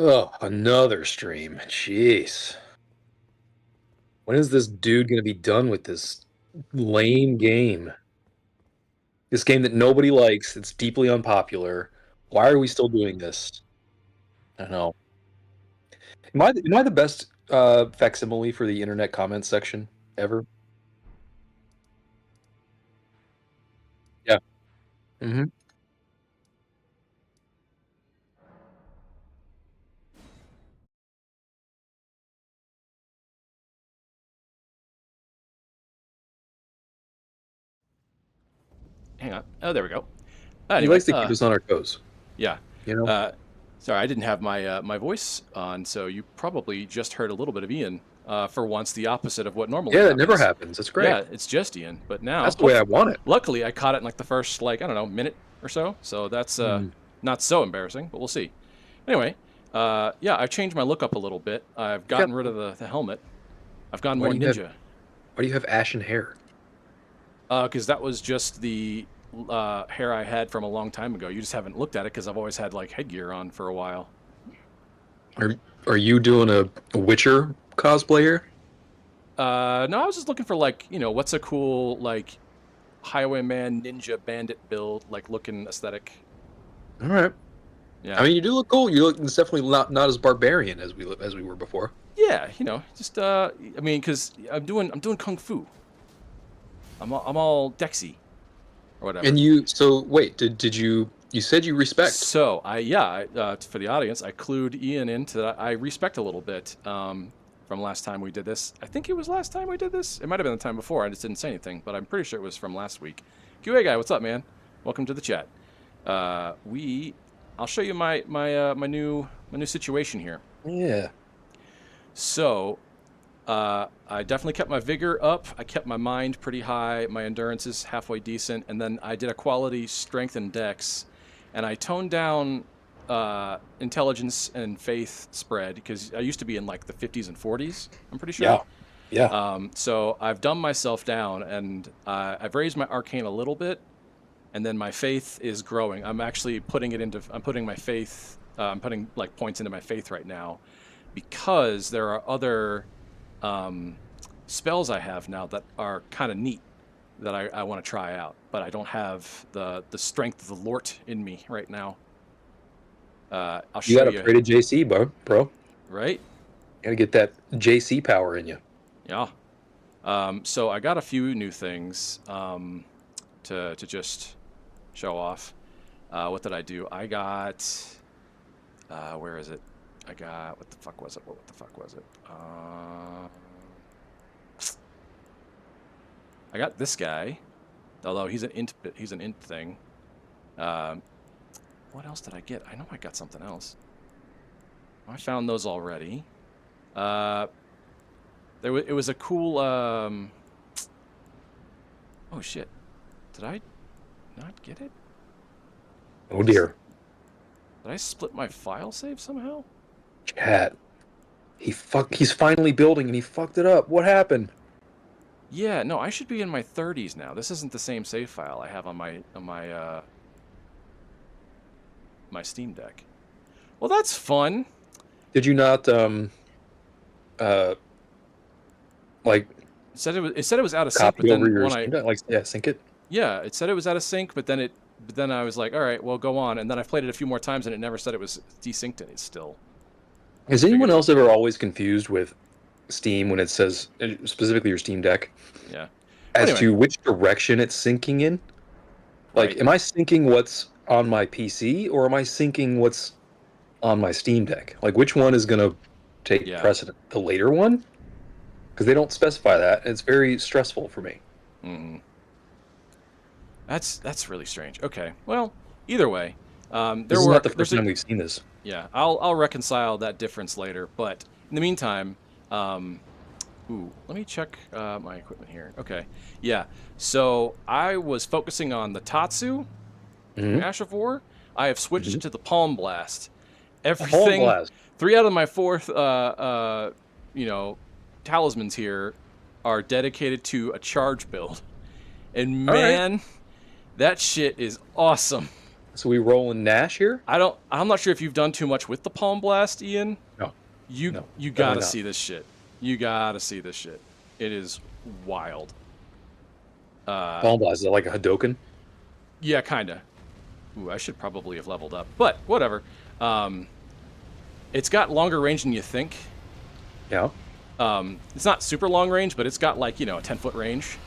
Oh, another stream. Jeez. When is this dude gonna be done with this lame game? This game that nobody likes, it's deeply unpopular. Why are we still doing this? I don't know. Am I the best facsimile for the internet comment section ever? Yeah. hmm Hang on. Oh, there we go. He Anyway, likes to keep us on our toes, yeah. you know? Uh, sorry, I didn't have my voice on, so you probably just heard a little bit of Ian. For once, the opposite of what normally Yeah, it never happens. happens. It's great. Yeah, it's just Ian. But now, That's the way I want it. luckily, I caught it in like the first, like, I don't know, minute or so. So that's Hmm. not so embarrassing, but we'll see. Anyway, yeah, I've changed my look up a little bit. I've You got, gotten rid of the helmet. I've gone why more do you have ninja. why do you have ashen hair? Because that was just the hair I had from a long time ago. You just haven't looked at it because I've always had like headgear on for a while. Are are you doing a Witcher cosplay here? No, I was just looking for like, what's a cool like highwayman ninja bandit build, like looking aesthetic. All right. I Yeah. mean, you do look cool. You look it's definitely not as barbarian as we were before. Yeah, just I mean, because I'm doing kung fu. I'm all Dexy or whatever. And so wait, did you said you respect? So for the audience, I clued Ian into that. I respect a little bit from last time we did this. I think it was last time we did this. It might have been the time before. I just didn't say anything, but I'm pretty sure it was from last week. QA guy, what's up, man? Welcome to the chat. I'll show you my new situation here. Yeah. So I definitely kept my vigor up. I kept my mind pretty high. My endurance is halfway decent, and then I did a quality strength and dex, and I toned down intelligence and faith spread because I used to be in like the 50s and 40s. I'm pretty sure. Yeah. Yeah. So I've dumbed myself down, and I've raised my arcane a little bit, and then my faith is growing. I'm actually putting it into. I'm putting my faith. I'm putting like points into my faith right now, because there are other spells I have now that are kind of neat that I want to try out, but I don't have the strength of the Lord in me right now. I'll You show got you. upgraded JC, bro. Right? Got to get that JC power in you. Yeah. So I got a few new things to just show off. What did I do? I got where is it? I got what the fuck was it? What the fuck was it? I got this guy, although he's an int. He's an int thing. What else did I get? I know I got something else. I found those already. It was a cool. Oh shit! Did I not get it? Oh dear. Did I split my file save somehow? Chat. He's finally building and he fucked it up. What happened? Yeah, no, I should be in my 30s now. This isn't the same save file I have on my Steam Deck. Well, that's fun. Did you not like It said it was out of sync, but copy over then your when Steam Deck? Like, yeah, sync it? yeah, it said it was out of sync, but then I was like, all right, well, go on. And then I played it a few more times, and it never said it was desynced, and it's still. Is anyone else ever always confused with Steam when it says specifically your Steam Deck Yeah. as Anyway, to which direction it's syncing in? Like, right. am I syncing what's on my PC or am I syncing what's on my Steam Deck? Like, which one is going to take Yeah. precedent? The later one? Because they don't specify that. It's very stressful for me. Mm-hmm. That's really strange. Okay. Well, either way, This is not the first time we've seen this. Yeah, I'll reconcile that difference later. But in the meantime, let me check my equipment here. Okay, yeah. So I was focusing on the Tatsu Mm-hmm. Ash of War. I have switched Mm-hmm. to the Palm Blast. Palm Everything, Blast. 3 out of my 4 talismans here are dedicated to a charge build, and All right. man, that shit is awesome. So we rolling Nash here? I'm not sure if you've done too much with the Palm Blast, Ian. No. You No, you definitely gotta not. see this shit. You gotta see this shit. It is wild. Palm Blast, is that like a Hadoken? Yeah, kinda. Ooh, I should probably have leveled up, but whatever. It's got longer range than you think. Yeah. It's not super long range, but it's got like, a 10-foot range.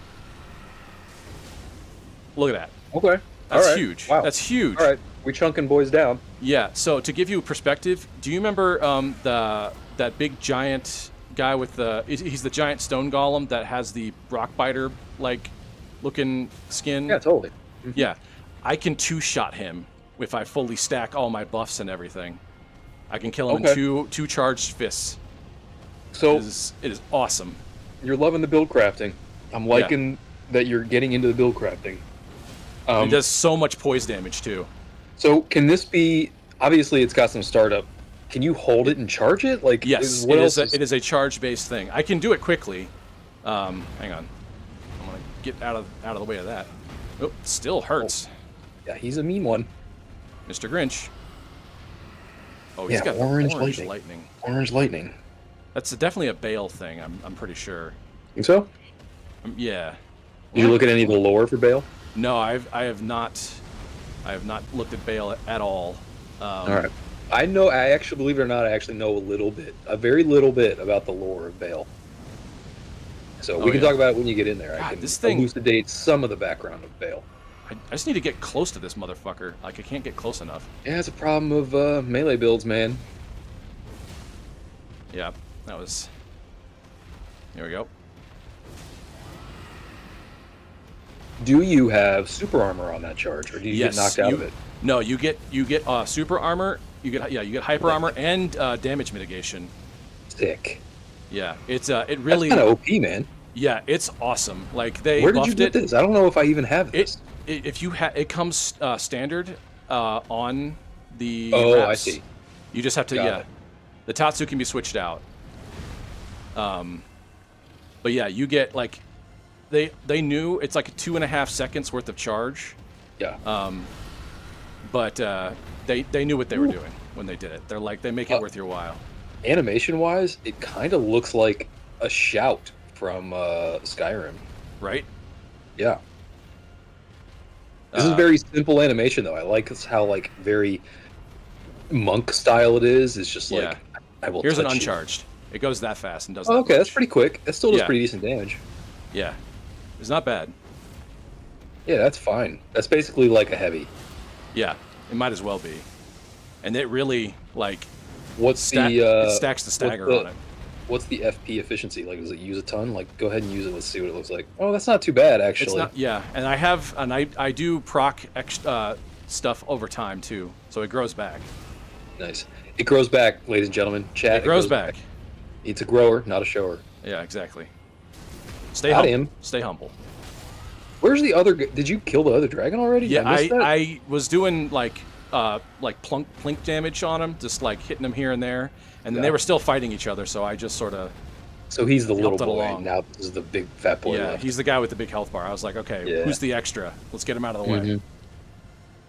Look at that. Okay. That's All right. huge. Wow. That's huge. All right. We chunking boys down. Yeah. So to give you perspective, do you remember that big giant guy with he's the giant stone golem that has the rock biter like looking skin? Yeah, totally. Mhm. Yeah. I can two-shot him if I fully stack all my buffs and everything. I can kill him in two charged fists. So It is awesome. you're loving the build crafting. I'm liking that you're getting into the build crafting. It does so much poise damage too. So can this be? Obviously, it's got some startup. Can you hold it and charge it? Like Yes, what it else is. It is a charge-based thing. I can do it quickly. Hang on. I'm gonna get out of the way of that. Oh, still hurts, Yeah, he's a mean one. Mr. Grinch. Oh, he's Yeah, got orange lightning. Orange lightning. That's definitely a Bale thing. I'm pretty sure. Think so? Yeah. Did you look at any of the lore for Bale? No, I have not looked at Bale at all. All right. I know. I actually, believe it or not, I actually know a very little bit about the lore of Bale. So we can talk about it when you get in there. God, I can this thing- elucidate some of the background of Bale. I just need to get close to this motherfucker. Like, I can't get close enough. Yeah, it's a problem of melee builds, man. Yeah, that was... Here we go. Do you have super armor on that charge, or do you get knocked out of it? No, you get super armor. You get hyper armor and damage mitigation. Sick. Yeah, it really That's kind of OP, man. yeah, it's awesome. Like they Where did you buffed get it. this? I don't know if I even have this. If you it comes standard on the Oh, I wraps. see. You just have to Got it. The Tatsu can be switched out. But yeah, you get like they knew it's like 2.5 seconds worth of charge. Yeah. But they knew what they were doing when they did it. They're like, they make it worth your while. Animation-wise, it kind of looks like a shout from Skyrim. Right? Yeah. This is very simple animation, though. I like how like very monk style it is. It's just like I will. Here's an touch you. uncharged. It goes that fast and does. Oh, that okay, that's much. pretty quick. That still does Yeah. pretty decent damage. Yeah, it's not bad. Yeah, that's fine. That's basically like a heavy. Yeah, it might as well be. And it really like What's it stacks the stagger on it. What's the FP efficiency? Like, does it use a ton? Like, go ahead and use it. Let's see what it looks like. Oh, that's not too bad, actually. It's not. Yeah, and I do proc stuff over time too, so it grows back. Nice. It grows back, ladies and gentlemen. Chat. It grows back. It's a grower, not a shower. Yeah, exactly. Stay Got humble. him. Stay humble. Where's the other? Did you kill the other dragon already? Yeah, Did I missed that? I was doing like plink damage on him, just like hitting him here and there, and then they were still fighting each other. So I just sort of. So he's the little helped it boy. along. Now this is the big fat boy. Yeah, left. he's the guy with the big health bar. I was like, okay, who's the extra? Let's get him out of the way. Mhm.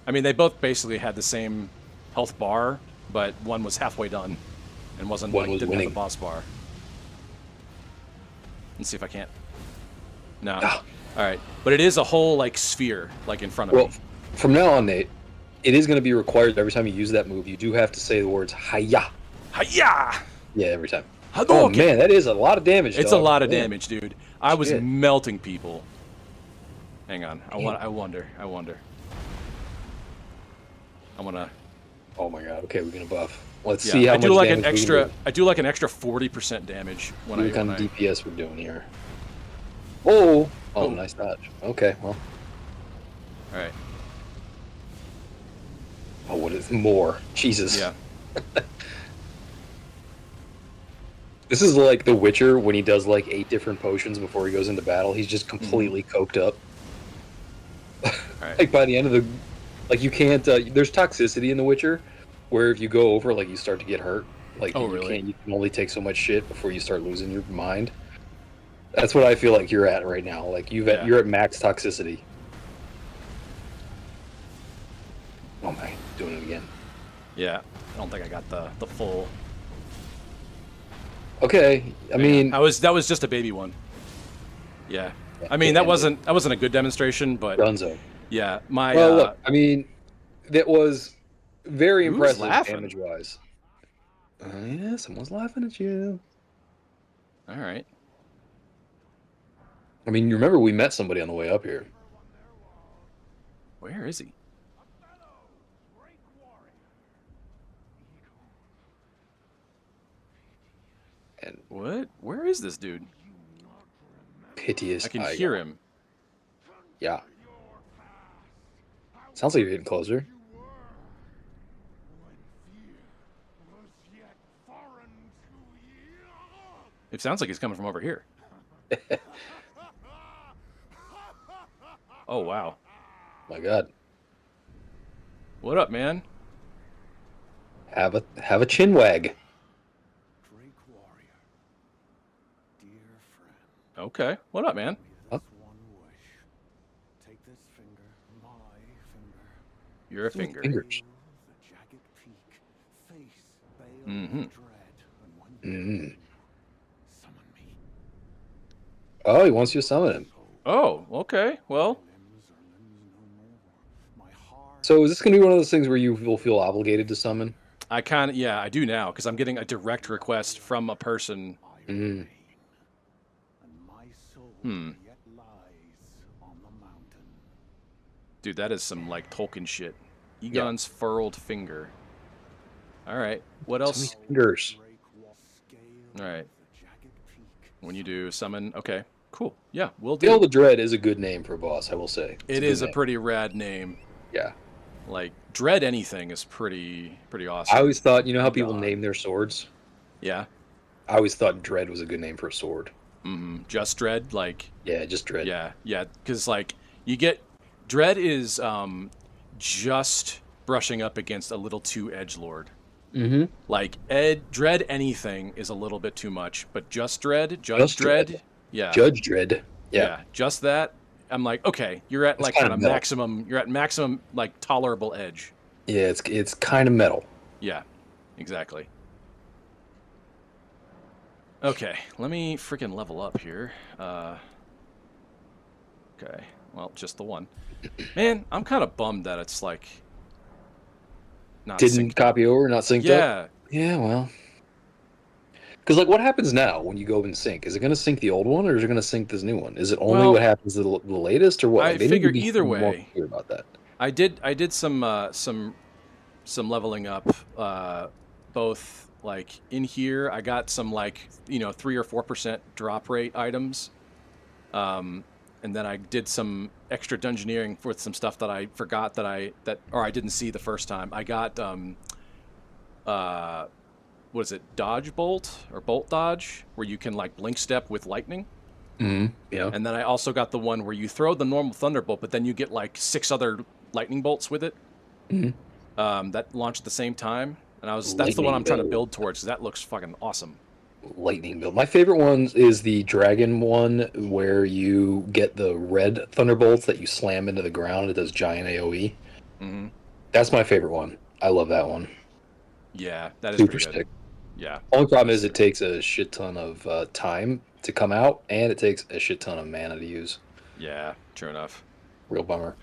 I mean, they both basically had the same health bar, but one was halfway done, and One was didn't have winning. the boss bar. Let's see if I can't. No. Ah. All right, but it is a whole like sphere, like in front of Well, me. from now on, Nate, it is going to be required every time you use that move. You do have to say the words "Hiya." Hiya! Yeah, every time. Hadouken! Oh man, that is a lot of damage. It's dog. a lot of Man. damage, dude. I was Shit. melting people. Hang on, I Man. wonder. I wanna. Oh my god. Okay, we're gonna buff. Let's Yeah, see how I do much like damage an we can extra. do. I do like an extra 40% damage when What kind I. of DPS we're doing here? Oh, Oh. nice dodge. Okay, well. All right. Oh, what is more? Jesus. Yeah. This is like The Witcher when he does like 8 different potions before he goes into battle. He's just completely coked up. All right. Like by the end of the, like you can't. There's toxicity in The Witcher, where if you go over, like you start to get hurt. Like Oh, you really? can't. You can only take so much shit before you start losing your mind. That's what I feel like you're at right now. Like you're at max toxicity. Oh my, doing it again. Yeah, I don't think I got the full. Okay, I mean, that was just a baby one. Yeah, I mean that wasn't a good demonstration, but Dunzo. yeah, my Well, look, I mean, that was very who's impressive laughing? damage-wise. Yeah, someone's laughing at you. All right. I mean, you remember we met somebody on the way up here. Where is he? And What? Where is this dude? piteous. I can hear him. Yeah. Sounds like you're getting closer. It sounds like he's coming from over here. Oh wow. My God. What up, man? Have a chin wag. Okay. What up, man? Huh? You're a finger. Fingers. Mm-hmm. Mm. Oh, he wants you to summon him. Oh, okay. Well, So is this going to be one of those things where you will feel obligated to summon? I do now because I'm getting a direct request from a person. Mm. Dude, that is some like Tolkien shit. Egon's furled finger. All right. What else? So many fingers. All right. When you do summon, okay, cool. Yeah, we'll do. Gale the Dread is a good name for a boss, I will say. It is a pretty rad name. Yeah. Like dread anything is pretty awesome. I always thought, you know how people name their swords? Yeah. I always thought Dread was a good name for a sword. Mm-hmm. Just dread, like. Yeah, just Dread. Yeah, because like you get dread is just brushing up against a little too edgelord. Mm-hmm. Like dread anything is a little bit too much, but just dread, Judge Dread, yeah, Judge Dread, yeah, just that. I'm like, okay, you're at like kind of maximum. You're at maximum like tolerable edge. Yeah, it's kind of metal. Yeah, exactly. Okay, let me freaking level up here. Okay, well, just the one. Man, I'm kind of bummed that it's like not didn't copy over, not synced up. Yeah, well, because like, what happens now when you go and sync? Is it going to sync the old one, or is it going to sync this new one? Is it only what happens to the latest, or what? I figure either way. More about that. I did some leveling up, both like in here. I got some like 3 or 4% drop rate items, and then I did some extra dungeoneering with some stuff that I forgot I didn't see the first time. I got what is it, dodge bolt or bolt dodge, where you can like blink step with lightning. Mm-hmm. Yeah. And then I also got the one where you throw the normal thunderbolt, but then you get like 6 other lightning bolts with it. Mm-hmm. That launched at the same time, and that's the one I'm trying to build towards. Because that looks fucking awesome. Lightning build. My favorite one is the dragon one, where you get the red thunderbolts that you slam into the ground. It does giant AOE. Mm-hmm. That's my favorite one. I love that one. Yeah, that is super pretty sick. Good. Yeah. Only problem is it takes a shit ton of time to come out, and it takes a shit ton of mana to use. Yeah, true enough. Real bummer.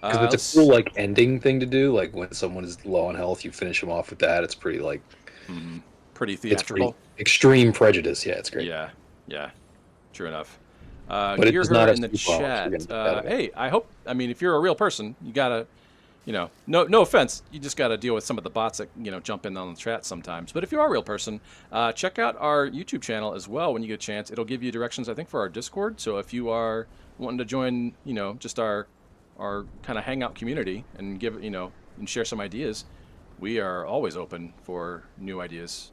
Because it's a cool like ending thing to do. Like when someone is low on health, you finish them off with that. It's pretty like pretty theatrical. It's pretty extreme prejudice. Yeah, it's great. Yeah, true enough. But it does not in the chat. Hey, I mean, if you're a real person, you gotta, no offense, you just gotta deal with some of the bots that jump in on the chat sometimes. But if you are a real person, check out our YouTube channel as well when you get a chance. It'll give you directions, I think, for our Discord. So if you are wanting to join, just our kind of hangout community and give and share some ideas, we are always open for new ideas.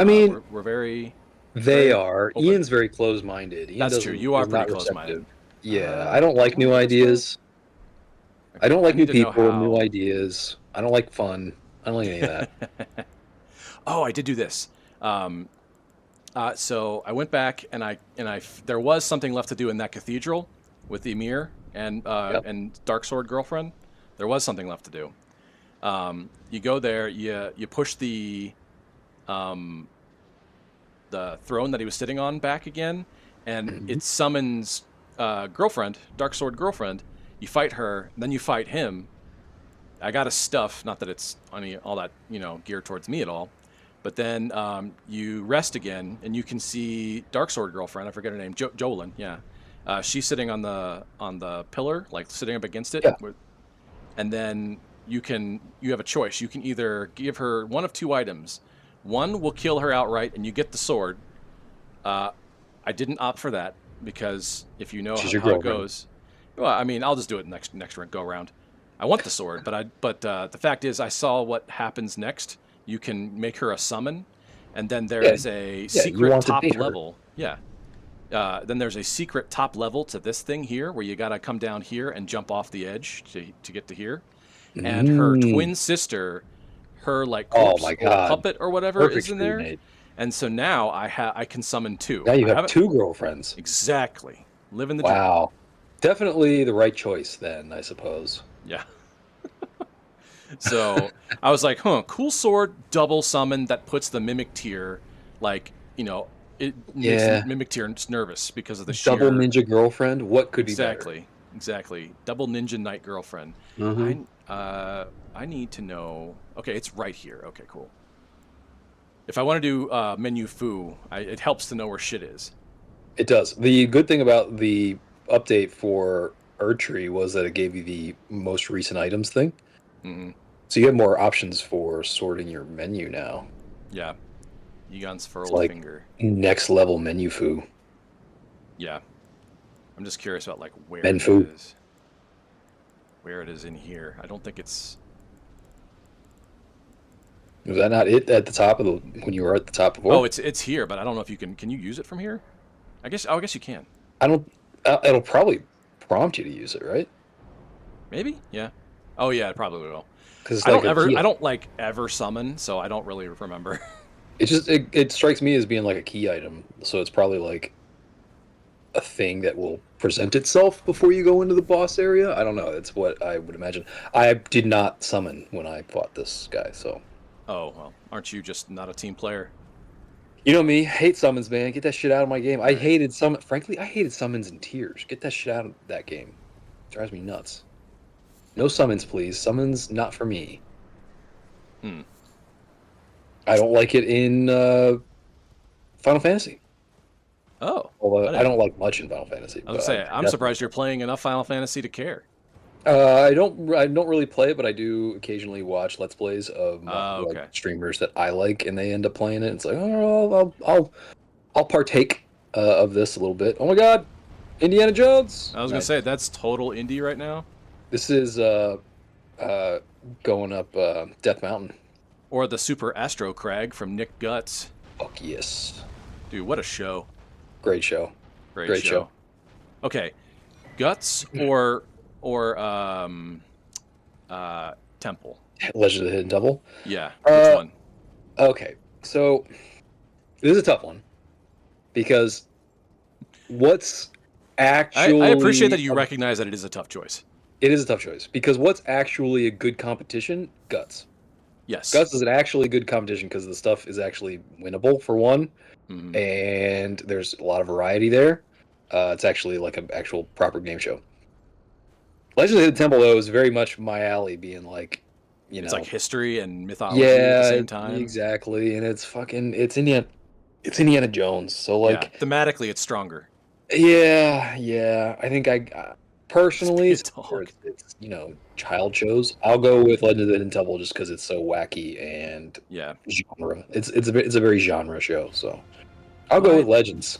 I mean, we're very. They are. Open. Ian's very closed-minded. That's true. You are pretty closed-minded. Yeah, I don't like new ideas. I don't like new people, new ideas. I don't like fun. I don't like any of that. Oh, I did do this. So I went back and there was something left to do in that cathedral with the Emir and Dark Sword girlfriend. There was something left to do. You go there. You push um, the throne that he was sitting on back again, and Mhm. it summons girlfriend, Dark Sword girlfriend. You fight her, then you fight him. I got a stuff, not that it's all that geared towards me at all, but then you rest again, and you can see Dark Sword girlfriend. I forget her name, Jolin. Yeah, she's sitting on the pillar, like sitting up against it, Yeah. and then you have a choice. You can either give her one of two items. One will kill her outright, and you get the sword. I didn't opt for that because if you know She's your how it girlfriend. goes, well, I mean, I'll just do it next go round. I want the sword, but the fact is, I saw what happens next. You can make her a summon, and then there Yeah. is a Yeah. You secret want to top date her. level. Yeah. Then there's a secret top level to this thing here, where you gotta come down here and jump off the edge to get to here. And her Mm. twin sister, her like Oh corpse my or God. puppet or whatever Perfect is in for you, there. Nate. And so now I can summon two. Now you I have haven't two girlfriends. exactly living the dream. Wow. Definitely the right choice then, I suppose. Yeah. So I was like, cool sword, double summon that puts the mimic tier, like, it makes the Yeah. mimic tier nervous because of the Double sheer. ninja girlfriend. What could be better? Exactly. Double ninja knight girlfriend. Mhm. I need to know. Okay, it's right here. Okay, cool. If I want to do menu foo, it helps to know where shit is. It does. The good thing about the update for Erdtree was that it gave you the most recent items thing. Mm-hmm. So you have more options for sorting your menu now. Yeah. Egon's It's furled like finger. next level menu foo. Yeah. I'm just curious about like where Men it foo. is. Where it is in here. I don't think it's. Was that not it at the top of the when you were at the top before? Oh, it's here, but I don't know if you can. Can you use it from here? I guess you can. I don't. It'll probably prompt you to use it, right? Maybe. Yeah. Oh yeah, it probably will. Because it's I like don't a ever. key. I don't like ever summon, so I don't really remember. It strikes me as being like a key item, so it's probably like a thing that will present itself before you go into the boss area. I don't know. It's what I would imagine. I did not summon when I fought this guy, so Oh well, aren't you just not a team player? you know me. Hate summons, man. Get that shit out of my game. I Right. hated summon. Frankly, I hated summons in tears. Get that shit out of that game. It drives me nuts. No summons, please. Summons not for me. Hmm. I don't like it in Final Fantasy. Oh. Although I don't like much in Final Fantasy. I was gonna say, I'm surprised you're playing enough Final Fantasy to care. I don't really play it, but I do occasionally watch Let's Plays of Okay. like, streamers that I like, and they end up playing it. It's like, oh, I'll partake of this a little bit. Oh my God, Indiana Jones! I was gonna say that's total indie right now. This is going up Death Mountain. Or the Super Astro Crag from Nick Guts. Fuck yes, Dude, what a show! great show. Great show. Okay, Guts or Temple. Legend of the Hidden Temple. Yeah, which one? Okay, so this is a tough one because what's actually I appreciate that you recognize that it is a tough choice. It is a tough choice because what's actually a good competition? Guts. Yes. Guts is an actually good competition because the stuff is actually winnable for one, Mhm. and there's a lot of variety there. It's actually like an actual proper game show. Legend of the Hidden Temple though is very much my alley, being like, It's like history and mythology at yeah, the same time. exactly, and it's Indiana Jones, so like, yeah, thematically, it's stronger. yeah. I think I personally, Just be a dog. it's child shows. I'll go with Legend of the Hidden Temple just because it's so wacky and Yeah. genre. It's a very genre show, so I'll go with Legends.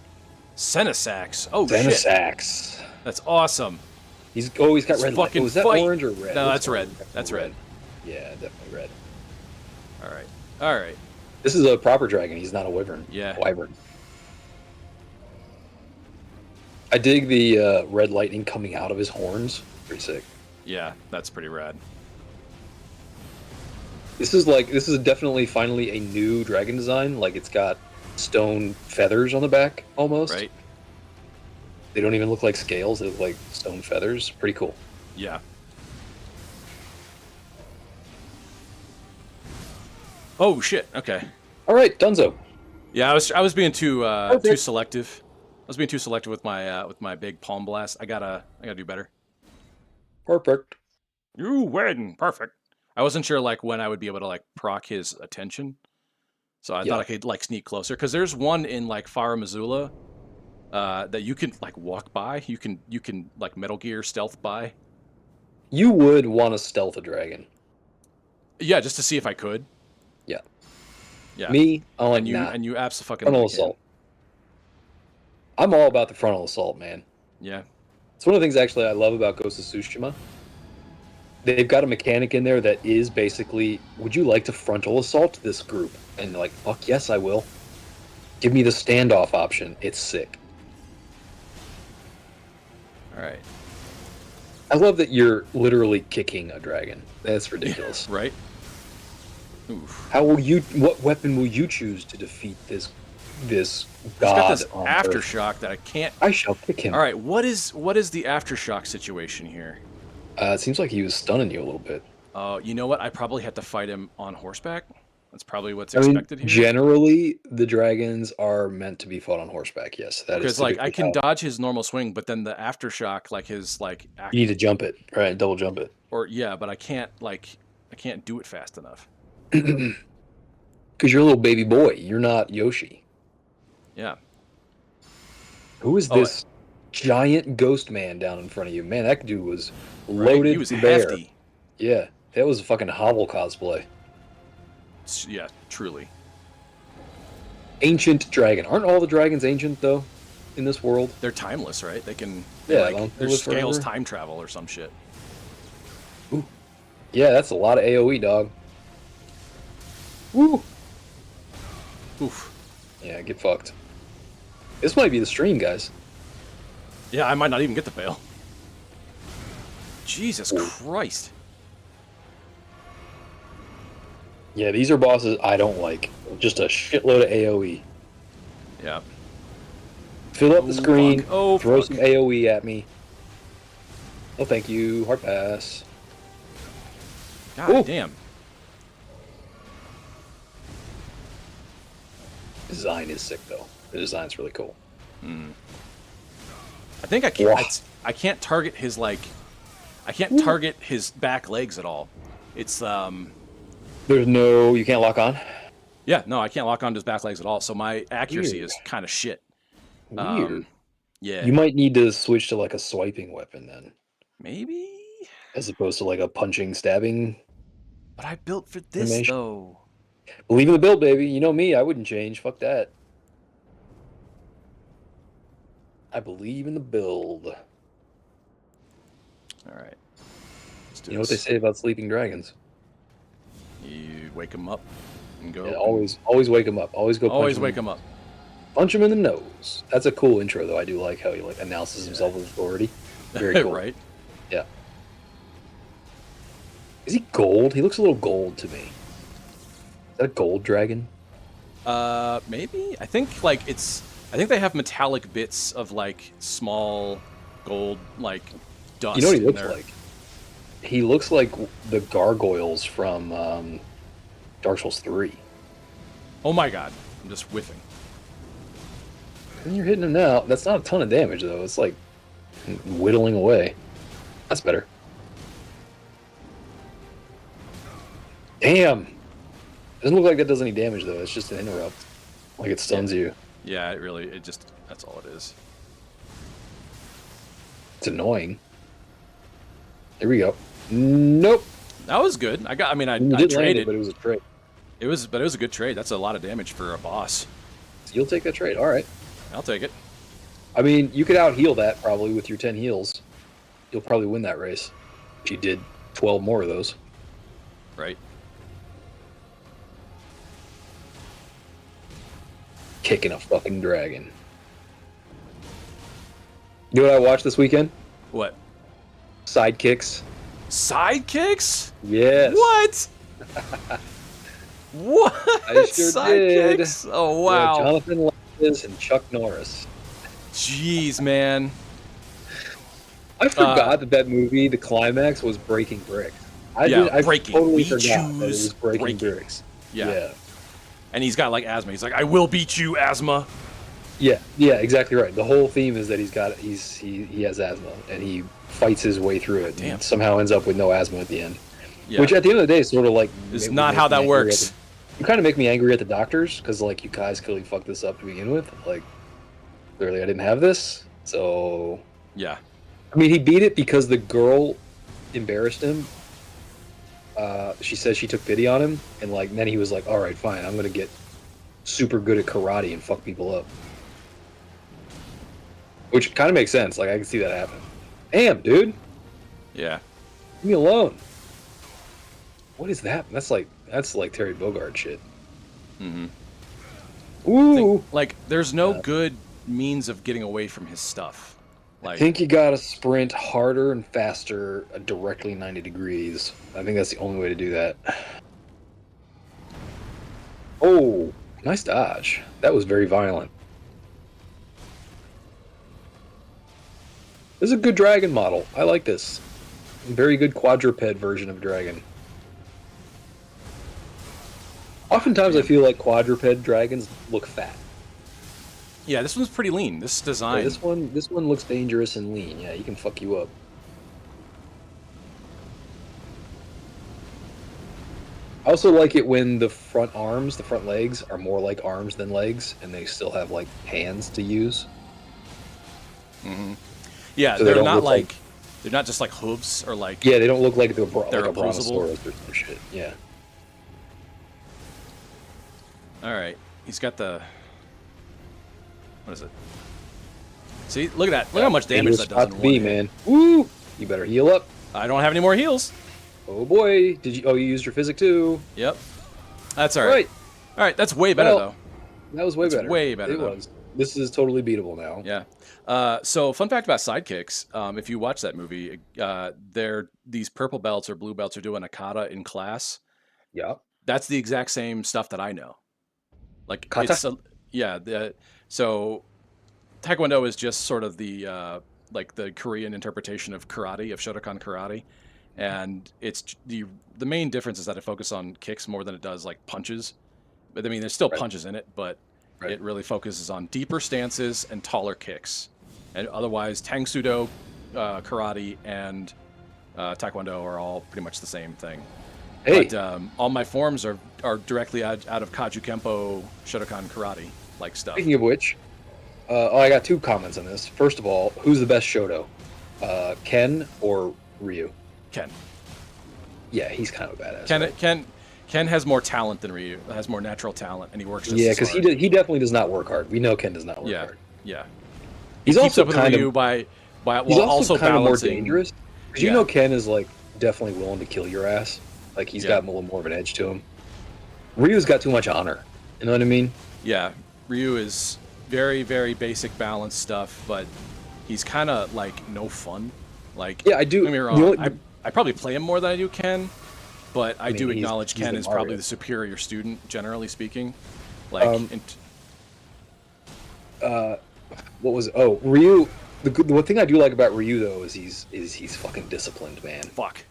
Senesax. Oh Xana shit. Sax. That's awesome. He's got Let's red. fucking Was that fight. orange or red? No, It was that's red. orange. That's red. Yeah, definitely red. All right. This is a proper dragon. He's not a wyvern. Yeah. Wyvern. I dig the red lightning coming out of his horns. Pretty sick. Yeah, that's pretty rad. This is definitely finally a new dragon design. Like, it's got stone feathers on the back almost. Right? They don't even look like scales. They look like stone feathers. Pretty cool. Yeah. Oh shit. Okay. All right, Dunzo. Yeah, I was being too Perfect. selective. I was being too selective with my big palm blast. I gotta do better. Perfect. You win. Perfect. I wasn't sure like when I would be able to like proc his attention, so I thought Yeah. I could like sneak closer. Because there's one in like Fire Missoula that you can like walk by. You can like Metal Gear stealth by. You would want to stealth a dragon. Yeah, just to see if I could. Yeah. Yeah. Me, I'm like, And you nah. abso-fucking-lutely Frontal can. assault. I'm all about the frontal assault, man. Yeah. It's one of the things actually I love about Ghost of Tsushima. They've got a mechanic in there that is basically, would you like to frontal assault this group? And like, fuck yes, I will. Give me the standoff option. It's sick. All right. I love that you're literally kicking a dragon. That's ridiculous. Right. Oof. How will you? What weapon will you choose to defeat this He's god? got this on Earth? aftershock that I can't. I shall kick him. All right. What is the aftershock situation here? It seems like he was stunning you a little bit. You know what? I probably had to fight him on horseback. That's probably what's I mean, expected here. generally, the dragons are meant to be fought on horseback. Yes, that is. Because like I typically can how- dodge his normal swing, but then the aftershock, like his like, You need to jump it, right? Double jump it. or yeah, but I can't do it fast enough. Because you're a little baby boy. You're not Yoshi. Yeah. Who is this giant ghost man down in front of you? Man, that dude was Right? loaded He was to bear. hefty. Yeah, that was a fucking Hovel cosplay. Yeah, truly. Ancient dragon. Aren't all the dragons ancient though, in this world? They're timeless, right? They can. Yeah, Like, don't they their live scales forever? time travel or some shit. Yeah, that's a lot of AOE, dog. Woo! Oof. Yeah, get fucked. This might be the stream, guys. Yeah, I might not even get the fail. Jesus Christ. Yeah, these are bosses I don't like. Just a shitload of AOE. Yeah. Fill up the screen, Fuck. Oh, throw fuck. some AOE at me. Oh, thank you. Hard pass. God Ooh. damn. Design is sick, though. The design's really cool. I think I can't. Wow. I can't target his like. I can't target his back legs at all. It's There's no... You can't lock on? Yeah, no, I can't lock onto his back legs at all. So my accuracy Weird. is kind of shit. Weird. Yeah. You might need to switch to, like, a swiping weapon, then. Maybe. As opposed to, like, a punching, stabbing... But I built for this Animation. though. Believe in the build, baby. You know me. I wouldn't change. Fuck that. I believe in the build. All right. Let's do You know what they this. say about sleeping dragons? You wake him up and go. Yeah, always wake them up. Always go. Always wake him up. Punch him in the nose. That's a cool intro, though. I do like how he like announces himself with authority. Very cool. Right. Yeah. Is he gold? He looks a little gold to me. Is that a gold dragon? Maybe. I think like it's. I think they have metallic bits of like small gold like dust. You know what he in looks there. like? He looks like the gargoyles from Dark Souls 3. Oh my god! I'm just whiffing. And you're hitting him now. That's not a ton of damage, though. It's like whittling away. That's better. Damn! Doesn't look like that does any damage, though. It's just an interrupt. Like it stuns you. Yeah, it just that's all it is. It's annoying. Here we go. Nope. That was good. I You I did land it, traded. but it was a trade. It was a good trade. That's a lot of damage for a boss. So you'll take that trade. All right. I'll take it. I mean, you could out heal that probably with your 10 heals. You'll probably win that race. If you did 12 more of those. Right. Kicking a fucking dragon. You know what I watched this weekend? What? Sidekicks. Sidekicks? Yes. What? What? I sure Sidekicks? did. Oh Yeah, wow. Jonathan Lopez and Chuck Norris. Jeez, man. I forgot that movie, the climax, was breaking bricks. I Yeah, I breaking. totally We forgot that it choose was breaking breaking. bricks. Yeah. And he's got like asthma. He's like, I will beat you, asthma. Yeah, exactly right. The whole theme is that he has asthma and he fights his way through it. Damn. And somehow ends up with no asthma at the end. Yeah. Which at the end of the day is sort of like It's not how that works. You kind of make me angry at the doctors because like you guys clearly fucked this up to begin with. Like clearly I didn't have this, so yeah. I mean he beat it because the girl embarrassed him. She said she took pity on him, and like then he was like, all right, fine, I'm gonna get super good at karate and fuck people up. Which kind of makes sense. Like I can see that happen. Damn, dude. Yeah. Leave me alone. What is that? That's like Terry Bogard shit. Mm-hmm. Ooh. Like there's no good means of getting away from his stuff. Like, I think you gotta sprint harder and faster directly 90 degrees. I think that's the only way to do that. Oh, nice dodge. That was very violent. This is a good dragon model. I like this. Very good quadruped version of dragon. Oftentimes I feel like quadruped dragons look fat. yeah, this one's pretty lean. This design. Yeah, this one looks dangerous and lean. Yeah, he can fuck you up. I also like it when the front legs are more like arms than legs, and they still have like hands to use. Mm-hmm. Yeah, So they're not like they're not just like hooves or like they don't look like they're they're like a opposable. brontosaurus or some shit. Yeah. All right, he's got the. What is it? See, look at that. Look how much damage that does in one hit. man. Woo! You better heal up. I don't have any more heals. Oh boy! Did you? Oh, you used your physic too. Yep. That's all right. All right, that's way better though. That was way better. Way better. It was. This is totally beatable now. Yeah. So, fun fact about sidekicks: if you watch that movie, these purple belts or blue belts are doing a kata in class. Yeah. That's the exact same stuff that I know. Like Kata? So Taekwondo is just sort of the like the Korean interpretation of karate, of Shotokan karate, and it's the main difference is that it focuses on kicks more than it does like punches. But I mean, there's still punches in it, but it really focuses on deeper stances and taller kicks. And otherwise, Tang Sudo, karate, and Taekwondo are all pretty much the same thing. Hey. But all my forms are directly out of Kaju Kempo, Shotokan karate like stuff. Speaking of which, I got two comments on this. First of all, who's the best Shoto? Ken or Ryu? Ken. Yeah, he's kind of a badass. Ken has more talent than Ryu. Has more natural talent, and he works just Yeah, as because hard. he definitely does not work hard. We know Ken does not work hard. Yeah. He's Keeps also up with kind Ryu of by he's while also kind of more balancing. dangerous. Because you know Ken is like definitely willing to kill your ass. Like he's got a little more of an edge to him. Ryu's got too much honor. You know what I mean? Yeah, Ryu is very, very basic balance stuff, but he's kind of like no fun. Like, yeah, I do. Don't get me wrong. I probably play him more than I do Ken, but I do acknowledge Ken is probably the superior student, generally speaking. Like, what was? Oh, Ryu. The one thing I do like about Ryu though is he's fucking disciplined, man. Fuck.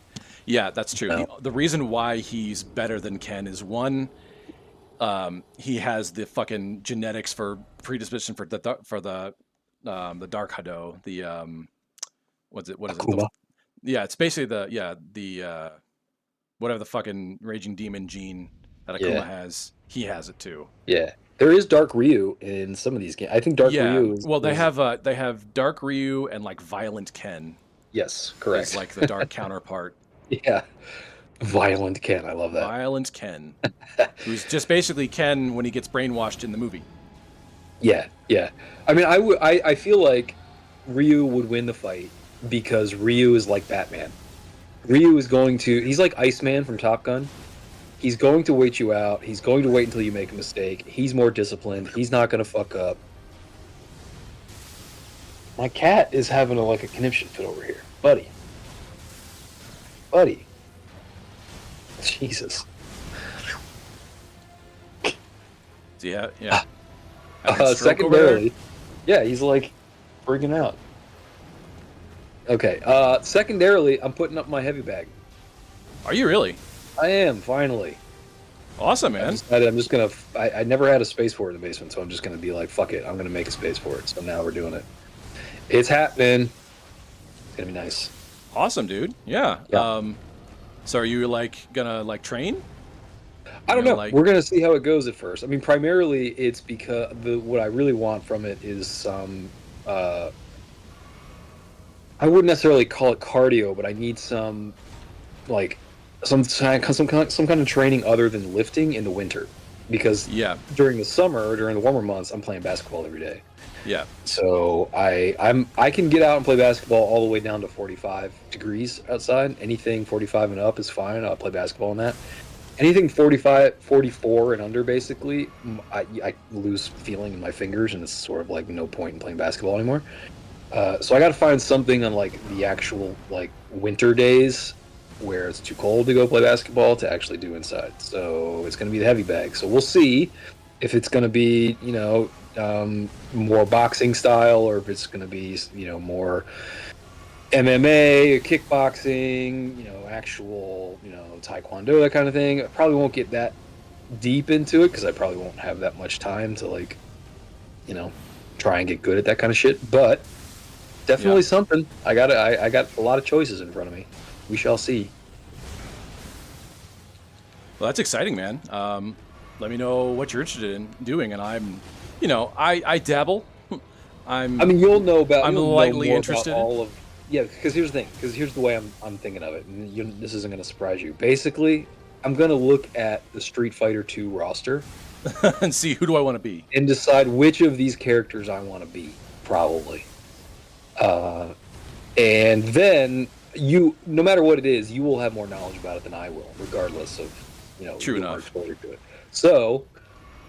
Yeah, that's true. No. The reason why he's better than Ken is one, he has the fucking genetics for predisposition for the dark Hado. The what is it? Akuma. Yeah, it's basically the whatever the fucking raging demon gene that Akuma has. He has it too. Yeah, there is Dark Ryu in some of these games. I think Dark Ryu. They have Dark Ryu and like Violent Ken. Yes, correct. Is like the dark counterpart. Yeah. Violent Ken, I love that. Violent Ken. Who's just basically Ken when he gets brainwashed in the movie. Yeah. I mean, I feel like Ryu would win the fight because Ryu is like Batman. Ryu is he's like Iceman from Top Gun. He's going to wait you out. He's going to wait until you make a mistake. He's more disciplined. He's not going to fuck up. My cat is having a conniption fit over here. Buddy. Jesus. Yeah. Secondarily, yeah, he's like freaking out. Okay. Secondarily, I'm putting up my heavy bag. Are you really? I am finally. Awesome, I've man. decided I'm just gonna. I never had a spaceport in the basement, so I'm just gonna be like, fuck it. I'm gonna make a spaceport. So now we're doing it. It's happening. It's gonna be nice. Awesome, dude. Yeah. Yeah. So are you like gonna like train? I You're don't gonna know. like We're gonna see how it goes at first. I mean, primarily it's because what I really want from it is some. I wouldn't necessarily call it cardio, but I need some like some kind of training other than lifting in the winter, because yeah, during the summer, during the warmer months, I'm playing basketball every day. yeah, So I can get out and play basketball all the way down to 45 degrees outside. Anything 45 and up is fine. I'll play basketball in that. Anything 45, 44 and under, basically, I lose feeling in my fingers, and it's sort of like no point in playing basketball anymore. So I got to find something on like the actual like winter days where it's too cold to go play basketball to actually do inside. So it's going to be the heavy bag. So we'll see if it's going to be, more boxing style, or if it's going to be, more MMA, kickboxing, actual, taekwondo, that kind of thing. I probably won't get that deep into it because I probably won't have that much time to like, try and get good at that kind of shit. But definitely something. I got a lot of choices in front of me. We shall see. Well, that's exciting, man. Let me know what you're interested in doing, and I dabble. I mean, you'll know lightly more interested. about all of. Yeah, because here's the thing. Because here's the way I'm thinking of it, and this isn't going to surprise you. Basically, I'm going to look at the Street Fighter 2 roster and see who do I want to be, and decide which of these characters I want to be. Probably. And then no matter what it is, you will have more knowledge about it than I will, regardless of True your enough. exposure to it. So,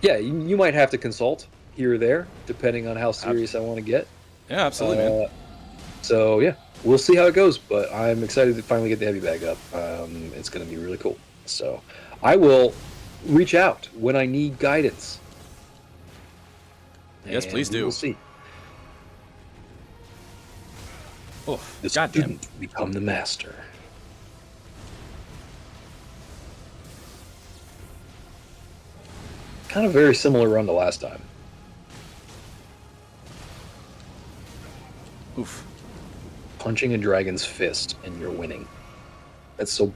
yeah, you might have to consult here or there, depending on how serious I want to get. Yeah, absolutely, man. So yeah, we'll see how it goes. But I'm excited to finally get the heavy bag up. It's going to be really cool. So I will reach out when I need guidance. Yes, please do. We'll see. Oh, The goddamn! student become the master. Kind of very similar run to last time. Oof. Punching a dragon's fist and you're winning. That's so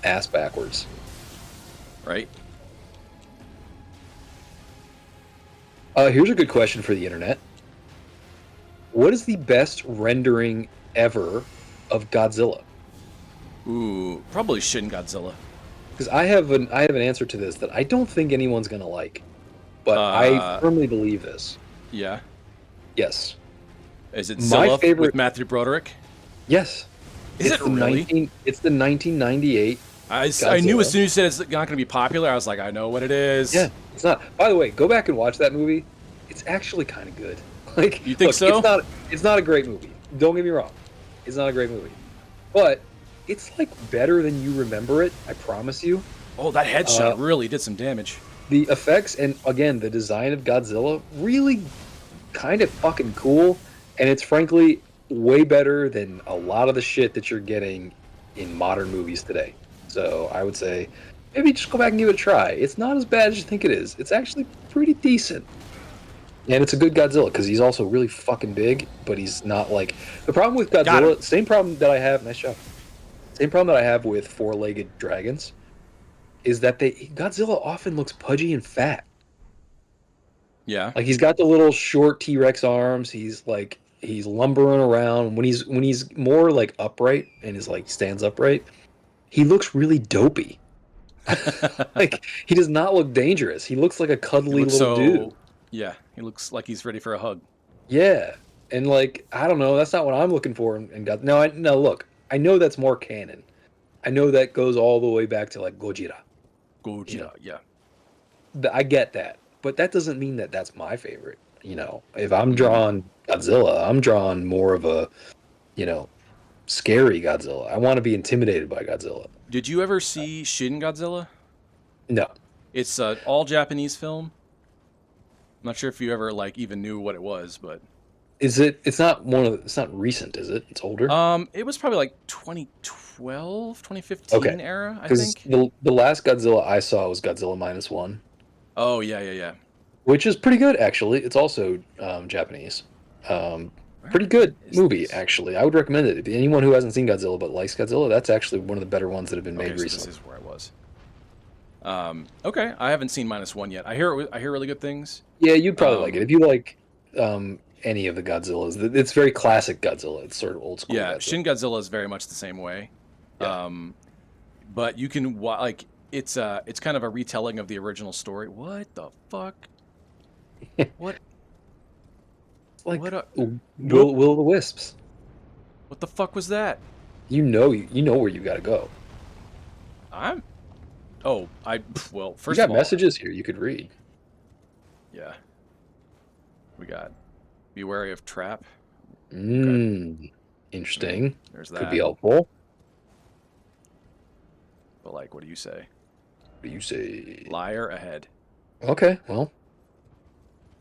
ass backwards. Right. Here's a good question for the internet. What is the best rendering ever of Godzilla? Ooh, probably Shin Godzilla. Because I have an answer to this that I don't think anyone's gonna like, but I firmly believe this. Yeah. Yes. Is it My Zilla favorite- with Matthew Broderick? Yes. Is it really? It's the 1998. I Godzilla. knew as soon as you said it's not going to be popular, I was like, I know what it is. Yeah, it's not. By the way, go back and watch that movie. It's actually kind of good. Like, You think so? It's not a great movie. Don't get me wrong. It's not a great movie, but it's like better than you remember it. I promise you. Oh, that headshot really did some damage. The effects and again the design of Godzilla really kind of fucking cool, and it's frankly way better than a lot of the shit that you're getting in modern movies today. So I would say maybe just go back and give it a try. It's not as bad as you think it is. It's actually pretty decent. And it's a good Godzilla because he's also really fucking big, but he's not like the problem with Godzilla. Same problem that I have. Nice job. Same problem that I have with four-legged dragons is that Godzilla often looks pudgy and fat. Yeah. Like he's got the little short T-Rex arms. He's lumbering around. When he's more like upright and is like stands upright, he looks really dopey. Like he does not look dangerous. He looks like a cuddly little dude. Yeah, he looks like he's ready for a hug. Yeah, and like I don't know, that's not what I'm looking for in God. No, look, I know that's more canon. I know that goes all the way back to like Gojira. Yeah. I get that, but that doesn't mean that that's my favorite. If I'm drawing Godzilla, I'm drawing more of a, scary Godzilla. I want to be intimidated by Godzilla. Did you ever see Shin Godzilla? No. It's an all Japanese film. I'm not sure if you ever even knew what it was, but Is it? It's not one of. It's not recent, is it? It's older. It was probably like 2012, Okay, 2015 era, I because think. the last Godzilla I saw was Godzilla minus one, Oh yeah, yeah, yeah. which is pretty good actually. It's also Japanese. Um, Where Pretty what good is movie this? actually. I would recommend it. If anyone who hasn't seen Godzilla but likes Godzilla, that's actually one of the better ones that have been Okay, made so this recently. is where I was. Okay, I haven't seen minus one yet. I hear really good things. Yeah, you'd probably like it Um, if you like any of the Godzillas. It's very classic Godzilla. It's sort of old school yeah, Godzilla. Shin Godzilla is very much the same way. Yeah. Um, but you can like it's kind of a retelling of the original story. What the fuck? What Like what a whoop? Will o' the Wisps. What the fuck was that? You know where you got to go. I'm oh I well You first of got all messages here you could read. yeah we got be wary of trap. Okay, I mean Interesting. there's Could be that. helpful. But like, what do you say? What do you say? Liar ahead. Okay, well,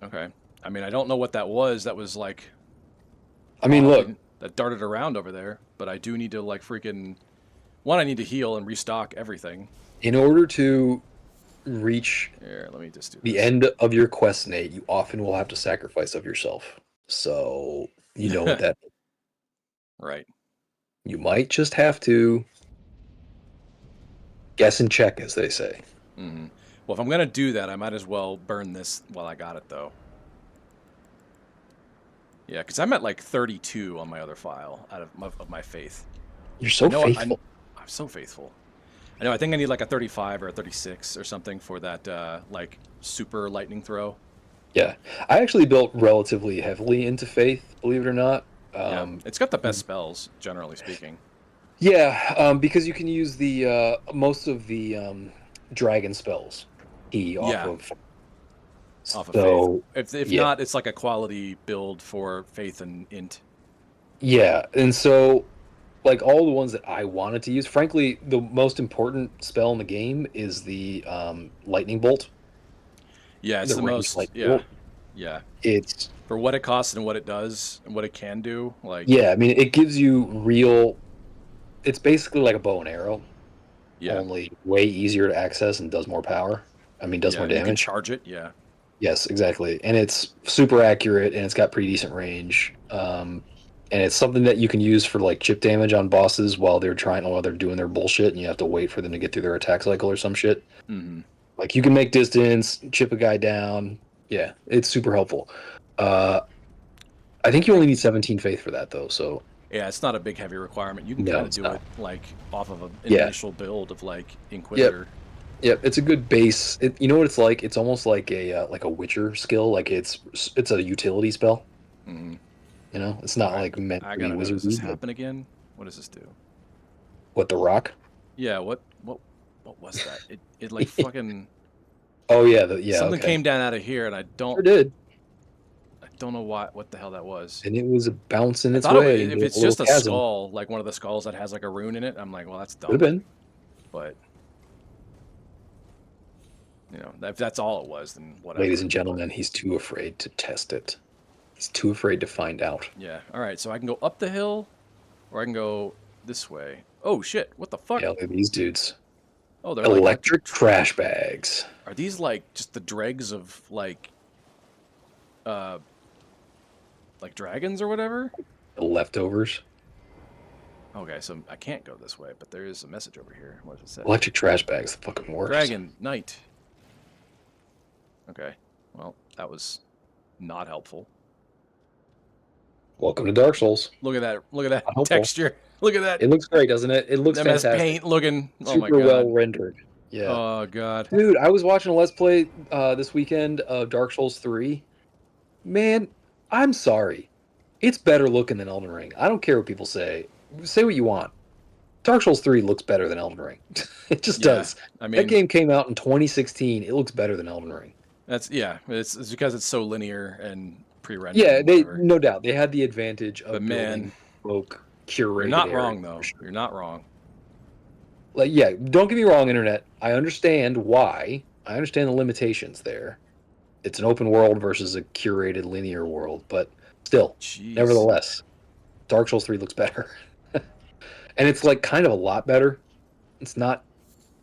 Okay. I mean, I don't know what that was. That was like I mean, look, that darted around over there. But I do need to like freaking one. I need to heal and restock everything. in order to reach Here, let me just do the this. end of your quest, Nate, you often will have to sacrifice of yourself. So, you know what that Right. you might just have to guess and check, as they say. Hmm. Well, if I'm gonna do that, I might as well burn this while I got it, though. Yeah, because I'm at like 32 on my other file out of my faith. You're I so know faithful. I'm so faithful. I know. I think I need like a 35 or a 36 or something for that like super lightning throw. Yeah, I actually built relatively heavily into faith, believe it or not. Yeah, it's got the best spells, generally speaking. Yeah, because you can use the most of the dragon spells key off Yeah, of. off of faith. So If yeah, not, it's like a quality build for faith and int. yeah, and so like all the ones that I wanted to use, frankly, the most important spell in the game is the lightning bolt, Yeah, it's the the ranged most. lightning Yeah, bolt. yeah. It's For what it costs and what it does and what it can do, like yeah, I mean it gives you real. It's basically like a bow and arrow, yeah, only way easier to access and does more power. I mean, does yeah. more And you can damage. charge it. Yeah, Yes, exactly. And it's super accurate and it's got pretty decent range. And it's something that you can use for like chip damage on bosses while they're doing their bullshit and you have to wait for them to get through their attack cycle or some shit. hmm Like you can make distance, chip a guy down. Yeah, it's super helpful. Uh, I think you only need 17 faith for that though, so yeah. It's not a big heavy requirement. You can no, kind of it's do not. it like off of an Yeah. initial build of like Yep. Inquisitor. Yep, it's a good base. You know what it's like? It's almost like a Witcher skill. Like it's a utility spell. Hmm. You know, it's All not right, like meant I to be gotta know. Does this wizardry, but happen again? What does this do? what the rock? Yeah. What was that? It like fucking Oh yeah, something okay. came down out of here, and Sure did. I don't know what the hell that was. And it was bouncing I its thought way if into a it's little just a chasm. skull, like one of the skulls that has like a rune in it, I'm like, well, that's Could have dumb. been. But if that's all it was, then Ladies whatever. and But gentlemen, he's too afraid to test it. He's too afraid to find out. yeah, all right. So I can go up the hill, or I can go this way. Oh shit! What the fuck? Yeah, look at these dudes. Oh, they're like Electric trash bags. are these like just the dregs of uh like dragons or whatever? The leftovers. Okay, so I can't go this way, but there is a message over here. What does it say? Electric trash bags, the fucking worst. Dragon Knight. Okay, well that was not helpful. Welcome to Dark Souls. Look at that! Look at Not that helpful. texture! Look at that It looks great, doesn't it? It looks MS fantastic. Paint looking. Oh my Super well god! rendered. Yeah. Oh god! Dude, I was watching a Let's Play this weekend of Dark Souls 3. Man, I'm sorry. It's better looking than Elden Ring. I don't care what people say. Say what you want. Dark Souls 3 looks better than Elden Ring. It just Yeah, does. I That mean game came out in 2016. It looks better than Elden Ring. that's yeah. It's because it's so linear and pre-rendered Yeah, and they whatever. no doubt they had the advantage But of man, building folk you're curated not areas wrong for though. sure. You're not wrong. Like, yeah, don't get me wrong, internet. I understand why. I understand the limitations there. It's an open world versus a curated linear world, but Still, Jeez. nevertheless, Dark Souls 3 looks better. And it's like kind of a lot better. It's not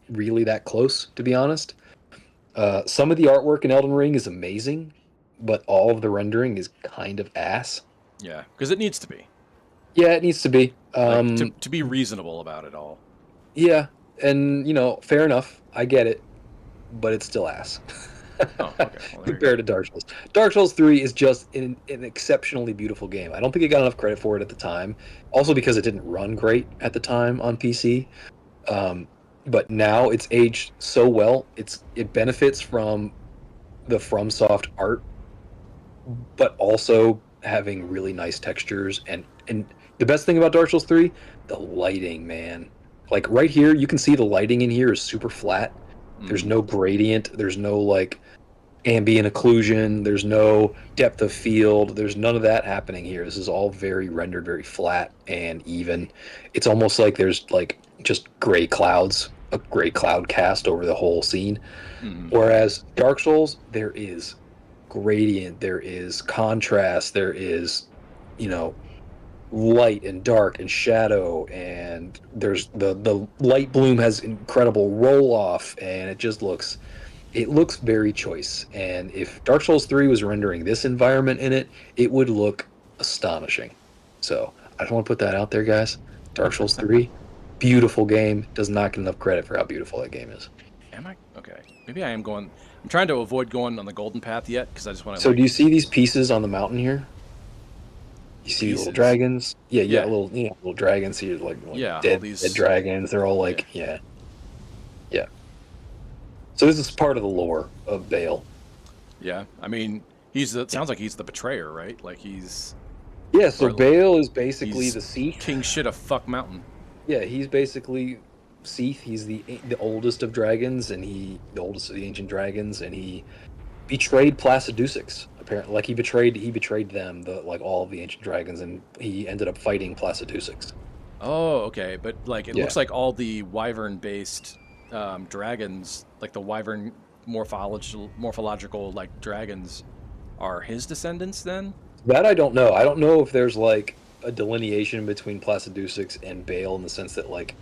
really that close, to be honest. Some of the artwork in Elden Ring is amazing, but all of the rendering is kind of ass. Yeah, because it needs to be. Yeah, it needs to be. Like, to be reasonable about it all. Yeah, and fair enough. I get it, but it's still ass. Oh, okay. Well, Compared to Dark Souls. Dark Souls 3 is just an exceptionally beautiful game. I don't think it got enough credit for it at the time. Also because it didn't run great at the time on PC. But now it's aged so well. It benefits from the FromSoft art, but also having really nice textures. And the best thing about Dark Souls 3, the lighting, man. Like right here, you can see the lighting in here is super flat. There's no gradient. There's no like ambient occlusion. There's no depth of field. There's none of that happening here. This is all very rendered, very flat and even. It's almost like there's like just gray clouds, a gray cloud cast over the whole scene. Whereas Dark Souls, there is gradient, there is contrast, there is, light and dark and shadow, and there's the light bloom has incredible roll off, and it looks very choice. And if Dark Souls 3 was rendering this environment in it, it would look astonishing. So I just want to put that out there, guys. Dark Souls 3, beautiful game, does not get enough credit for how beautiful that game is. Am I? Okay. Maybe I am going. I'm trying to avoid going on the golden path yet because I just want to. So do you see these pieces on the mountain here? You see these little dragons? Yeah. Little dragons here, like dead dragons. They're all like, yeah. So this is part of the lore of Bale. Yeah, I mean, sounds like he's the betrayer, right? Like he's. Yeah, so Bale is basically the Seath. King shit of fuck mountain. Yeah, he's basically Seath. He's the oldest of dragons, and the oldest of the ancient dragons, and he betrayed Placidusix. Apparently, like he betrayed them, all of the ancient dragons, and he ended up fighting Placidusix. Oh, okay, but like it looks like all the wyvern-based dragons, like the wyvern morphological like dragons, are his descendants. Then that I don't know. I don't know if there's like a delineation between Placidusix and Bale in the sense that like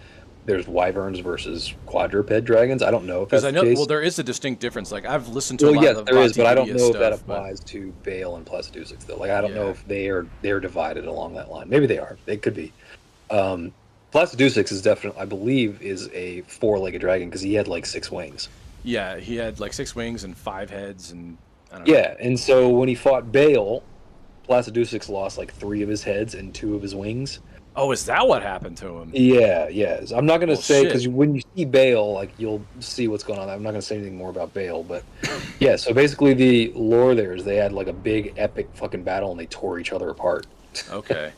there's wyverns versus quadruped dragons. I don't know if that's the case. Well, there is a distinct difference. Like I've listened to a lot of there is, but I don't know stuff, if that applies to Bale and Placidusix though. Like I don't know if they're divided along that line. Maybe they are. They could be. Placidusix is definitely, I believe, is a 4-legged dragon because he had like 6 wings. Yeah, he had like 6 wings and 5 heads, and I don't know. Yeah, and so when he fought Bale, Placidusix lost like 3 of his heads and 2 of his wings. Oh, is that what happened to him? Yeah. I'm not going to say, because when you see Bale, like you'll see what's going on. I'm not going to say anything more about Bale, but yeah, so basically the lore there is they had like a big epic fucking battle and they tore each other apart. Okay.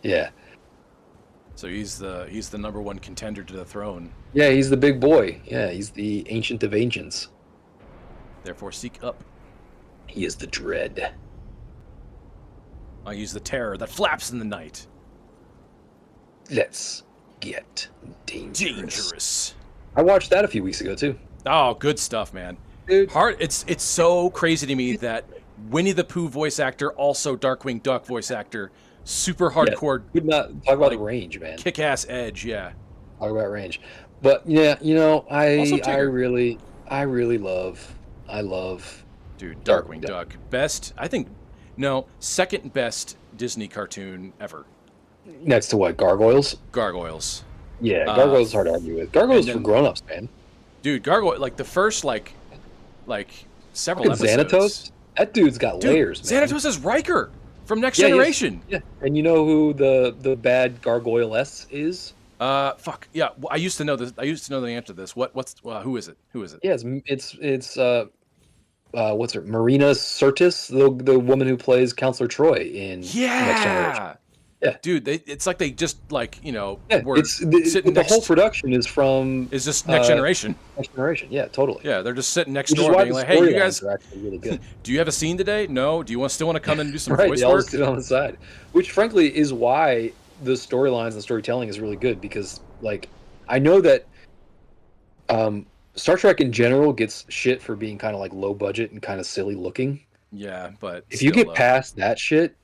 Yeah. So he's the #1 contender to the throne. Yeah, he's the big boy. Yeah, he's the ancient of ancients. Therefore, seek up. He is the dread. I use the terror that flaps in the night. Let's get dangerous. I watched that a few weeks ago too. Oh, good stuff, man. Dude. It's so crazy to me that Winnie the Pooh voice actor, also Darkwing Duck voice actor, super hardcore. Yeah, not talk about the range, man. Kick-ass edge, yeah. Talk about range, but yeah, I really love. Dude, Darkwing Duck, best. I think, no, second best Disney cartoon ever. Next to what? Gargoyles. Gargoyles. Yeah, Gargoyles is hard to argue with. Gargoyles for grown-ups, man. Dude, Gargoyle, like the first like several episodes. Xanatos? That dude's got layers, man. Xanatos is Riker from Next Generation. Yeah, and you know who the bad Gargoyle-S is? Fuck yeah. I used to know this. I used to know the answer to this. Who is it? Yeah, it's what's her? Marina Sirtis, the woman who plays Counselor Troy in Next Generation. Yeah, dude, it's like they just like were sitting. The whole production is just Next Generation. Next Generation, yeah, totally. Yeah, they're just sitting next door, being like, "Hey, you guys, are actually really good. Do you have a scene today? No. Do you still want to come in and do some voice they work?" All sit on the side, which frankly is why the storylines and storytelling is really good because, like, I know that Star Trek in general gets shit for being kind of like low budget and kind of silly looking. Yeah, but if you get past that shit,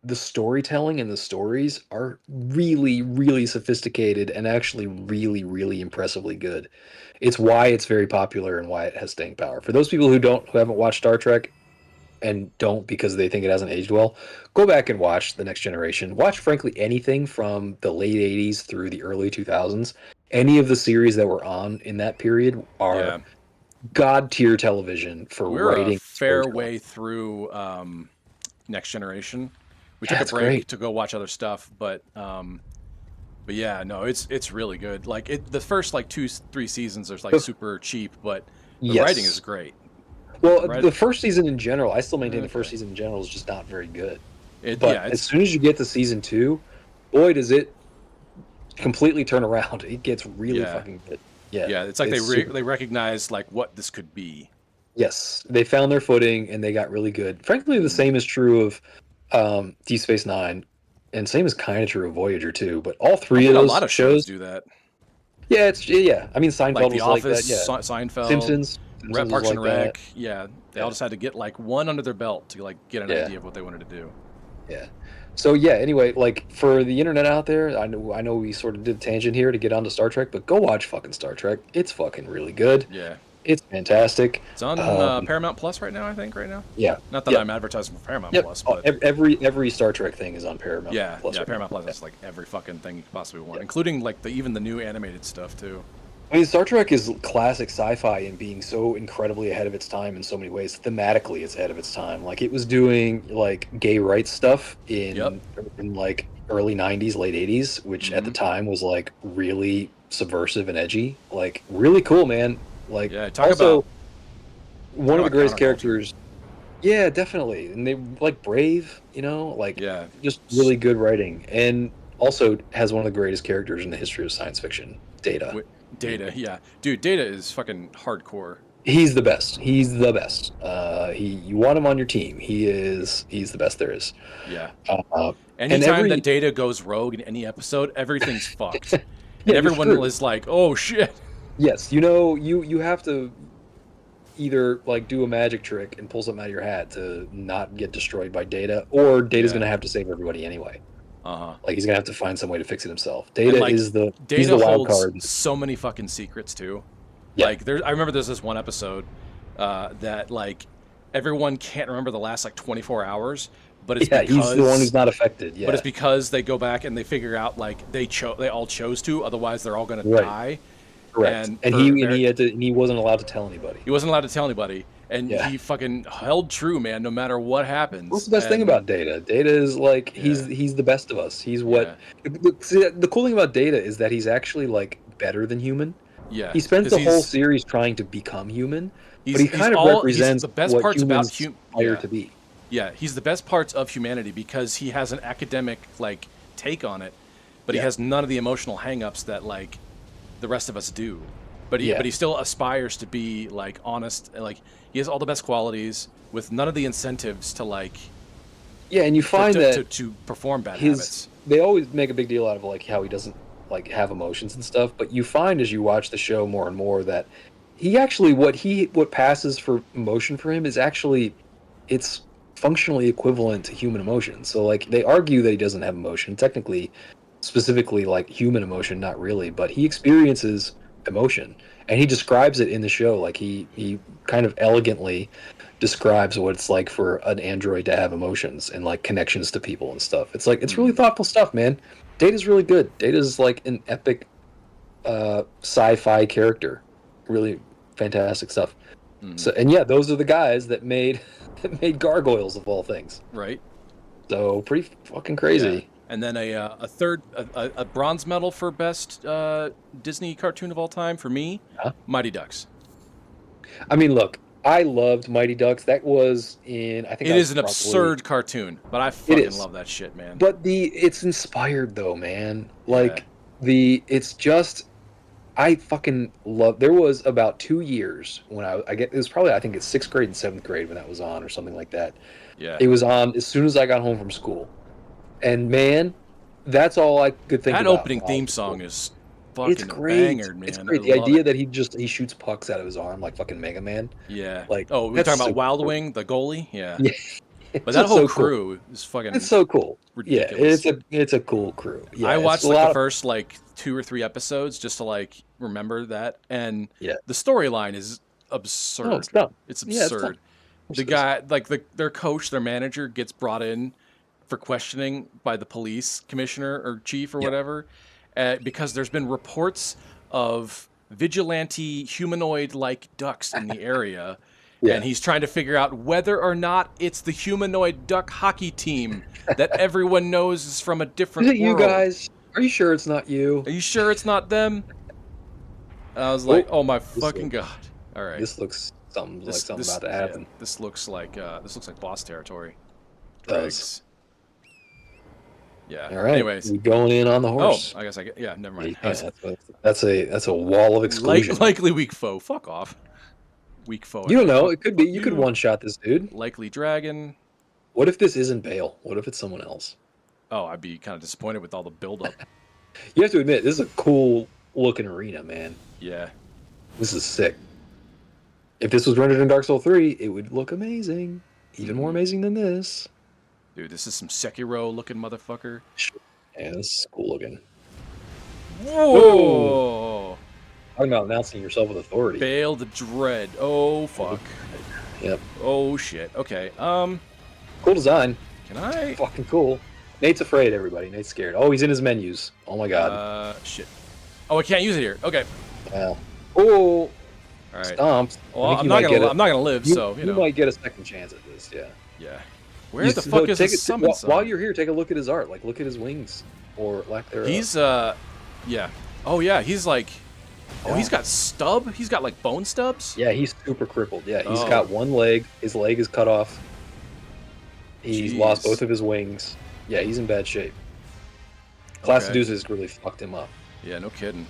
the storytelling and the stories are really, really sophisticated and actually really, really impressively good. It's why it's very popular and why it has staying power. For those people who haven't watched Star Trek and don't because they think it hasn't aged well, go back and watch The Next Generation. Watch frankly anything from the late 80s through the early 2000s. Any of the series that were on in that period are Yeah, god tier television for we're a writing fair storytelling. way through Next Generation. We Yeah, took a it's break great. to go watch other stuff, but yeah, no, it's really good. Like the first like 2 3 seasons are like The- super cheap, but the writing is yes. great. The Well, write the first season in general, I still maintain the first okay. season in general is just not very good. It But yeah, as it's soon as you get to season two, boy, does it completely turn around. It gets really yeah. fucking good. Yeah, Yeah, it's like it's super. they recognize like what this could be. Yes, they found their footing and they got really good. Frankly, the Mm. same is true of Deep Space Nine, and same is kind of true of Voyager too. But all I three of think a those lot of shows shows, do that. yeah, it's yeah. I mean, Like Seinfeld The was like Office, that. Yeah, Seinfeld, Simpsons was Parks and like that. Rec. Yeah, they all Yeah, just had to get like one under their belt to like get an yeah. idea of what they wanted to do. Yeah. So yeah, anyway, like for the internet out there, I know we sort of did a tangent here to get onto Star Trek, but go watch fucking Star Trek. It's fucking really good. Yeah, It's fantastic. it's on Um, Paramount Plus right now. I think right now. yeah. Not that Yep. I'm advertising for Paramount Yep. Plus, but Every Star Trek thing is on Paramount yeah, Plus yeah, right now. Paramount Plus Yeah. is like every fucking thing you could possibly want, Yeah. including like even the new animated stuff too. I mean, Star Trek is classic sci-fi in being so incredibly ahead of its time in so many ways. Thematically, it's ahead of its time. Like it was doing like gay rights stuff Yep. in like early '90s, late '80s, which at the Hmm. time was like really subversive and edgy. Like really cool, man. Like Yeah, also one of the greatest counterculture. characters. Yeah, definitely. And they like brave, like Yeah. just really good writing. And also has one of the greatest characters in the history of science fiction, Data. Wi- Data, yeah, dude, Data is fucking hardcore. He's the best. He's the best. You want him on your team. He's the best there is. Yeah. Uh, and Anytime that every Data goes rogue in any episode, everything's fucked, and yeah, you're everyone screwed. is like, "Oh shit!" Yes, you have to either like do a magic trick and pull something out of your hat to not get destroyed by Data, or Data's Yeah. gonna have to save everybody anyway. Uh huh. Like he's gonna have to find some way to fix it himself. And Data like, is the he's Data the wild holds card. so many fucking secrets too. Yeah, Like, I remember there's this one episode that like everyone can't remember the last like 24 hours, but it's yeah, he's the one who's because not affected. but Yeah, it's because they go back and they figure out like they all chose to, otherwise they're all gonna right, die. correct. And And for he wasn't allowed to tell anybody. he wasn't allowed to tell anybody, and Yeah. he fucking held true, man, no matter what What's happens. the best thing And about Data? Data is like yeah, he's the best of us. He's what yeah, see, the cool thing about Data is that he's actually like better than human. yeah, He spends because the whole series trying to become human, but he kind of he's represents the best what parts about humans aspire yeah. to be. Yeah, he's the best parts of humanity because he has an academic like take on it, but he Yeah, has none of the emotional hangups that like the rest of us do. But yeah, he still aspires to be like honest, like he has all the best qualities with none of the incentives to like yeah. And you find that to perform bad his habits. they always make a big deal out of like how he doesn't like have emotions and stuff, but you find as you watch the show more and more that he actually what passes for emotion for him is actually it's functionally equivalent to human emotion. So like they argue that he doesn't have emotion, technically, specifically like human emotion, not really, but he experiences emotion and he describes it in the show. Like he kind of elegantly describes what it's like for an android to have emotions and like connections to people and stuff. It's like it's really Mm, thoughtful stuff, man. Data's really good. Data's like an epic sci-fi character. Really fantastic stuff. mm, So and yeah, those are the guys that made that made gargoyles of all things. right? So pretty fucking Yeah. crazy. And then a bronze medal for best Disney cartoon of all time for me, Huh? Mighty Ducks. I mean, look, I loved Mighty Ducks. That was in I think It I was is an probably absurd cartoon, but I it fucking is. love that shit, man. But it's inspired though, man. Yeah. Like it's just I fucking love. There was about 2 years when I get it was probably I think it's sixth grade and seventh grade when that was on or something like that. Yeah. It was on as soon as I got home from school, and man, that's all I could think That about opening when I was theme in school. song is It's fucking a great. banger, It's man. I great. The love idea it. that he shoots pucks out of his arm like fucking Mega Man. Yeah. Like Oh, we were that's talking about super Wild cool. Wing, the goalie? Yeah. Yeah, But It's that just whole so cool. crew is fucking It's so cool. Yeah, ridiculous. it's a cool crew. Yeah, I it's watched a like the lot of first like 2 or 3 episodes just to like remember that, and yeah. the storyline is No, it's absurd. dumb. It's Yeah, it's dumb. absurd. The guy, like their coach, their manager, gets brought in for questioning by the police commissioner or chief or Yeah, whatever, because there's been reports of vigilante humanoid-like ducks in the area, yeah. and he's trying to figure out whether or not it's the humanoid duck hockey team that everyone knows is from a Is different it you world. guys? Are you sure it's not you? Are you sure it's not them? And I was like, Oh, oh my this fucking looks god! All right, this looks something like something about to yeah, happen. this looks like boss territory. It does. Dregs. Yeah. All right, Anyways. we going in on the Oh, horse. I guess I get. Yeah, never Yeah, mind. you can't. That's a wall of exclusion. Likely weak foe. Fuck off. Weak foe. You don't know. Fuck, It could be. fuck You could you. one shot this dude. Likely dragon. What if this isn't Bale? What if it's someone else? Oh, I'd be kind of disappointed with all the buildup. You have to admit, this is a cool looking arena, man. Yeah. This is sick. If this was rendered in Dark Souls 3, it would look amazing. Even more amazing than this. Dude, this is some Sekiro looking motherfucker. Yeah, this is cool looking. Whoa! Talking about announcing yourself with authority. Bale the Dread. Oh fuck. Yep. Oh shit. Okay. Cool design. Can I? Fucking cool. Nate's afraid, everybody. Nate's scared. Oh, he's in his menus. Oh my god. Shit. Oh, I can't use it here. Okay. Oh. All right. Stomps. Well, I'm not gonna live. So you know. might get a second chance at this. Yeah. Yeah. Where the fuck is his summon? While you're here, take a look at his art. Like, look at his wings or lack thereof. He's yeah. Oh yeah. He's like. Oh, he's got stub. He's got like bone stubs. Yeah, he's super crippled. Yeah, he's Oh. got one leg. His leg is cut off. He's Jeez. lost both of his wings. Yeah, he's in bad shape. Class Okay. of Deuces really fucked him up. Yeah. No kidding.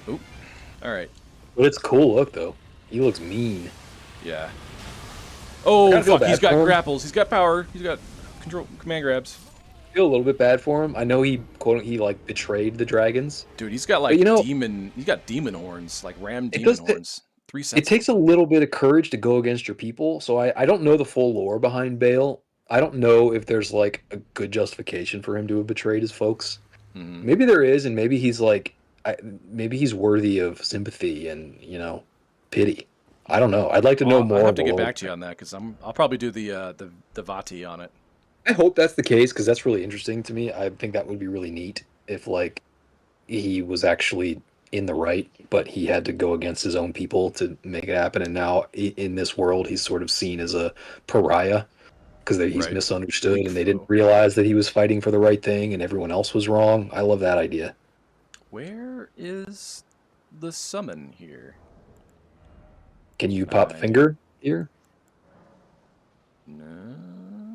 Oop. All right. But it's cool look though. He looks mean. Yeah. Oh Kinda feel fuck! He's bad got for him. grapples. He's got power. He's got control command grabs. I feel a little bit bad for him. I know he like betrayed the dragons. Dude, he's got like you know- demon. He's got demon horns, like ram demon does ta- horns. 3 cents. It takes a little bit of courage to go against your people. So I don't know the full lore behind Bale. I don't know if there's like a good justification for him to have betrayed his folks. Mhm. Maybe there is, and maybe he's like, maybe he's worthy of sympathy and pity. I don't know. I'd like to know more. I'll have to about get what- back to you on that because I'll probably do the Vati on it. I hope that's the case because that's really interesting to me. I think that would be really neat if like he was actually in the right, but he had to go against his own people to make it happen. And now in this world, he's sort of seen as a pariah because he's Right. misunderstood Weak and they didn't foe. realize that he was fighting for the right thing and everyone else was wrong. I love that idea. Where is the summon here? Can you pop Right. finger here? No.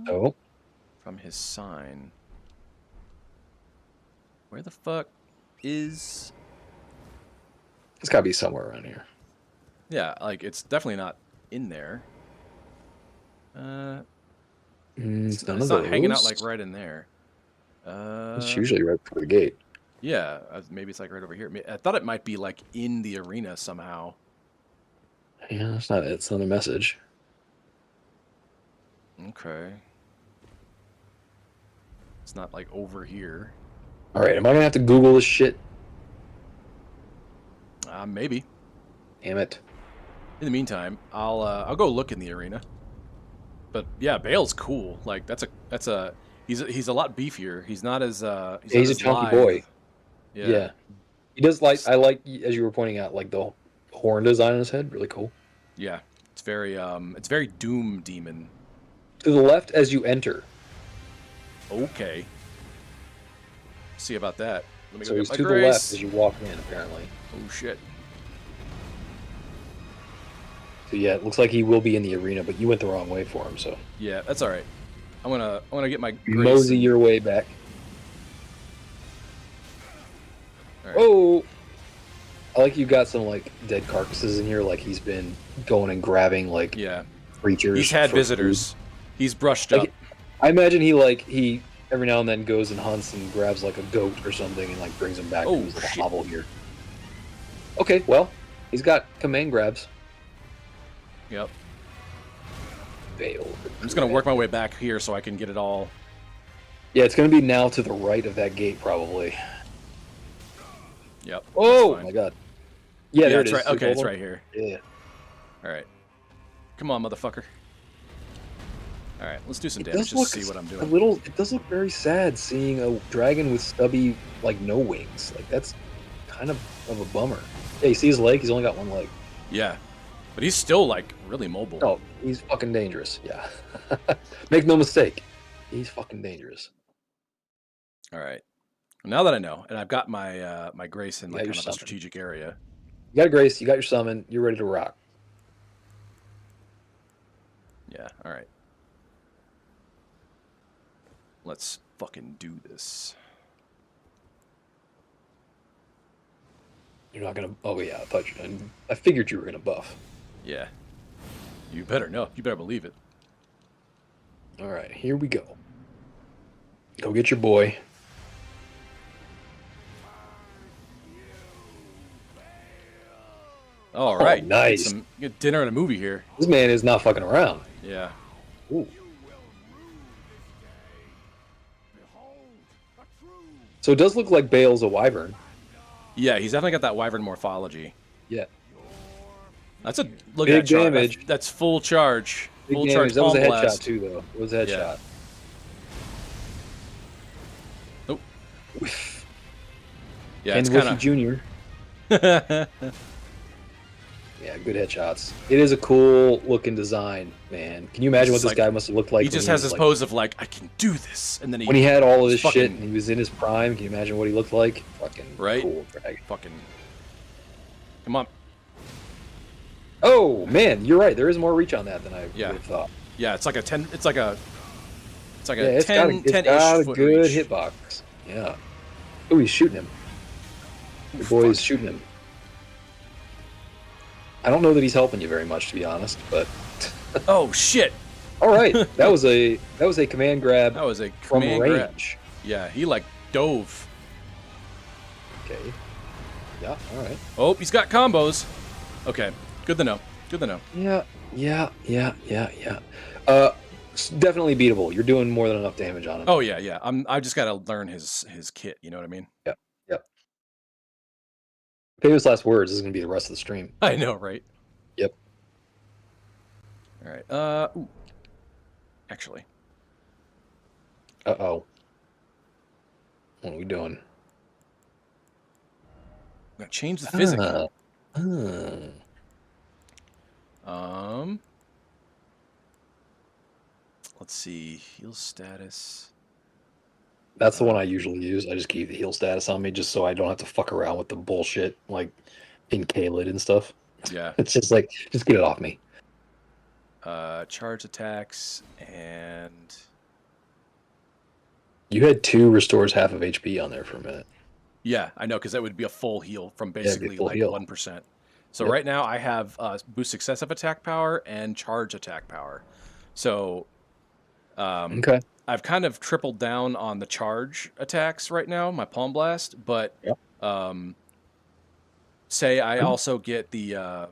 Oh, From his sign. Where the fuck is? it's got to be somewhere around here. Yeah, like it's definitely not in there. It's none It's of not hanging out those. like right in there. It's usually right before the gate. Yeah, maybe it's like right over here. I thought it might be like in the arena somehow. Yeah, it's not. It's not a message. Okay. It's not like over here. All right, am I gonna have to Google this shit? Maybe. Damn it! In the meantime, I'll go look in the arena. But yeah, Bale's cool. Like that's a he's a lot beefier. He's not as He's not a as chunky lithe. boy. Yeah. Yeah. He does like. I like as you were pointing out, like the horn design on his head. Really cool. Yeah. It's very Doom Demon. To the left as you enter. Okay. See about that. Let me So go he's get my to the grace. left as you walk in, apparently. Oh shit. So yeah, it looks like he will be in the arena, but you went the wrong way for him. So Yeah, that's all right. I'm gonna get my grace. mosey your way back. All right. Oh, I like you got some like dead carcasses in here. Like he's been going and grabbing like Yeah. creatures. He's had for visitors. He's brushed Like, up. I imagine he every now and then goes and hunts and grabs like a goat or something and like brings him back Oh, to his little shit. hovel here. Okay, well, he's got command grabs. Yep. failed. I'm just gonna work my way back here so I can get it all. Yeah, it's gonna be now to the right of that gate, probably. Yep. Oh my god. Yeah, there it is. Right. Okay, it's right here. Yeah. All right. Come on, motherfucker. All right, let's do some damage just to see what I'm doing. It does look very sad seeing a dragon with stubby, like, no wings. Like, that's kind of a bummer. Yeah, you see his leg? He's only got one leg. Yeah, but he's still, like, really mobile. Oh, he's fucking dangerous. Yeah. Make no mistake. He's fucking dangerous. All right. Now that I know, and I've got my my grace in like kind of a summon. strategic area. You got a grace, you got your summon, you're ready to rock. Yeah, all right. Let's fucking do this. You're not gonna. Oh yeah, I figured you were gonna buff. Yeah. You better know. You better believe it. All right, here we go. Go get your boy. All right. Nice. Some good dinner and a movie here. This man is not fucking around. Yeah. Ooh. So it does look like Bale's a wyvern. Yeah, he's definitely got that wyvern morphology. Yeah. That's a look Big at that charge. damage. That's full charge. Big Full damage. charge. That was a palm headshot blast. too, though. It was a headshot. Oh. Yeah, Ken it's Griffey kind Jr. Yeah, good headshots. It is a cool looking design, man. Can you imagine what this guy must have looked like? He just has this pose of like, I can do this, and then when he had all of this shit and he was in his prime. Can you imagine what he looked like? Fucking cool dragon. Fucking. Come on. Oh man, you're right. There is more reach on that than I would have thought. Yeah, it's like a 10. It's like a. It's like a it's 10. Got a good hitbox. Yeah. Oh, he's shooting him. The boy is shooting him. I don't know that he's helping you very much, to be honest, but. Oh shit! All right, that was a command grab. That was a from command range. Grab. Yeah, he like dove. Okay. Yeah. All right. Oh, he's got combos. Okay, good to know. Good to know. Yeah. Definitely beatable. You're doing more than enough damage on him. Oh yeah. I just got to learn his kit. You know what I mean? Yep. Famous last words is going to be the rest of the stream. I know, right? Yep. All right. Ooh. Actually. Uh-oh. What are we doing? I'm gonna change the physics. Let's see. Heal status. That's the one I usually use. I just keep the heal status on me just so I don't have to fuck around with the bullshit like in Kaled and stuff. Yeah. It's just like, just get it off me. Charge attacks and... You had 2 restores half of HP on there for a minute. Yeah, I know, because that would be a full heal from basically like heal. 1%. So right now I have boost successive attack power and charge attack power. So okay. I've kind of tripled down on the charge attacks right now, my Palm Blast, but say I also get the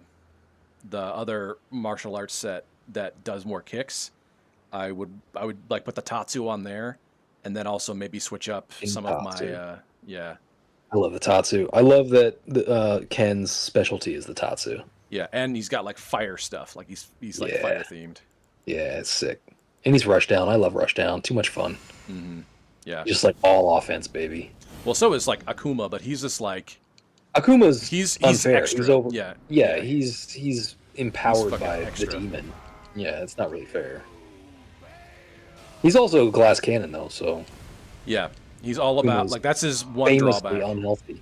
other martial arts set that does more kicks, I would like put the Tatsu on there, and then also maybe switch up some of my I love the Tatsu. I love that Ken's specialty is the Tatsu. Yeah, and he's got like fire stuff, like he's like fire themed. Yeah, it's sick. And he's Rushdown. I love Rushdown. Too much fun. Mm-hmm. Yeah. Just like all offense, baby. Well, so is like Akuma, but he's just like Akuma's he's unfair. extra. He's over. Yeah. He's empowered by extra. the demon. Yeah, it's not really fair. He's also a glass cannon though, so. Yeah, he's all about Akuma's like that's his one famously drawback. Unhealthy.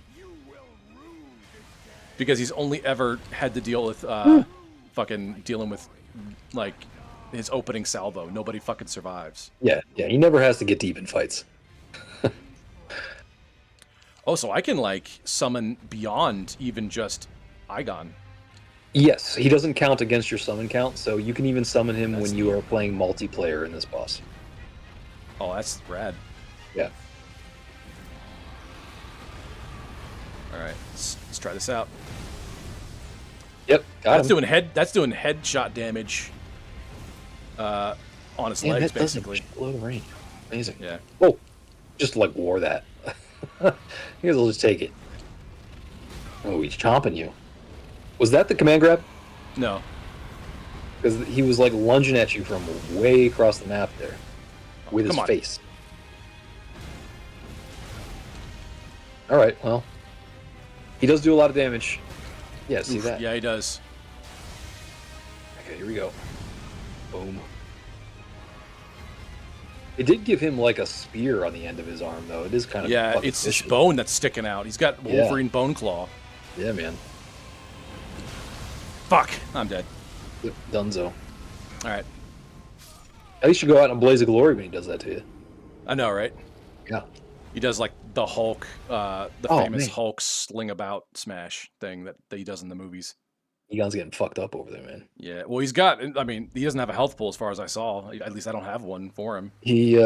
Because he's only ever had to deal with fucking dealing with like his opening salvo. Nobody fucking survives. Yeah, he never has to get deep in fights. Oh, so I can like summon beyond even just Igon. Yes, he doesn't count against your summon count, so you can even summon him when you are playing multiplayer in this boss. Oh, that's rad. Yeah. All right, let's try this out. Yep, got him. That's doing headshot damage. on his Man, legs, that doesn't basically. load of range. Amazing. Yeah. Oh, just like war that. You guys will just take it. Oh, he's chomping you. Was that the command grab? No. Because he was like lunging at you from way across the map there with his Come on. face. All right, well, he does do a lot of damage. Yeah, see Oof, that? yeah, he does. Okay, here we go. Boom. It did give him like a spear on the end of his arm, though. It is kind of Yeah, fucking it's his vicious. bone that's sticking out. He's got Wolverine bone claw. Yeah, man. Fuck, I'm dead. Dunzo. All right. At least you go out in a blaze of glory when he does that to you. I know, right? Yeah. He does like the Hulk, the Oh, famous man. Hulk sling about smash thing that he does in the movies. Egon's getting fucked up over there, man. Yeah, well, he's got. I mean, he doesn't have a health pool as far as I saw. At least I don't have one for him. He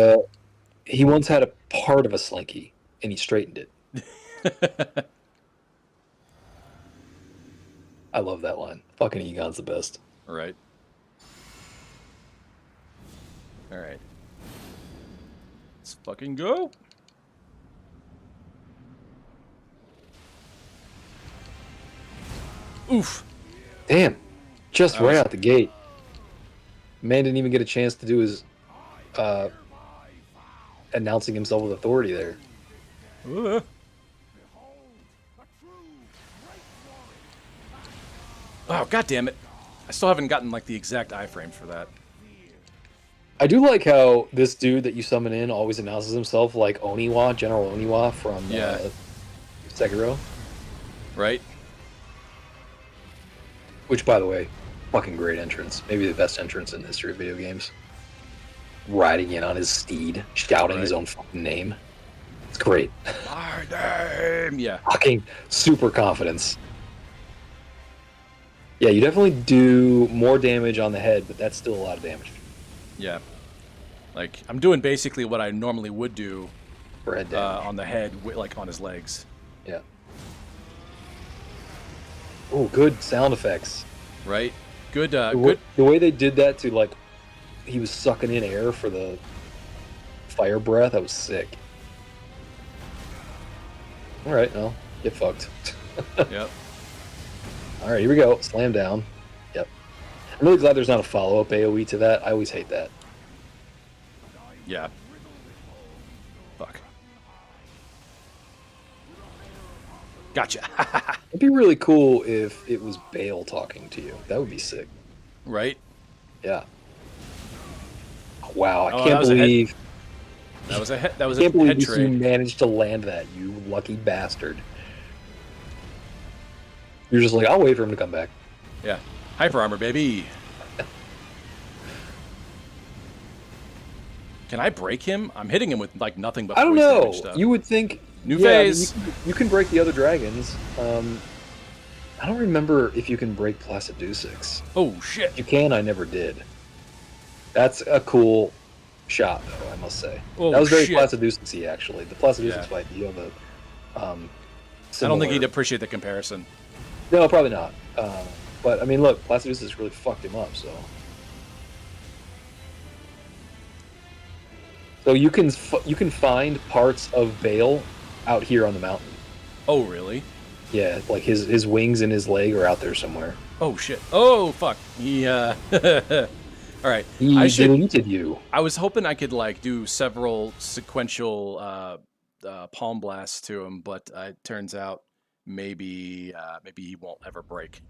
once had a part of a slinky, and he straightened it. I love that line. Fucking Egon's the best. Right. All right. Let's fucking go. Oof. Damn. Just That right was- out the gate. Man didn't even get a chance to do his announcing himself with authority there. Oh, god damn it. I still haven't gotten like the exact iframe for that. I do like how this dude that you summon in always announces himself like Oniwa, General Oniwa from Sekiro. Right? Which, by the way, fucking great entrance. Maybe the best entrance in the history of video games. Riding in on his steed, shouting his own fucking name. It's great. My name! Yeah. Fucking super confidence. Yeah, you definitely do more damage on the head, but that's still a lot of damage Yeah. Like, I'm doing basically what I normally would do for head damage. on the head, like on his legs. Yeah. Oh, good sound effects. Right? Good, The way they did that to, like, he was sucking in air for the fire breath, that was sick. Alright, well, get fucked. Yep. Alright, here we go. Slam down. Yep. I'm really glad there's not a follow-up AoE to that. I always hate that. Yeah. Fuck. Gotcha. It'd be really cool if it was Bale talking to you. That would be sick. Right? Yeah. Wow, I Oh, can't believe That was a head. That was I can't a believe head you trade. managed to land that, you lucky bastard. You're just like, I'll wait for him to come back. Yeah. Hyper armor, baby. Can I break him? I'm hitting him with like nothing but I don't poison know. damage stuff. You would think New yeah, I mean, phase. you can break the other dragons. I don't remember if you can break Placidusix. Oh shit. If you can, I never did. That's a cool shot, though, I must say. Oh, that was very shit. Placidusix-y, actually. The Placidusix Yeah. fight, you have a I don't think similar- he'd appreciate the comparison. No, probably not. But I mean, look, Placidusix really fucked him up. So you can find parts of Bale out here on the mountain. Oh really? Yeah, like his wings and his leg are out there somewhere. Oh shit. Oh fuck. He All right. He I should. deleted you. I was hoping I could like do several sequential palm blasts to him, but it turns out maybe he won't ever break.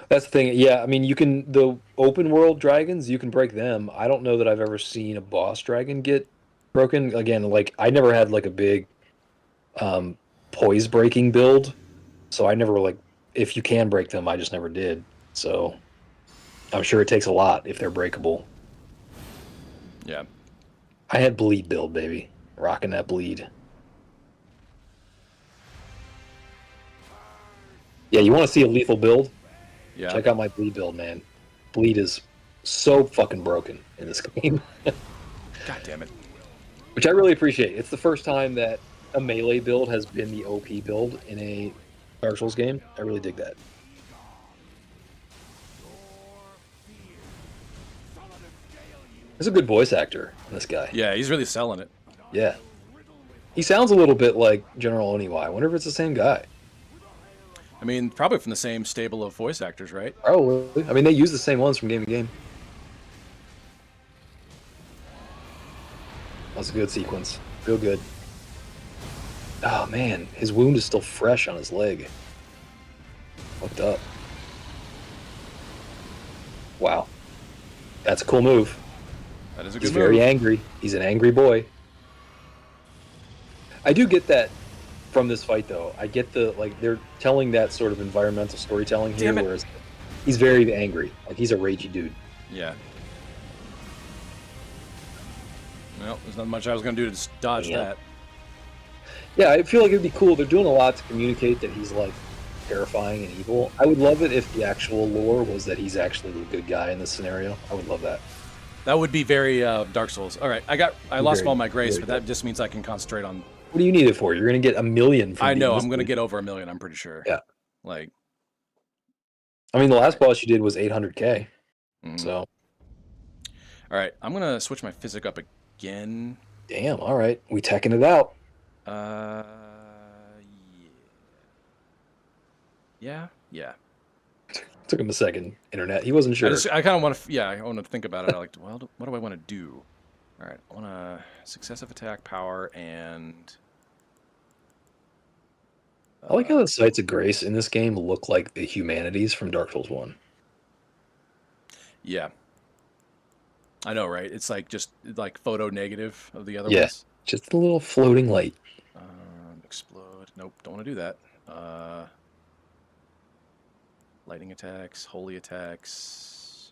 That's the thing. Yeah, I mean, the open world dragons, you can break them. I don't know that I've ever seen a boss dragon get broken. Again, like I never had like a big poise breaking build, so I never like if you can break them, I just never did. So I'm sure it takes a lot if they're breakable. Yeah. I had bleed build, baby. Rocking that bleed. Yeah, you want to see a lethal build? Yeah. Check out my bleed build, man. Bleed is so fucking broken in this game. God damn it. Which I really appreciate. It's the first time that a melee build has been the OP build in a Dark Souls game. I really dig that. There's a good voice actor in this guy. Yeah, he's really selling it. Yeah. He sounds a little bit like General Oniwa. I wonder if it's the same guy. I mean, probably from the same stable of voice actors, right? Probably. I mean, they use the same ones from game to game. That was a good sequence. Real good. Oh, man. His wound is still fresh on his leg. Fucked up. Wow. That's a cool move. That is a good He's move. very angry. He's an angry boy. I do get that from this fight, though. I get the, like, they're telling that sort of environmental storytelling here, whereas he's very angry. Like, he's a ragey dude. Yeah. Well, there's not much I was going to do to just dodge that. Yeah, I feel like it'd be cool. They're doing a lot to communicate that he's, like, terrifying and evil. I would love it if the actual lore was that he's actually the good guy in this scenario. I would love that. That would be very Dark Souls. All right, I lost all my grace, but that just means I can concentrate on... What do you need it for? You're going to get 1 million from I know, I'm going to get over 1 million, I'm pretty sure. Yeah. Like... I mean, the last boss you did was 800k. So... All right, I'm going to switch my physic up again. Damn, all right. We teching it out. Yeah. Took him a second, internet. He wasn't sure. I kind of want to, I want to think about it. I like, well, what do I want to do? All right, I want to successive attack, power, and... I like how the Sites of Grace in this game look like the humanities from Dark Souls 1. Yeah. I know, right? It's like just like photo negative of the other Yeah, ones. just a little floating light. Explode. Nope, don't want to do that. Lightning attacks, holy attacks.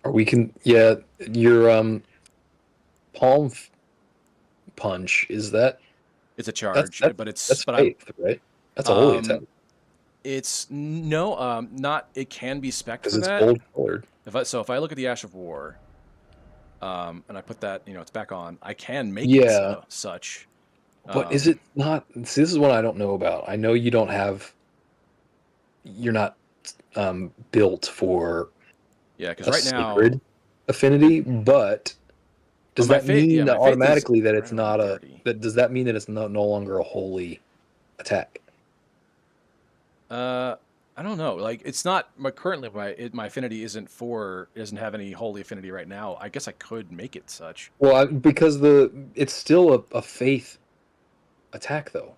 Or we can, yeah, your palm punch, is that? It's a charge, but it's... That's but faith, right? That's a holy attack. It's, no, not, it can be spec'd for that. Because it's gold colored. If I look at the Ash of War, and I put that, it's back on, I can make it such. But is it not? See, this is what I don't know about. I know you don't have. You're not built for. Yeah, because right now. Sacred affinity, but does that mean that automatically that it's not a? That does that mean that it's no longer a holy attack? I don't know. Like, it's not currently my affinity isn't it doesn't have any holy affinity right now. I guess I could make it such. Well, because it's still a faith attack though.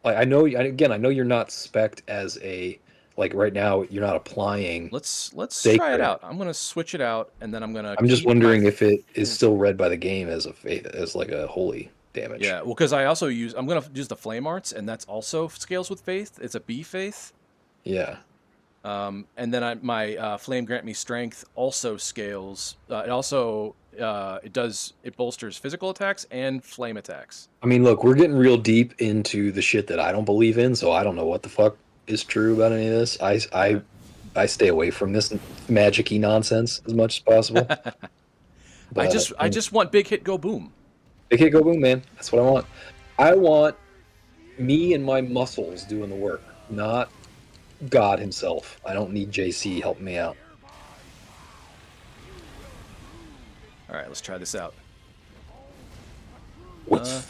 Like I know you're not spec'd as a, like right now you're not applying. Let's sacred. try it out. I'm gonna switch it out and then I'm just wondering if it is still read by the game as a faith, as like a holy damage. Yeah, well, because I'm gonna use the flame arts and that's also scales with faith. It's a B faith. Yeah. And then my flame grant me strength also scales. It bolsters physical attacks and flame attacks. I mean, look, we're getting real deep into the shit that I don't believe in, so I don't know what the fuck is true about any of this. I stay away from this magic-y nonsense as much as possible. But, I just want big hit go boom. Big hit go boom, man. That's what I want. I want me and my muscles doing the work, not God himself. I don't need JC helping me out. All right, let's try this out.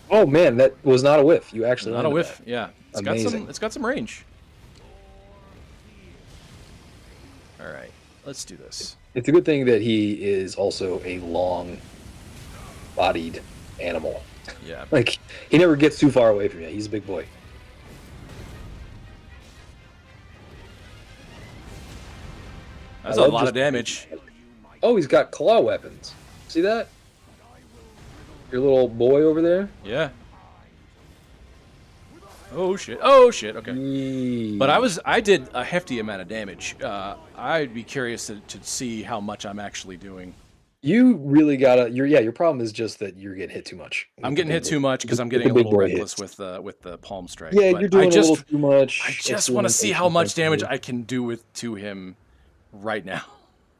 Oh man, that was not a whiff. You actually not a whiff. That. Yeah, it's got some range. All right, let's do this. It's a good thing that he is also a long-bodied animal. Yeah, like he never gets too far away from you. He's a big boy. That's a lot of damage. Oh, he's got claw weapons. See that? Your little boy over there? Yeah. Oh shit. Oh shit. Okay. But I did a hefty amount of damage. I'd be curious to see how much I'm actually doing. You really gotta. Your problem is just that you're getting hit too much. I'm getting hit too much because I'm getting a little reckless with the palm strike. Yeah, you're doing a little too much. I just want to see how much damage I can do to him right now.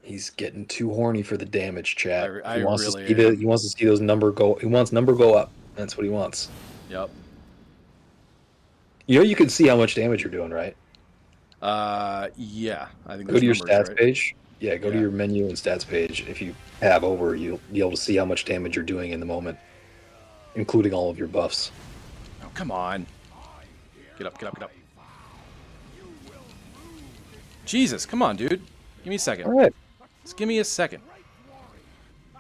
He's getting too horny for the damage, chat. He wants to see those number go. He wants number go up. That's what he wants. Yep. You know, you can see how much damage you're doing, right? Yeah. I think go to your stats page. Yeah, go to Yeah. your menu and stats page. If you tab over, you'll be able to see how much damage you're doing in the moment, including all of your buffs. Oh, come on. Get up, get up, get up. Jesus, come on, dude. Give me a second. All right. Just give me a second.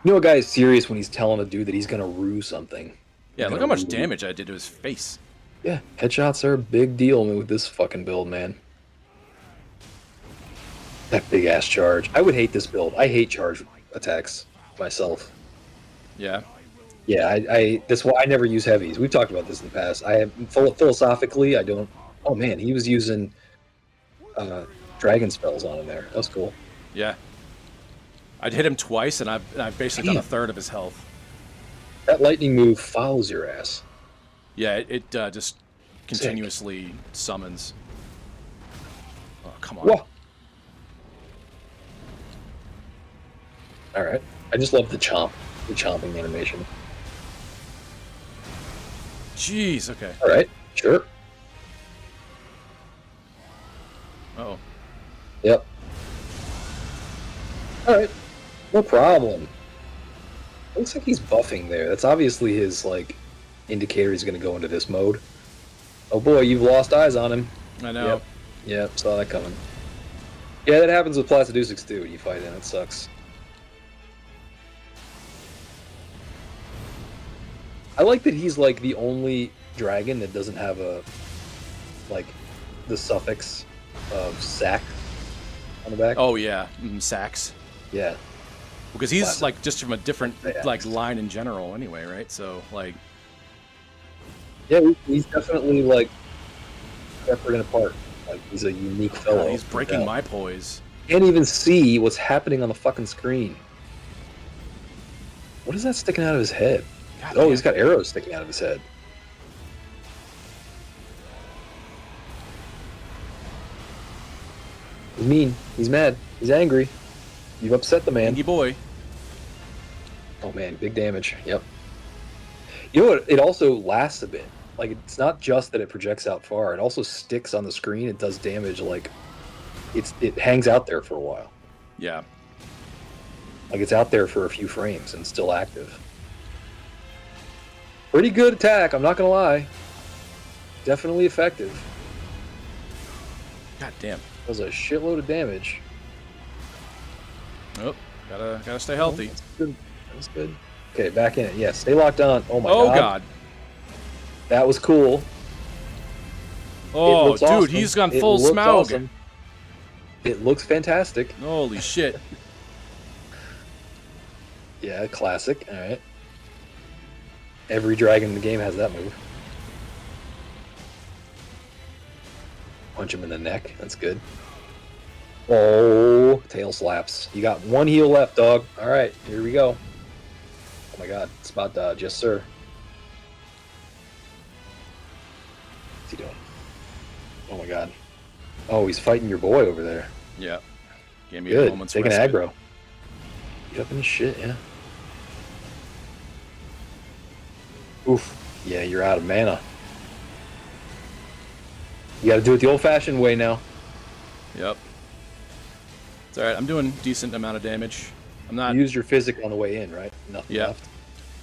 You know a guy is serious when he's telling a dude that he's gonna rue something. Yeah, He's look gonna how much rue. damage I did to his face. Yeah, headshots are a big deal with this fucking build, man. That big ass charge. I would hate this build. I hate charge attacks myself. Yeah. Yeah, I that's why I never use heavies. We've talked about this in the past. I have philosophically, I don't. Oh man, he was using dragon spells on him there. That was cool. Yeah. I'd hit him twice, and I've basically done a third of his health. That lightning move follows your ass. Yeah, it just continuously summons. Oh, come on. Whoa. All right. I just love the chomping animation. Jeez, okay. All right, sure. Uh-oh. Yep. All right, no problem. Looks like he's buffing there. That's obviously his, like, indicator he's going to go into this mode. Oh boy, you've lost eyes on him. I know. Yep, yep, saw that coming. Yeah, that happens with Placidusics too. You fight in, it sucks. I like that he's, like, the only dragon that doesn't have a, like, the suffix of sack on the back. Oh, yeah. Sacks. Yeah. Because he's, Classic. like, just from a different, Yeah. like, line in general anyway, right? So, like... Yeah, he's definitely, like, separate and apart. Like, he's a unique fellow. God, he's breaking my poise. Can't even see what's happening on the fucking screen. What is that sticking out of his head? God, Oh, man. he's got arrows sticking out of his head. He's mean. He's mad. He's angry. You've upset the man. Angie boy. Oh man, big damage. Yep. You know what? It also lasts a bit. Like, it's not just that it projects out far. It also sticks on the screen. It does damage. Like, it hangs out there for a while. Yeah. Like, it's out there for a few frames and still active. Pretty good attack, I'm not gonna lie. Definitely effective. God damn. Does a shitload of damage. Oh, gotta stay healthy. That's good. That's good. Okay, back in it. Yeah, stay locked on. Oh my Oh, god. God. That was cool. Oh, looks dude, awesome. he's gone It full looks Smaug. awesome. It looks fantastic. Holy shit. Yeah, classic. All right. Every dragon in the game has that move. Punch him in the neck. That's good. Oh, tail slaps. You got one heal left, dog. All right, here we go. Oh my god, spot dodge. Yes, sir. What's he doing? Oh my god. Oh, he's fighting your boy over there. Yeah. Gave me a Good. moment's Taking respite. aggro. Get up in his shit, yeah. Oof. Yeah, you're out of mana. You gotta do it the old-fashioned way now. Yep. It's alright, I'm doing decent amount of damage. I'm not... You used your physic on the way in, right? Nothing Yeah. left.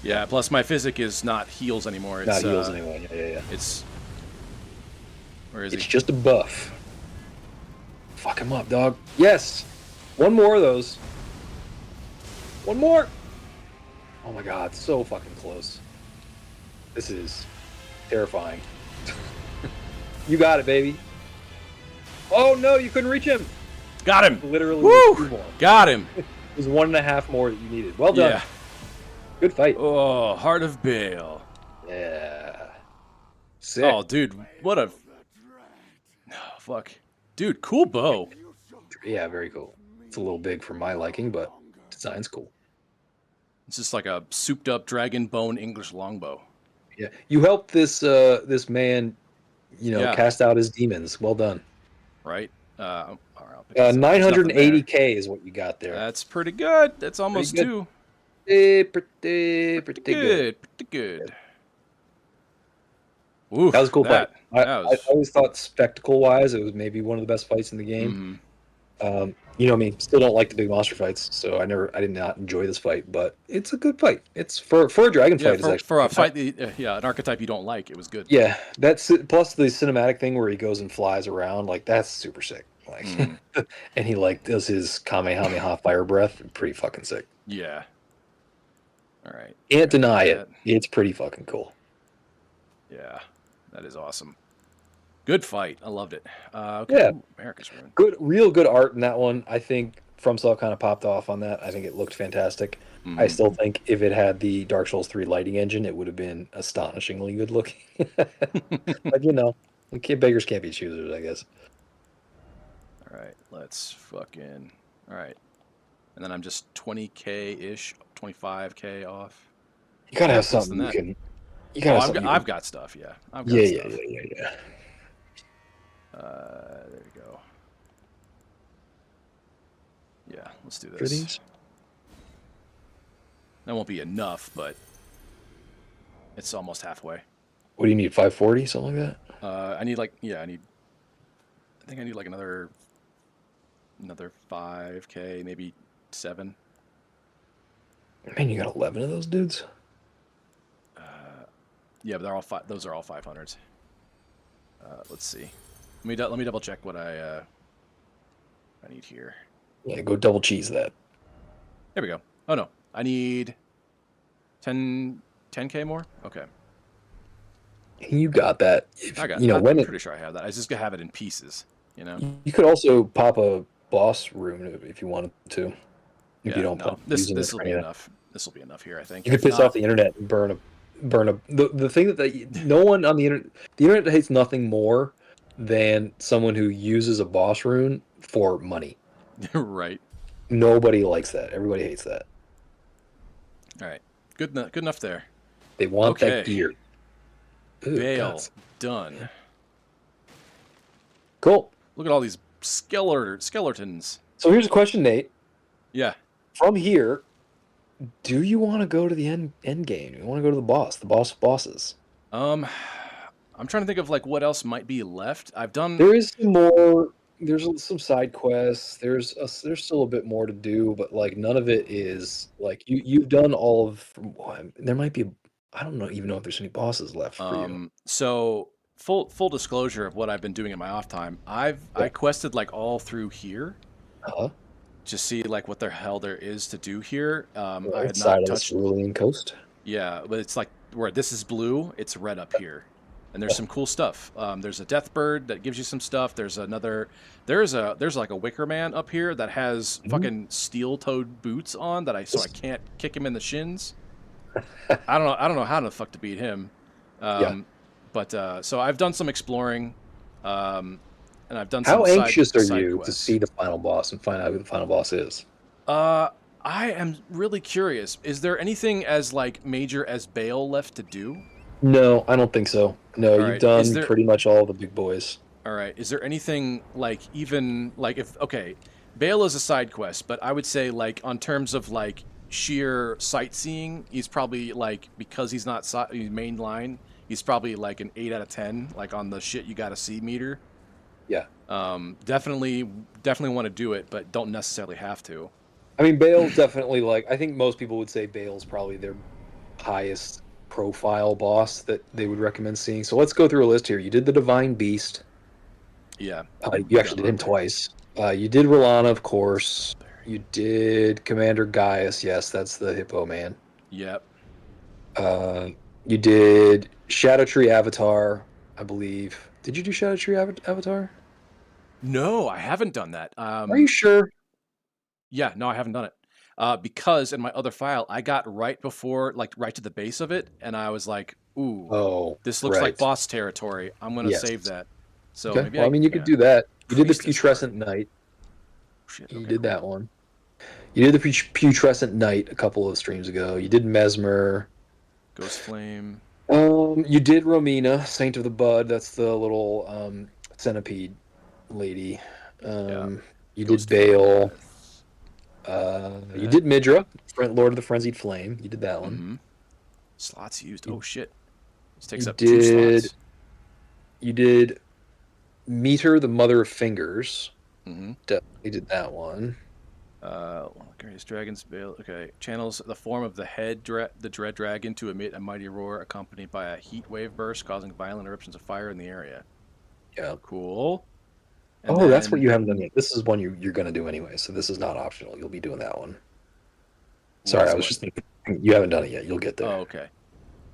Yeah, plus my physic is not heals anymore. It's, Not heals anyway. Yeah. It's... Where is It's he? just a buff. Fuck him up, dog. Yes! One more of those. One more! Oh my god, so fucking close. This is terrifying. You got it, baby. Oh no, you couldn't reach him! Got him! Literally Woo! 2 more. Got him! It was 1.5 more that you needed. Well done. Yeah. Good fight. Oh, Heart of Bale. Yeah. Sick. Oh, dude, what a... Oh, fuck. Dude, cool bow. Yeah, very cool. It's a little big for my liking, but design's cool. It's just like a souped-up dragon bone English longbow. Yeah, you helped this man, Yeah. cast out his demons. Well done. Right? All right, I'll pick this up. There's nothing 980k is what you got there. there. That's pretty good. That's almost good. 2. Pretty good. Pretty good. Ooh, That was a cool fight. I was... always thought spectacle-wise, it was maybe one of the best fights in the game. You know me, still don't like the big monster fights, so I did not enjoy this fight, but it's a good fight. It's for a dragon Yeah, fight is for a actually fight, yeah, an archetype you don't like, it was good. yeah. That's plus the cinematic thing where he goes and flies around, like that's super sick. Like, Mm, and he like does his Kamehameha fire breath, pretty fucking sick. yeah. All right. Can't Gotta get deny it. that. It's pretty fucking cool. Yeah, that is awesome. Good fight. I loved it. Okay. Yeah, Ooh, America's ruined. good, real good art in that one. I think FromSoft kind of popped off on that. I think it looked fantastic. I Mm. still think if it had the Dark Souls 3 lighting engine, it would have been astonishingly good looking. But you know, beggars can't be choosers, I guess. All right. Let's fucking. All right. And then I'm just 20K ish, 25K off. You gotta have Less than something you that. can. You Oh, gotta have something you I've can. got stuff. Yeah, I've Yeah, got yeah, stuff. yeah, yeah, yeah. There you go. Yeah, let's do For this. these, That won't be enough, but it's almost halfway. what do you need? 540, something like that. I need like I think I need like another 5K, maybe 7. Man, you got 11 of those dudes. Yeah, but they're all those are all 500s. Let's see. Let me double check what I need here. Yeah, go double cheese that. There we go. Oh no, I need 10K more. Okay, You got that. I got. You know I'm when pretty sure I have that. I just gotta have it in pieces. You know. you could also pop a boss rune if you wanted to. If you Yeah. don't plan No. on This using it will for be anything. enough. This will be enough here, I think. You could If piss not, off the internet and burn a the thing no one on the internet hates nothing more than someone who uses a boss rune for money. right. Nobody likes that. Everybody hates that. All right. Good enough there. They want that Okay. gear. Ooh, Bale guts. done. Cool. Look at all these skeletons. So here's a question, Nate. Yeah. From here, do you want to go to the end game? You want to go to the bosses? I'm trying to think of like what else might be left. I've done. There is some more. There's some side quests. There's still a bit more to do, but like none of it is like you've done all of. There might be. I don't know even know if there's any bosses left for you. So full disclosure of what I've been doing in my off time. I quested like all through here Huh? to see like what the hell there is to do here. I Right had side not of the touched. cerulean coast. Yeah, but it's like where this is blue, it's red up here. And there's some cool stuff. There's a death bird that gives you some stuff. There's another there's like a wicker man up here that has fucking steel-toed boots on that I can't kick him in the shins. I don't know how the fuck to beat him. Yeah. But so I've done some exploring, and I've done How some anxious side are you to quests. see the final boss and find out who the final boss is? I am really curious. Is there anything as like major as Bale left to do? No, I don't think so. No, All you've right. done pretty much all the big boys. All right. Is there anything like even like if okay, Bale is a side quest, but I would say like on terms of like sheer sightseeing, he's probably like because he's not main line, he's probably like an 8 out of 10 like on the shit you got to see meter. Yeah. Definitely want to do it, but don't necessarily have to. I mean, Bale's definitely like I think most people would say Bale's probably their highest profile boss that they would recommend seeing. So let's go through a list here. You did the Divine Beast. Yeah. You actually did him twice. You did Rolana, of course. You did Commander Gaius. Yes, that's the Hippo Man. Yep. You did Shadow Tree Avatar, I believe. Did you do Shadow Tree Avatar? No, I haven't done that. Are you sure? Yeah, no, I haven't done it. Because in my other file, I got right before, like right to the base of it, and I was like, "Ooh, Oh, this looks like boss territory. I'm gonna Yes. save that." So Okay. maybe Well, I mean, you could do that. You did the Priestess Putrescent Knight. Shit, You okay, did cool. that one. You did the Putrescent Knight a couple of streams ago. You did Mesmer. Ghost Flame. You did Romina, Saint of the Bud. That's the little centipede lady. You Ghost did Bale. Breath. You did Midra, Lord of the Frenzied Flame. You did that one. Mm-hmm. Slots used. Oh shit! This takes You up 2 slots. You did Meter, the Mother of Fingers. Mm-hmm. Definitely did that one. Greatest Dragon's Veil. Okay. Channels the form of the the dread dragon to emit a mighty roar accompanied by a heat wave burst causing violent eruptions of fire in the area. Yeah. Cool. And Oh, that's what then you haven't done yet. This is one you're gonna do anyway, so this is not optional. You'll be doing that one. what Sorry, I is was what? just thinking you haven't done it yet. You'll get Oh, there. okay.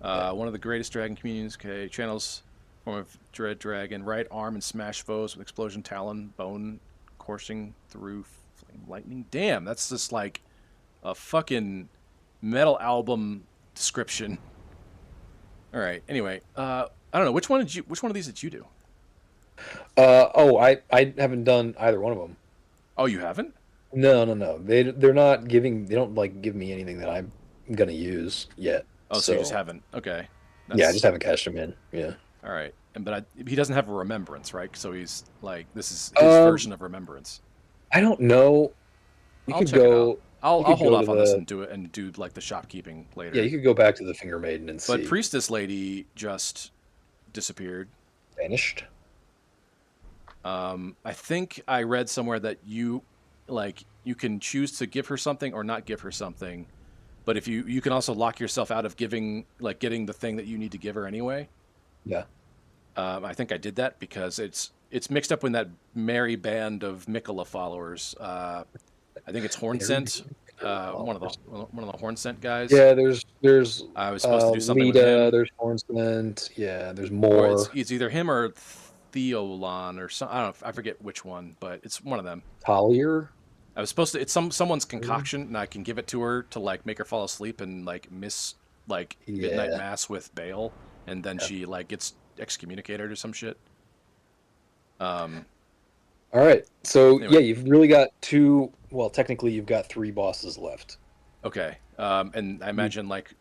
Yeah. One of the greatest dragon communions. Okay. Channels form of dread dragon. Right arm and smash foes with explosion talon bone coursing through flame lightning. Damn, that's just like a fucking metal album description. All right. Anyway, I don't know which one of these did you do? I haven't done either one of them. Oh, you haven't? No. They're not giving. They don't like give me anything that I'm gonna use yet. Oh, so you just So haven't. Okay. yeah, I just That's haven't cashed them in. Yeah. all right. And but he doesn't have a remembrance, right? So he's like this is his Um, version of remembrance. I don't know. You I'll could check it out. go. You I'll could hold go to off on this the. and do it and do like the shopkeeping Yeah, later. you could go back to the Finger Maiden and But see. priestess lady just disappeared. Vanished. I think I read somewhere that you can choose to give her something or not give her something. But if you can also lock yourself out of getting the thing that you need to give her anyway. Yeah. I think I did that because it's mixed up in that merry band of Mikola followers. I think it's Hornsent, one of the Hornsent guys. Yeah, there's I was supposed to do something with Lita, him, there's Hornsland, yeah, there's or it's more. either him or Theolon or some. I don't know. I forget which one, but it's one of them. Talia. I was supposed to. It's someone's concoction, and I can give it to her to like make her fall asleep and like miss like midnight Yeah. mass with Baal, and then Yeah. she like gets excommunicated or some shit. Um. All right. So Anyway. yeah, you've really got two. Well, technically, you've got three bosses left. Okay. And I imagine like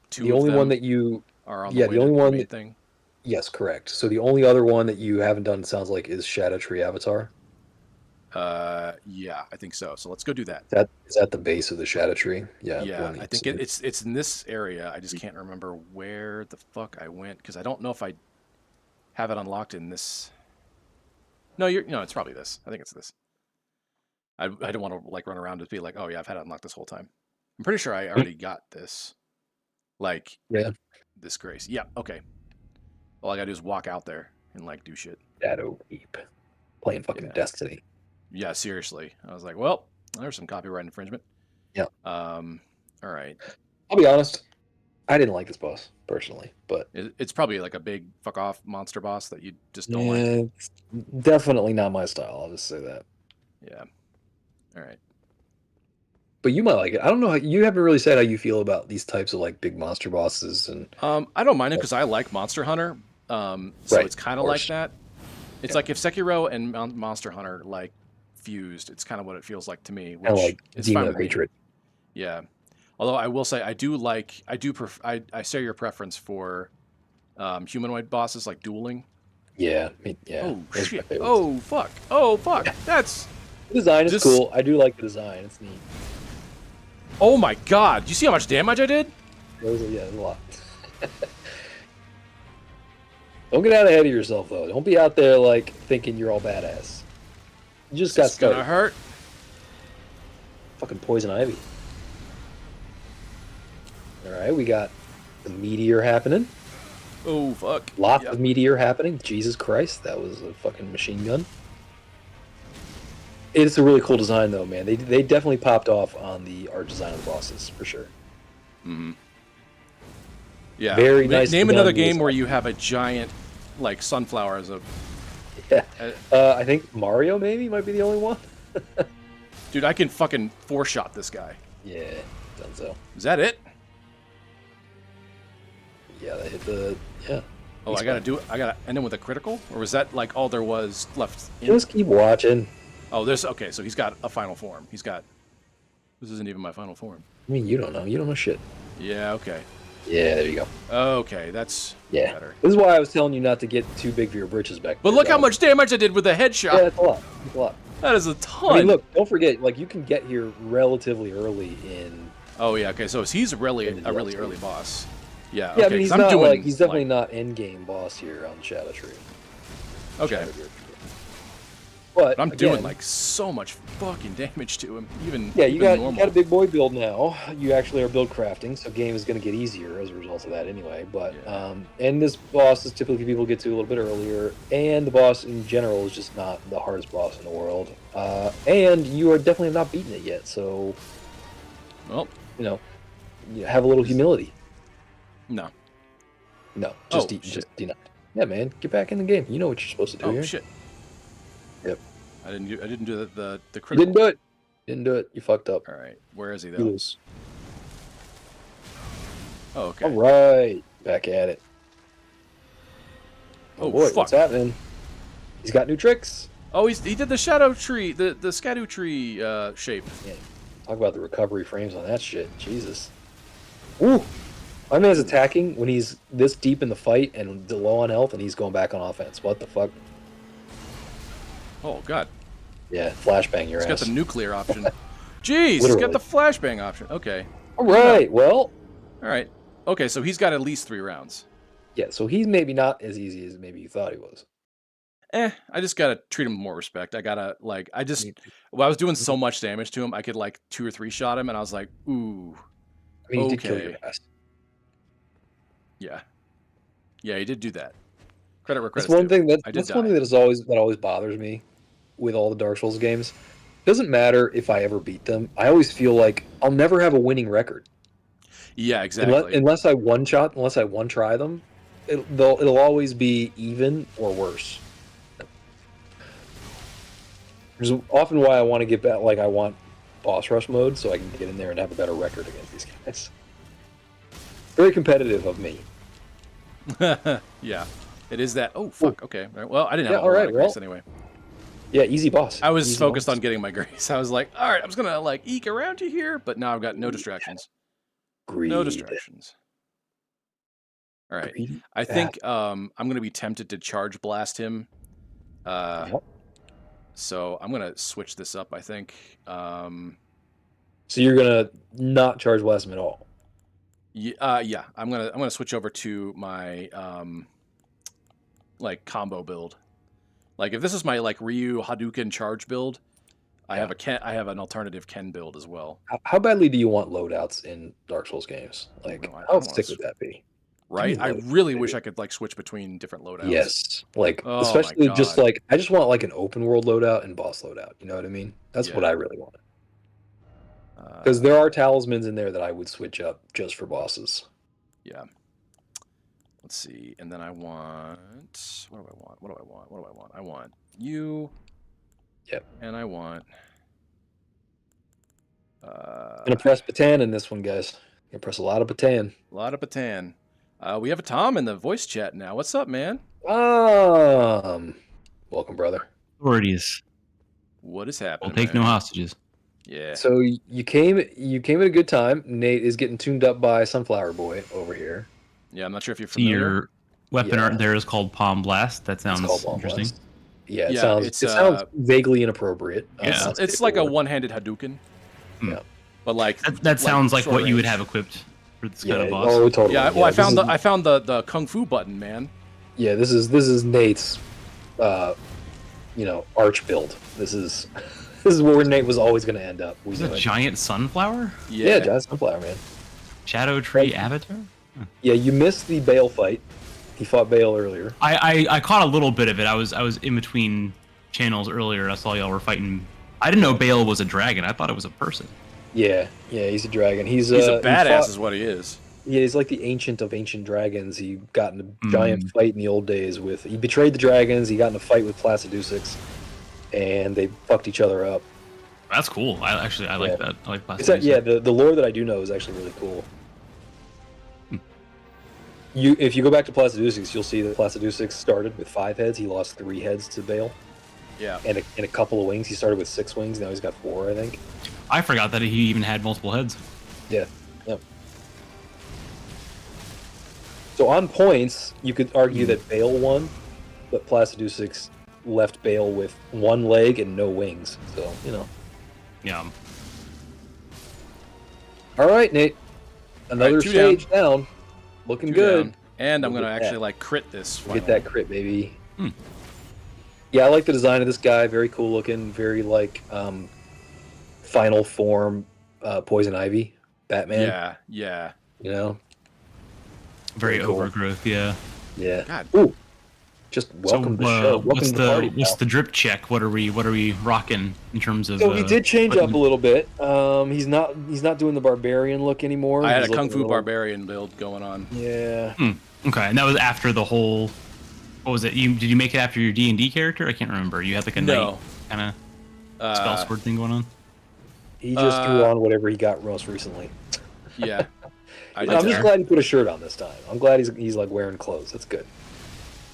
two The of only them one that you, are on the yeah, way the to only the one main that, thing. yes, correct. So the only other one that you haven't done sounds like is Erdtree Avatar. Yeah, I think so. So let's go do that. That is at the base of the Erdtree. Yeah, the Yeah, one that I you think said. it's in this area. I just can't remember where the fuck I went because I don't know if I have it unlocked in this. No, it's probably this. I think it's this. I don't want to like run around and be like, oh yeah, I've had it unlocked this whole time. I'm pretty sure I already got this. Like Yeah, this grace. Yeah, okay. All I gotta do is walk out there and like do shit. Shadow Keep, playing fucking Yeah. Destiny. Yeah, seriously. I was like, well, there's some copyright infringement. Yeah. All right. I'll be honest, I didn't like this boss personally, but It's probably like a big fuck off monster boss that you just don't like. yeah, it's definitely not my style. I'll just say that. Yeah. All right. But you might like it. I don't know. You haven't really said how you feel about these types of like big monster bosses and I don't mind it because I like Monster Hunter. So right, it's kind of of like course. that. It's Yeah. like if Sekiro and Monster Hunter like fused. It's kind of what it feels like to me, Kind of which like is Demon fine of with me. Hatred. Yeah. Although I will say I share your preference for humanoid bosses like dueling. Yeah, yeah. Oh those are my shit! favorites. Oh fuck! Oh fuck! Yeah. That's The design is This- cool. I do like the design. It's neat. oh my god! You see how much damage I did? Those are, yeah, there's a lot. Don't get out ahead of yourself though. Don't be out there like thinking you're all badass. You just got It's gonna started. hurt. Fucking poison ivy. All right, we got the meteor happening. Oh fuck! Lots Yep. of meteor happening. Jesus Christ, that was a fucking machine gun. It's a really cool design though, man. They definitely popped off on the art design of the bosses for sure. Mm-hmm. Yeah. Very nice Name done another game design. where you have a giant like sunflower as a. Yeah. Uh, I think Mario maybe might be the only one. dude, I can fucking four-shot this guy. Yeah, done so. Is that it? Yeah, that hit the yeah. Oh, He's I gotta fine. do it. I gotta end him with a critical, or was that like all there was left? Just keep watching. Oh, there's okay. So he's got a final form. He's got. This isn't even my final form. I mean, you don't know. You don't know shit. Yeah. Okay. Yeah, there you go. Okay, that's Yeah. better. This is why I was telling you not to get too big for your britches back But there, look how dog. much damage I did with a headshot. Yeah, that's a lot. That's a lot. That is a ton. I mean, look, don't forget, like, you can get here relatively early in... Oh yeah. Okay. So he's really In the a really DLC. early boss. Yeah. Yeah, okay, I mean, he's 'cause not, doing, like, he's definitely like- not end-game boss here on Shadow Tree. Okay. Shadow Tree. But I'm doing again, like so much fucking damage to him, even yeah, even you got normal. a big boy build now. You actually are build crafting, so game is going to get easier as a result of that anyway. But Yeah. and this boss is typically people get to a little bit earlier, and the boss in general is just not the hardest boss in the world. And you are definitely not beaten it yet, so Well, you know, you have a little humility. no. No, Oh just shit. deny. Yeah, man, get back in the game. You know what you're supposed to do Oh here. shit. Yep. I didn't do the You critical. didn't do it. Didn't do it. You fucked up. All right. Where is he You though? lose. Oh, okay. All right, back at it. Oh, Oh, boy, fuck. what's happening? He's got new tricks. Oh, he did the shadow tree, the scadu tree shape. Yeah, talk about the recovery frames on that shit. Jesus. Ooh, my man's attacking when he's this deep in the fight and low on health, and he's going back on offense. What the fuck? Oh god. Yeah, flashbang your He's ass. got the nuclear option. Jeez, he's got the flashbang option. Okay. All right, well. All right. Okay, so he's got at least 3 rounds. Yeah, so he's maybe not as easy as maybe you thought he was. I just gotta treat him with more respect. I gotta like, I was doing so much damage to him, I could like 2 or 3 shot him, and I was like, ooh. I mean, he did kill your ass. Yeah. Yeah, he did do that. Credit where That's credit's one due. thing that I did that's one die. thing that always bothers me with all the Dark Souls games. Doesn't matter if I ever beat them. I always feel like I'll never have a winning record. Yeah, exactly. Unless I one try them, it'll always be even or worse. Which is often why I want to get back. Like I want boss rush mode so I can get in there and have a better record against these guys. Very competitive of me. Yeah. It is that. Oh, fuck. Okay. All right. Well, I didn't have Yeah, a whole lot of well, grace anyway. Yeah, easy boss. I was Easy focused boss. on getting my grace. I was like, all right, I'm just going to like eke around you here, but now I've got no distractions. Greed. No distractions. All right. Greedy. I think I'm going to be tempted to charge blast him. Yep. So I'm going to switch this up, I think. So you're gonna not charge blast him at all. Yeah. I'm gonna switch over to my like combo build. Like if this is my like Ryu Hadouken charge build, I have an alternative Ken build as well. How badly do you want loadouts in Dark Souls games? Like, how sick would that be? Right? I really wish I could like switch between different loadouts. Yes, like Oh, especially my just God. like I just want like an open world loadout and boss loadout. You know what I mean? That's what Yeah. I really want. Because there are talismans in there that I would switch up just for bosses. Yeah. Let's see. And then I want... What do I want? What do I want? What do I want? I want you. Yep. And I want... Gonna press Patan in this one, guys. Gonna press a lot of Patan. A lot of Patan. We have a Tom in the voice chat now. What's up, man? Welcome, brother. Authorities. What is happening? We'll take no hostages. Yeah. So you came at a good time. Nate is getting tuned up by Sunflower Boy over here. Yeah, I'm not sure if you're See, familiar. your weapon art there is called Palm Blast. That sounds interesting. Blast. Yeah, Yeah, sounds it's, it sounds vaguely inappropriate. Yeah. It's like a one-handed Hadouken. Yeah. But like That sounds like short what you would range. have equipped for this kind of boss. Oh, totally. Yeah, well, I found the kung fu button, man. Yeah, this is Nate's, arch build. This is where Nate was always going to end up. Is it a giant sunflower? Yeah, giant sunflower, man. Shadow Tree Avatar? Yeah, you missed the Bale fight. He fought Bale earlier. I caught a little bit of it. I was in between channels earlier. I saw y'all were fighting. I didn't know Bale was a dragon. I thought it was a person. Yeah, he's a dragon. He's a badass, is what he is. Yeah, he's like the ancient of ancient dragons. He got in a giant fight in the old days with. He betrayed the dragons. He got in a fight with Placidusix, and they fucked each other up. That's cool. I like that. I like Placidusix. Yeah, the lore that I do know is actually really cool. If you go back to Placidusix, you'll see that Placidusix started with 5 heads. He lost 3 heads to Bale. Yeah. And a couple of wings. He started with 6 wings. Now he's got 4, I think. I forgot that he even had multiple heads. Yeah. Yep. So on points, you could argue that Bale won, but Placidusix left Bale with 1 leg and no wings. So, Yeah. All right, Nate. Another 2 stage down. Looking 2 good. down. And I'm Look going to at actually that. like crit this. Get that crit, baby. Yeah, I like the design of this guy. Very cool looking. Very like final form Poison Ivy Batman. Yeah, yeah. You know, Very cool. overgrowth, yeah. Yeah. God. Ooh, just welcome to the show. Welcome what's to the party. what's pal. the drip check? What are we rocking in terms of? So he did change up a putting- little bit. He's not doing the barbarian look anymore. I had He's a Kung looking Fu little- Barbarian build going on. Yeah. Okay, and that was after the whole. What was it? Did you make it after your D&D character? I can't remember. You had like a No. knight kind of spell sword thing going on. He just threw on whatever he got most recently. Yeah. I'm just glad he put a shirt on this time. I'm glad he's like wearing clothes. That's good.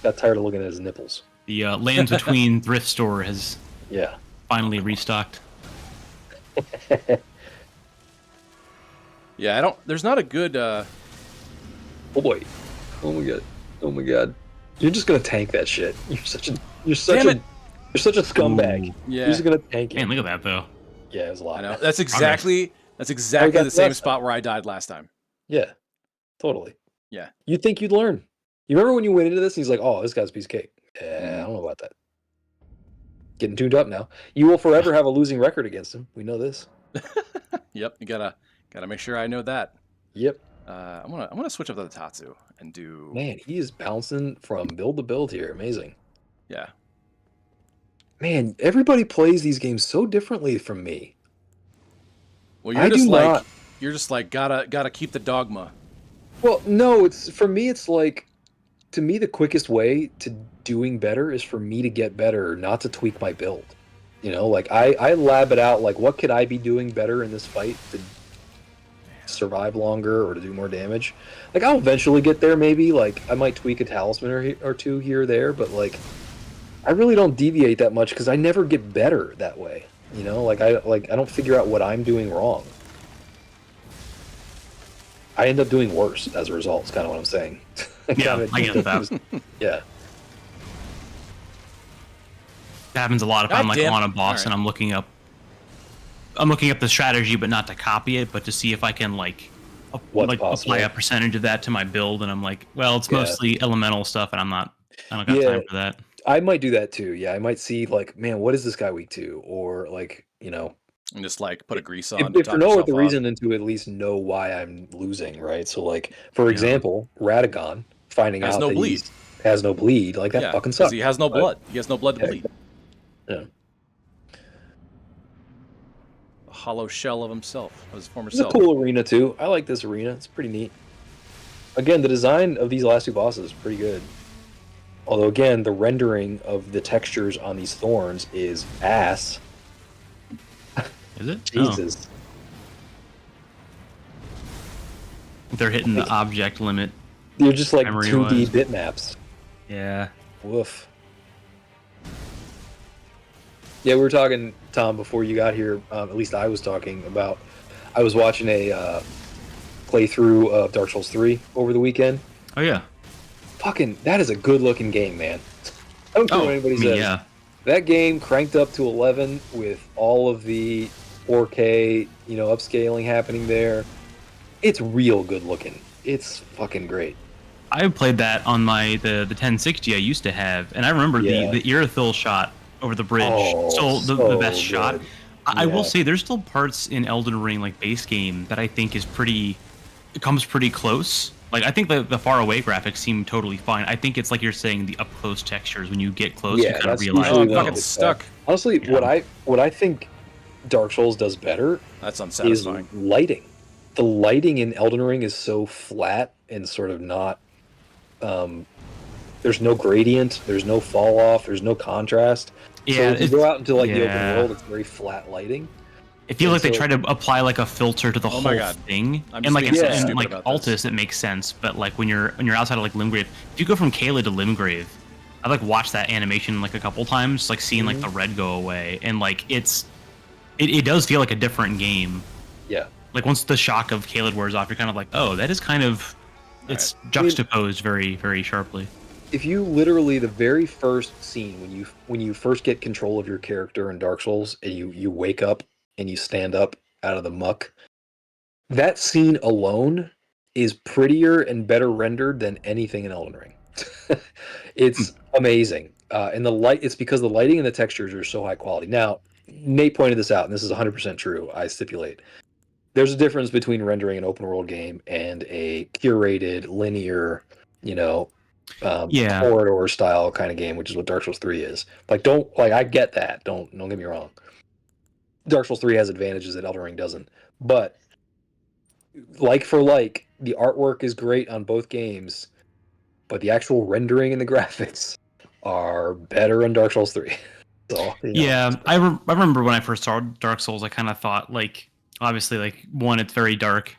Got tired of looking at his nipples. The Lands Between thrift store has finally restocked. Yeah, I don't. There's not a good. Oh boy! Oh my god! Oh my god! You're just gonna tank that shit. You're such a scumbag. Ooh. Yeah. You're just gonna tank it. Man, look at that though. Yeah, it was a lot. I know. That's exactly the same spot where I died last time. Yeah, totally. Yeah. You'd think you'd learn. You remember when you went into this and he's like, "Oh, this guy's a piece of cake." Yeah, I don't know about that. Getting tuned up now. You will forever have a losing record against him. We know this. Yep. You gotta make sure I know that. Yep. I'm gonna switch up to the Tatsu and do. Man, he is bouncing from build to build here. Amazing. Yeah. Man, everybody plays these games so differently from me. Well, you're just like gotta keep the dogma. Well, no, it's for me. It's like, to me, the quickest way to doing better is for me to get better, not to tweak my build. You know, like I lab it out. Like, what could I be doing better in this fight to survive longer or to do more damage? Like, I'll eventually get there. Maybe like I might tweak a talisman or two here or there, but like I really don't deviate that much because I never get better that way. You know, like I don't figure out what I'm doing wrong. I end up doing worse as a result. Is kind of what I'm saying. Yeah, I get that. Yeah. It happens a lot if I'm like damn. on a boss and I'm looking up the strategy, but not to copy it, but to see if I can like apply a percentage of that to my build. And I'm like, well, it's mostly elemental stuff, and I don't got time for that. I might do that too. Yeah, I might see like, man, what is this guy weak to, or like, you know, And just like put a grease on. if for no other reason than to at least know why I'm losing, right? So like, for example, Radagon finding out that he has no bleed, like that fucking sucks. He has no blood. He has no blood to bleed. Yeah. A hollow shell of himself, of his former It's self. a cool arena too. I like this arena. It's pretty neat. Again, the design of these last two bosses is pretty good. Although again, the rendering of the textures on these thorns is ass. Is it? Jesus. They're hitting the object limit. They're just like Memory-wise. 2D bitmaps. Yeah. Woof. Yeah, we were talking, Tom, before you got here. At least I was talking about. I was watching a playthrough of Dark Souls 3 over the weekend. Oh yeah. Fucking, that is a good-looking game, man. I don't care what anybody says. Yeah. That game cranked up to 11 with all of the 4K, you know, upscaling happening there. It's real good-looking. It's fucking great. I played that on the 1060 I used to have, and I remember the Irithyll shot over the bridge. Still the best shot. I will say there's still parts in Elden Ring, like base game, that I think is it comes pretty close. Like, I think the far away graphics seem totally fine. I think it's like you're saying, the up close textures, when you get close, you kind of realize. I'm fucking stuck. Honestly, what I think Dark Souls does better That's unsatisfying. is lighting. The lighting in Elden Ring is so flat and sort of not. There's no gradient. There's no fall off. There's no contrast. Yeah, so if you go out into like the open world, it's very flat lighting. I feel like they try to apply like a filter to the whole thing, and like in like Altus, it makes sense. But like when you're outside of like Limgrave, if you go from Caelid to Limgrave, I like watched that animation like a couple times, like seeing like the red go away, and like it does feel like a different game. Yeah. Like once the shock of Caelid wears off, you're kind of like, oh, that is kind of juxtaposed very, very sharply. If you literally, the very first scene when you first get control of your character in Dark Souls and you wake up and you stand up out of the muck, that scene alone is prettier and better rendered than anything in Elden Ring. It's amazing. And the light, it's because the lighting and the textures are so high quality. Now, Nate pointed this out, and this is 100% true, I stipulate. There's a difference between rendering an open world game and a curated, linear, corridor style kind of game, which is what Dark Souls 3 is. I get that. Don't get me wrong. Dark Souls 3 has advantages that Elden Ring doesn't. But like for like, the artwork is great on both games, but the actual rendering and the graphics are better in Dark Souls 3. So, I remember when I first started Dark Souls, I kind of thought, like, obviously, like, one, it's very dark,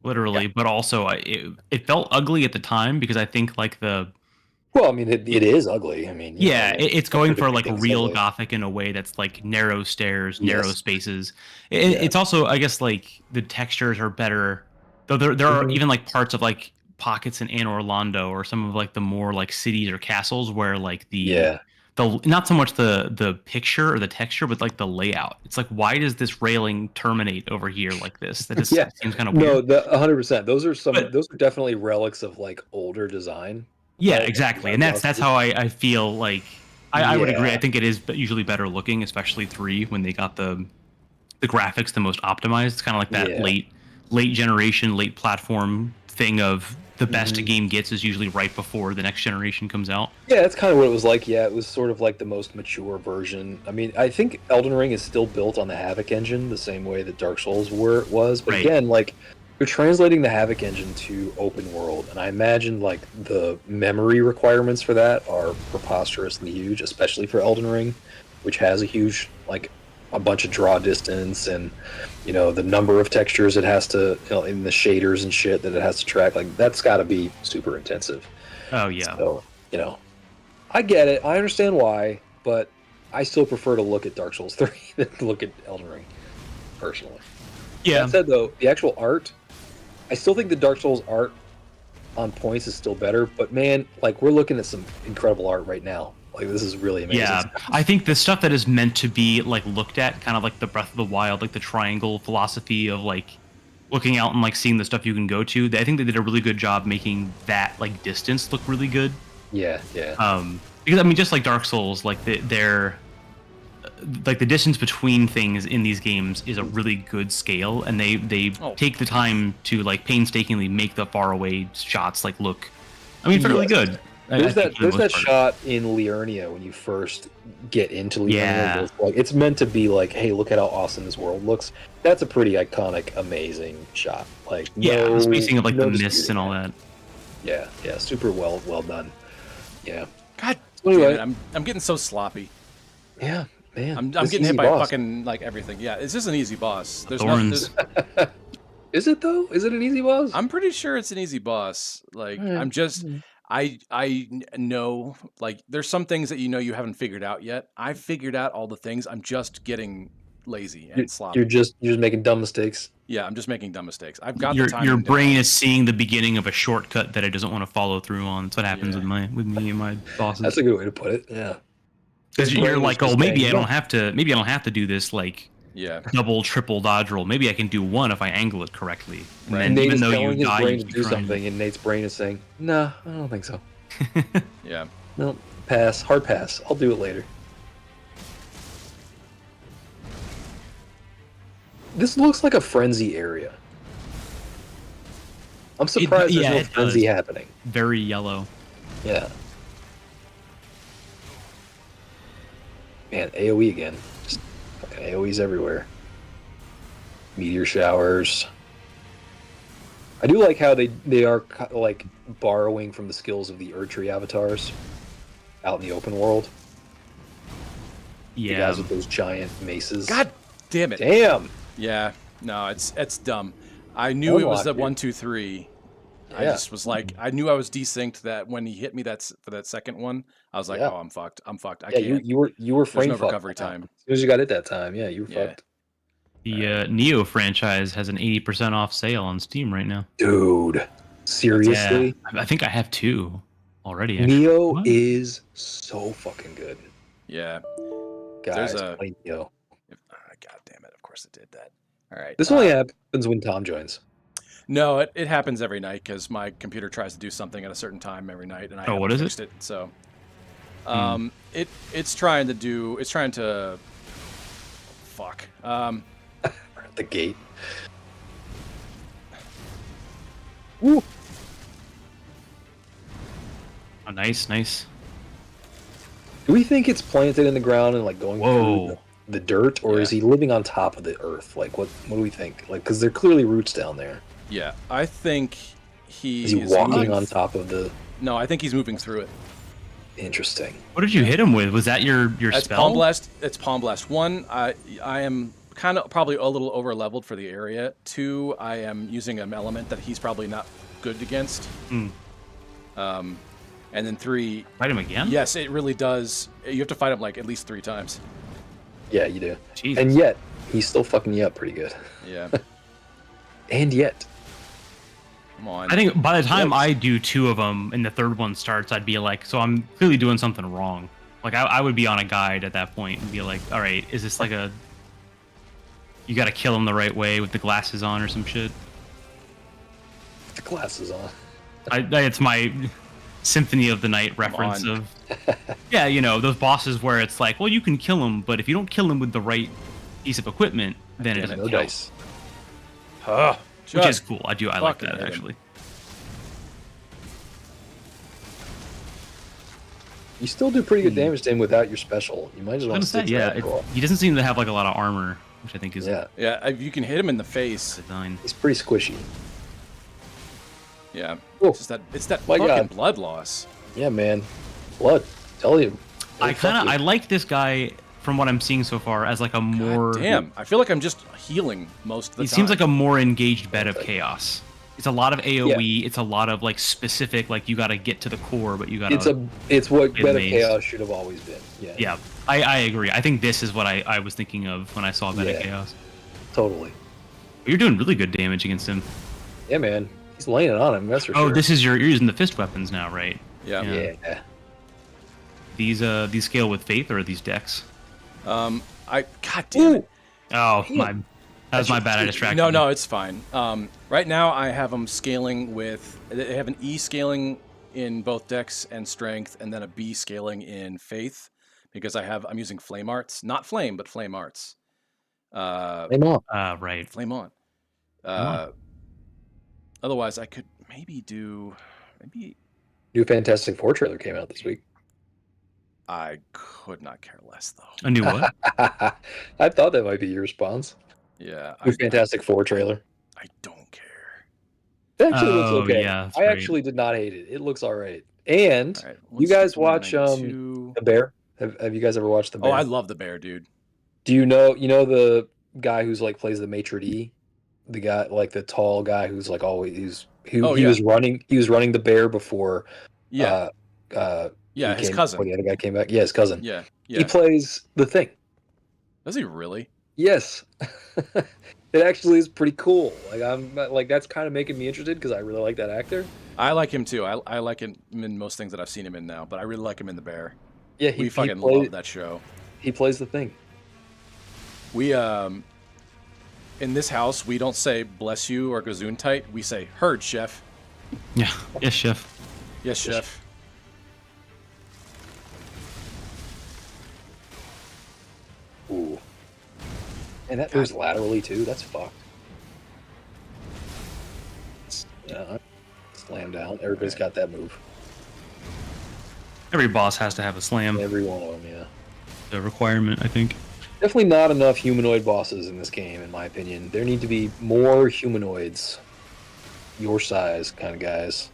literally, but also it felt ugly at the time because I think, like, well, I mean, it is ugly. I mean, it's going for like real Gothic in a way that's like narrow stairs, narrow spaces. It's also, I guess, like the textures are better, though there are even like parts of like pockets in Anne Orlando or some of like the more like cities or castles where like the not so much the picture or the texture, but like the layout. It's like, why does this railing terminate over here like this? That just seems kind of weird. No, 100%. Those are definitely relics of like older design. Yeah, exactly, and that's how I feel like I would agree. I think it is usually better looking, especially 3 when they got the graphics the most optimized. It's kind of like that late generation, late platform thing of the best a game gets is usually right before the next generation comes out. Yeah, that's kind of what it was like. Yeah, it was sort of like the most mature version. I mean, I think Elden Ring is still built on the Havoc engine the same way that Dark Souls was, but again, like, you're translating the Havoc engine to open world, and I imagine like the memory requirements for that are preposterously huge, especially for Elden Ring, which has a huge, like, a bunch of draw distance and the number of textures it has to, in the shaders and shit that it has to track. Like, that's got to be super intensive. Oh yeah. So I get it. I understand why, but I still prefer to look at Dark Souls 3 than to look at Elden Ring, personally. Yeah. That said, though, the actual art, I still think the Dark Souls art on points is still better, but man, like, we're looking at some incredible art right now. Like, this is really amazing. Yeah, I think the stuff that is meant to be like looked at, kind of like the Breath of the Wild, like the triangle philosophy of like looking out and like seeing the stuff you can go to. I think they did a really good job making that like distance look really good. Yeah. Because I mean, just like Dark Souls, like they're like the distance between things in these games is a really good scale, and they take the time to like painstakingly make the faraway shots like look, I mean, fairly good. There's that shot in Liurnia when you first get into Liurnia. Yeah. Like, it's meant to be like, hey, look at how awesome this world looks. That's a pretty iconic, amazing shot. Like, the spacing of like the mists and all that. Yeah, super well done. Yeah. God damn it, I'm getting so sloppy. Yeah, man. I'm getting hit by fucking like everything. Yeah, it's just an easy boss. There's Thorns. Is it though? Is it an easy boss? I'm pretty sure it's an easy boss. Like, I'm just. I know, like, there's some things that you haven't figured out yet. I've figured out all the things. I'm just getting lazy and sloppy. You're just making dumb mistakes. Yeah, I'm just making dumb mistakes. I've got your the time. Your brain is seeing the beginning of a shortcut that it doesn't want to follow through on. That's what happens with me and my bosses. That's a good way to put it. Yeah. Because you're like, oh, maybe I don't have to do this like double, triple dodge roll. Maybe I can do one if I angle it correctly. And then Nate even is though telling you his die, brain to do something, and Nate's brain is saying, "No, I don't think so." Yeah. No, pass. Hard pass. I'll do it later. This looks like a frenzy area. I'm surprised there's no frenzy happening. Very yellow. Yeah. Man, AoE again. Just fucking AoEs everywhere. Meteor showers. I do like how they are like borrowing from the skills of the Erdtree avatars out in the open world. Yeah. The guys with those giant maces. God damn it. Damn. Yeah. No, it's dumb. I knew it was the 1, 2, 3. Yeah. I just was like, I knew I was desynced that when he hit me for that second one. I was like, oh, I'm fucked. I can't. You were frame There's no fucked recovery time. As soon as you got it that time, you were fucked. The Neo franchise has an 80% off sale on Steam right now. Dude, seriously? Yeah, I think I have 2 already. Actually. Neo is so fucking good. Yeah. Guys, play Neo. God damn it! Of course it did that. All right. This only happens when Tom joins. No, it happens every night because my computer tries to do something at a certain time every night, and I what is it? So, it's trying to fuck. At the gate. Woo. Oh, nice. Do we think it's planted in the ground and like going through the dirt, or is he living on top of the earth? Like, what do we think? Like, because there are clearly roots down there. Yeah, I think is he walking on top of the? No, I think he's moving through it. Interesting. What did you hit him with? Was that your That's spell? Palm Blast. It's Palm Blast. 1, I am kind of probably a little over leveled for the area. 2, I am using an element that he's probably not good against. And then 3, fight him again? Yes, it really does. You have to fight him like at least 3 times. Yeah, you do. Jesus. And yet he's still fucking you up pretty good. Yeah. And yet. Come on. I think by the time I do 2 of them and the third one starts, I'd be like, so I'm clearly doing something wrong. Like, I would be on a guide at that point and be like, all right, is this like you got to kill him the right way with the glasses on or some shit? The glasses on. It's my Symphony of the Night reference of, yeah, you know, those bosses where it's like, well, you can kill him, but if you don't kill him with the right piece of equipment, then it doesn't no kill. Dice. Which is cool. I like that, actually. You still do pretty good damage to him without your special. You might as well stick to that. He doesn't seem to have like a lot of armor, which I think is yeah. You can hit him in the face. Design. He's pretty squishy. Yeah. Whoa. It's that fucking blood loss. Yeah, man. Blood. Tell you. I like this guy from what I'm seeing so far as like a more. God damn. I feel like I'm just healing most of the time. He seems like a more engaged bed of chaos. It's a lot of AoE. Yeah. It's a lot of like specific, like you got to get to the core, but you got to. It's what bed of chaos should have always been. Yeah. Yeah, I agree. I think this is what I was thinking of when I saw bed of chaos. Totally. You're doing really good damage against him. Yeah, man. He's laying it on him. That's for sure. Oh, this is you're using the fist weapons now, right? Yeah. These scale with faith or are these decks? God damn it. Oh, that was my bad. I distracted. No, it's fine. Right now I have them scaling with. They have an E scaling in both Dex and Strength, and then a B scaling in Faith, because I'm using Flame Arts, not Flame, but Flame Arts. Flame on. Right. Flame on. Otherwise, I could maybe. New Fantastic Four trailer came out this week. I could not care less, though. A new what? I thought that might be your response. Yeah. New Fantastic Four trailer. I don't care. It actually looks okay. Yeah, I actually did not hate it. It looks all right. And you guys watch The Bear? Have you guys ever watched The Bear? Oh, I love The Bear, dude. Do you know the guy who's like plays the maitre d'? The guy, like the tall guy who's like always he was running The Bear before his cousin. Before the other guy came back. Yeah, his cousin. Yeah. He plays the Thing. Does he really? Yes. It actually is pretty cool. Like that's kind of making me interested because I really like that actor. I like him too. I like him in most things that I've seen him in now, but I really like him in The Bear. Yeah, we fucking love that show. He plays the Thing. We in this house we don't say bless you or gesundheit. We say heard, chef. Yeah. Yes, chef. Yes, chef. Ooh. And that moves laterally too. That's fucked. Yeah, slam down. Everybody's got that move. Every boss has to have a slam. Every one of them, yeah. The requirement, I think. Definitely not enough humanoid bosses in this game, in my opinion. There need to be more humanoids. Your size kind of guys.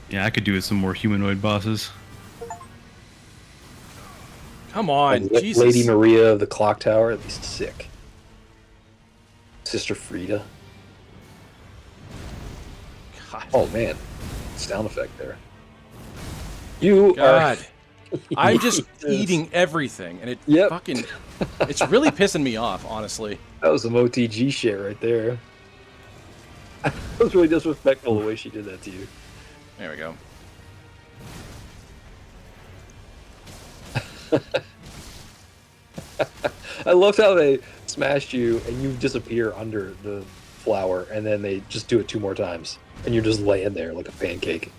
Yeah, I could do with some more humanoid bosses. Come on, like Jesus. Lady Maria of the Clock Tower, that'd be sick. Sister Frida. God. Oh man, sound effect there. You God. are. I'm just eating everything, and fucking. It's really pissing me off, honestly. That was some OTG shit right there. That was really disrespectful the way she did that to you. There we go. I loved how they smashed you and you disappear under the flower, and then they just do it 2 more times, and you're just laying there like a pancake.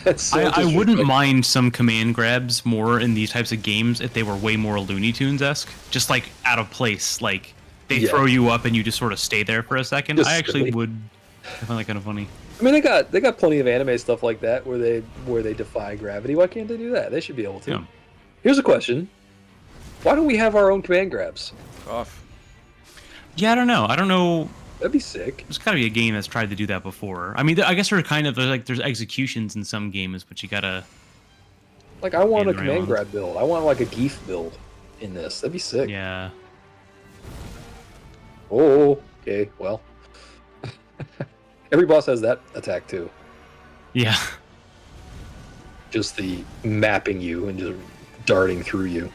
It's so I wouldn't disrespectful. mind some command grabs more in these types of games if they were way more Looney Tunes-esque. Just like out of place. Like they throw you up and you just sort of stay there for a second. Just I actually silly. would. I find that kind of funny. I mean, they got plenty of anime stuff like that where they defy gravity. Why can't they do that? They should be able to. Yeah. Here's a question: why don't we have our own command grabs? Off. Yeah, I don't know. That'd be sick. There's got to be a game that's tried to do that before. I mean, I guess there's executions in some games, but you gotta. Like, I want a Hand command rails. grab build. I want like a Geef build in this. That'd be sick. Yeah. Oh, okay. Well, every boss has that attack too. Yeah. Just the mapping you and just darting through you.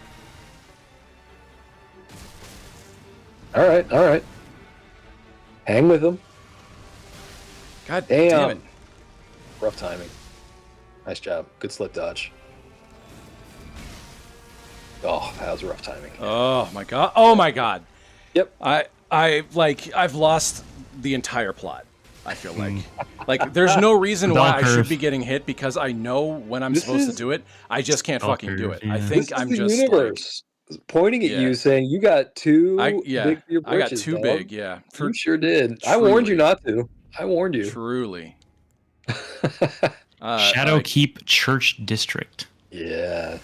All right, all right. Hang with them. God Damn. damn it. Rough timing. Nice job. Good slip dodge. Oh, that was rough timing. Oh my god. Oh my god. Yep. I've lost the entire plot. I feel like there's no reason why I should be getting hit because I know when I'm supposed to do it. I just can't fucking do it. I think This is I'm the just universe pointing at Yeah. you, saying you got too big for your I got britches, too dog. big. Yeah. You sure did. I warned you not to. I warned you. Truly. Shadowkeep Church District. Yeah.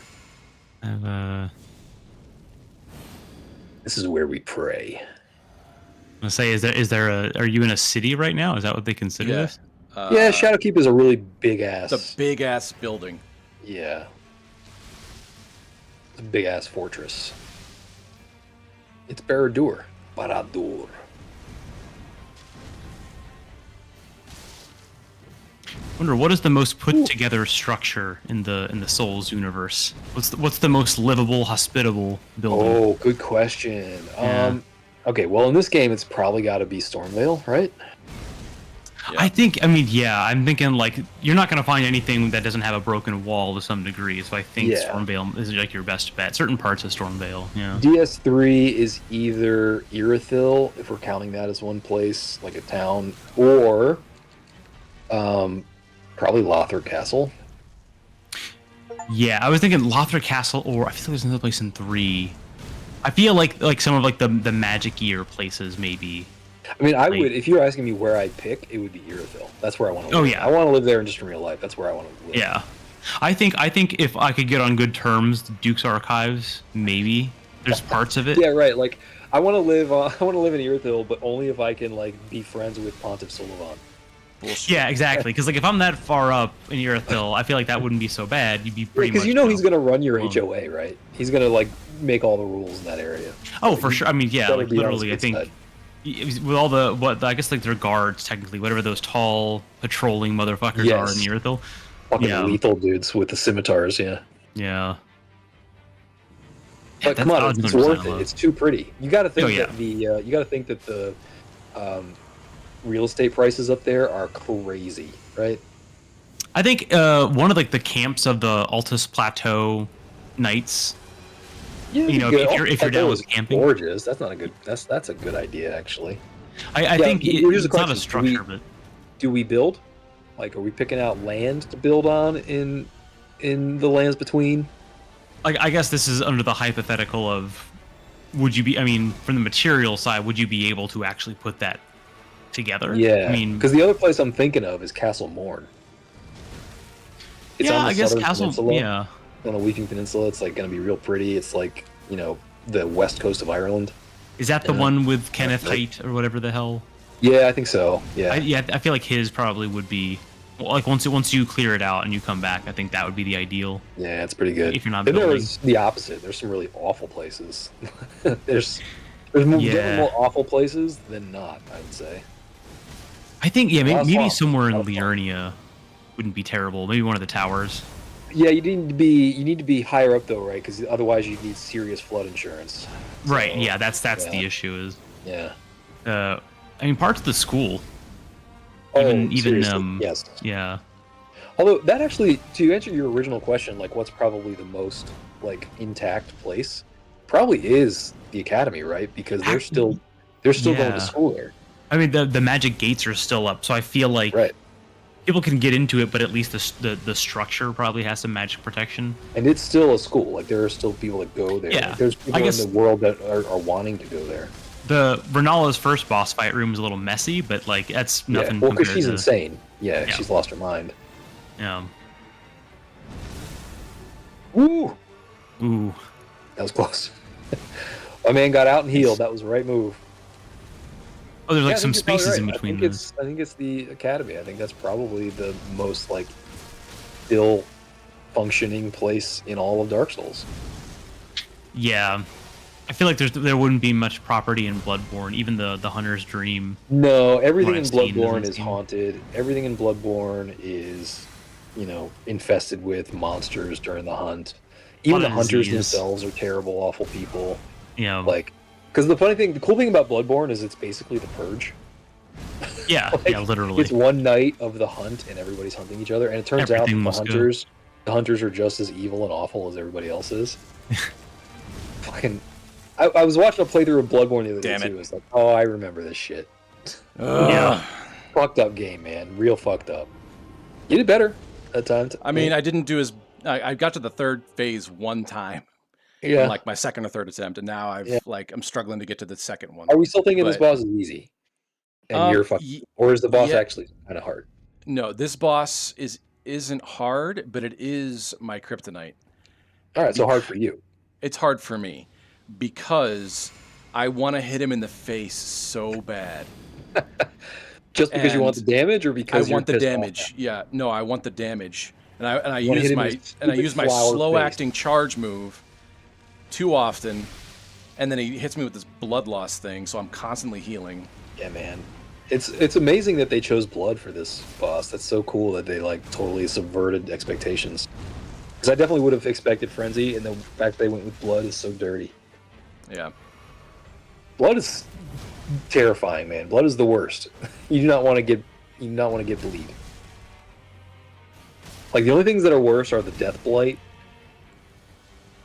This is where we pray. Let's say, are you in a city right now? Is that what they consider this? Yeah, Shadowkeep is a really big ass. It's a big ass building. Yeah. It's a big ass fortress. It's Barad-dûr. Barad-dûr. Wonder what is the most put together structure in the Souls universe? What's the most livable, hospitable building? Oh, good question. Yeah. Okay, well in this game it's probably got to be Stormvale, right? Yeah. I'm thinking like you're not gonna find anything that doesn't have a broken wall to some degree. So I think Stormvale is like your best bet. Certain parts of Stormvale, yeah. DS3 is either Irithyll, if we're counting that as one place, like a town, or probably Lothar Castle. Yeah, I was thinking Lothar Castle, or I feel like there's another place in 3. I feel like some of like the magic gear places maybe. I mean, I would, if you're asking me where I'd pick, it would be Irithyll. That's where I want to live. Oh yeah, I want to live there just in real life. That's where I want to live. Yeah, I think if I could get on good terms, Duke's Archives, maybe there's parts of it. Yeah, right. Like I want to live in Irithyll, but only if I can like be friends with Pontiff Sulivan. Bullshit. Yeah, exactly. Because like if I'm that far up in Irithyll, I feel like that wouldn't be so bad. You'd be pretty much. Because he's gonna run your HOA, right? He's gonna like make all the rules in that area. Oh, for sure. I mean, yeah, like literally, I think side. with all I guess like their guards technically, whatever those tall patrolling motherfuckers are in Irithyll. Fucking lethal dudes with the scimitars, yeah. Yeah. But come on, it's worth it. It's too pretty. You got to think that the real estate prices up there are crazy, right? I think one of like the camps of the Altus Plateau Knights. Yeah, if you're down with camping, gorgeous. That's not a good. That's a good idea, actually. I think it's not a structure, but do we build? Like, are we picking out land to build on in the lands between? Like, I guess this is under the hypothetical of, would you be? I mean, from the material side, would you be able to actually put that together? Yeah, I mean, because the other place I'm thinking of is Castle Morn. It's on the I guess southern Castle. peninsula. Yeah. On the Weeping Peninsula, it's like going to be real pretty. It's like, the west coast of Ireland. Is that the one with Kenneth Haight or whatever the hell? Yeah, I think so. Yeah. I feel like his probably would be like once you clear it out and you come back. I think that would be the ideal. Yeah, it's pretty good. If you're not then building. there's the opposite. There's some really awful places. there's more awful places than not, I would say. I think maybe somewhere in Liurnia wouldn't be terrible. Maybe one of the towers. Yeah, you need to be higher up though, right? Because otherwise you need serious flood insurance. Right. Yeah, that's the issue. Is I mean, parts of the school. Even yes. Yeah. Although that actually, to answer your original question, like what's probably the most like intact place, probably is the academy, right? Because they're still going to school there. I mean, the magic gates are still up, so I feel like people can get into it, but at least the structure probably has some magic protection. And it's still a school. Like there are still people that go there. Yeah, like, there's people in the world that are wanting to go there. The Renala's first boss fight room is a little messy, but like that's nothing. Yeah, well, because she's insane. Yeah, she's lost her mind. Yeah. Ooh. Ooh. That was close. My man got out and healed. That was the right move. Oh, there's like some spaces in between. I think it's the academy. I think that's probably the most like still functioning place in all of Dark Souls. Yeah. I feel like there wouldn't be much property in Bloodborne, even the Hunter's Dream. No, everything in Bloodborne is haunted. Everything in Bloodborne is, infested with monsters during the hunt. Even the hunters themselves are terrible, awful people. Yeah. Like, because the cool thing about Bloodborne is it's basically the Purge. Yeah, like, yeah, literally. It's one night of the hunt and everybody's hunting each other, and it turns out the hunters are just as evil and awful as everybody else is. Fucking. I was watching a playthrough of Bloodborne the other day too. It's like, oh, I remember this shit. Yeah. Fucked up game, man. Real fucked up. You did better that time. I mean, I didn't do as... I got to the third phase one time. Yeah. Like my second or third attempt, and now I'm struggling to get to the second one. Are we still thinking this boss is easy? And you're fucking... Or is the boss actually kind of hard? No, this boss isn't hard, but it is my kryptonite. All right, so hard for you. It's hard for me. Because I want to hit him in the face so bad. Just because you want the damage, or because I want the damage? Yeah, no, I want the damage, and I use my slow acting charge move too often, and then he hits me with this blood loss thing, so I'm constantly healing. Yeah, man, it's amazing that they chose blood for this boss. That's so cool that they like totally subverted expectations. Because I definitely would have expected frenzy, and the fact they went with blood is so dirty. Yeah. Blood is terrifying, man. Blood is the worst. You do not want to get bleed. Like the only things that are worse are the death blight.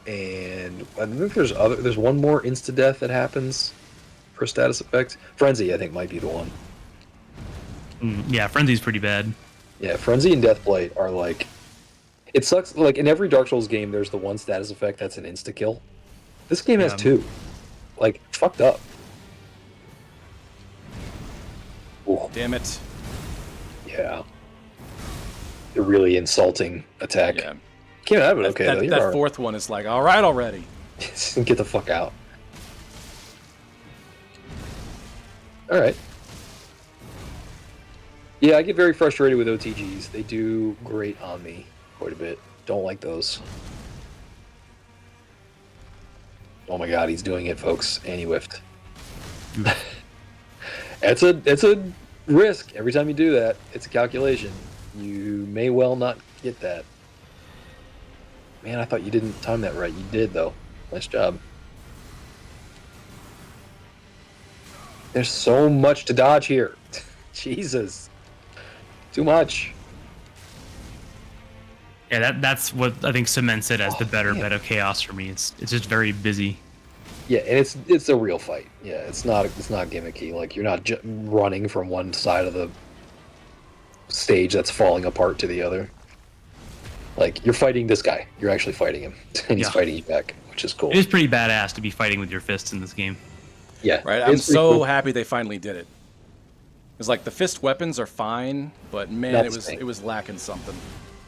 And I think there's one more insta death that happens for status effect. Frenzy, I think, might be the one. Yeah, Frenzy's pretty bad. Yeah, Frenzy and death blight are like, it sucks. Like in every Dark Souls game, there's the one status effect that's an insta kill. This game has two. Like, fucked up. Ooh. Damn it. Yeah. A really insulting attack. Yeah. Came out of it okay, though. That fourth one is like, all right already. Get the fuck out. All right. Yeah, I get very frustrated with OTGs. They do grate on me quite a bit. Don't like those. Oh my god, he's doing it, folks. And he whiffed. It's a risk. Every time you do that, it's a calculation. You may well not get that. Man, I thought you didn't time that right. You did, though. Nice job. There's so much to dodge here. Jesus. Too much. Yeah, that's what I think cements it as the better bed of chaos for me. It's just very busy. Yeah, and it's a real fight. Yeah, it's not gimmicky. Like you're not running from one side of the stage that's falling apart to the other. Like you're fighting this guy. You're actually fighting him, and he's fighting you back, which is cool. It is pretty badass to be fighting with your fists in this game. Yeah, right. I'm so happy they finally did it. It's like the fist weapons are fine, but man, it was lacking something.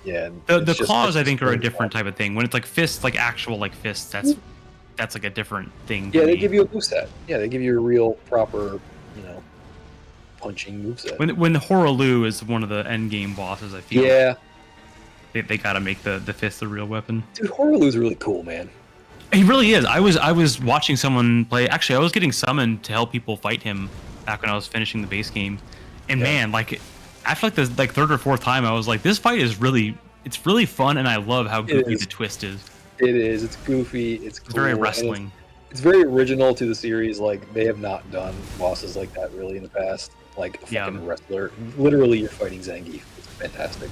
Yeah, the claws I think are a different type of thing. When it's like fists, like actual like fists, that's like a different thing. Yeah, they give you a moveset. Yeah, they give you a real proper, punching moveset. When Horaloo is one of the end game bosses, I feel. Yeah. They gotta make the fist the real weapon. Dude, Horaloo's really cool, man. He really is. I was watching someone play. Actually, I was getting summoned to help people fight him back when I was finishing the base game, and man, like after the third or fourth time, I was like, this fight is really fun, and I love how goofy the twist is. It is. It's goofy. It's cool. Very wrestling. It's very original to the series. Like they have not done bosses like that really in the past. Like a fucking wrestler. Literally, you're fighting Zangief. It's fantastic.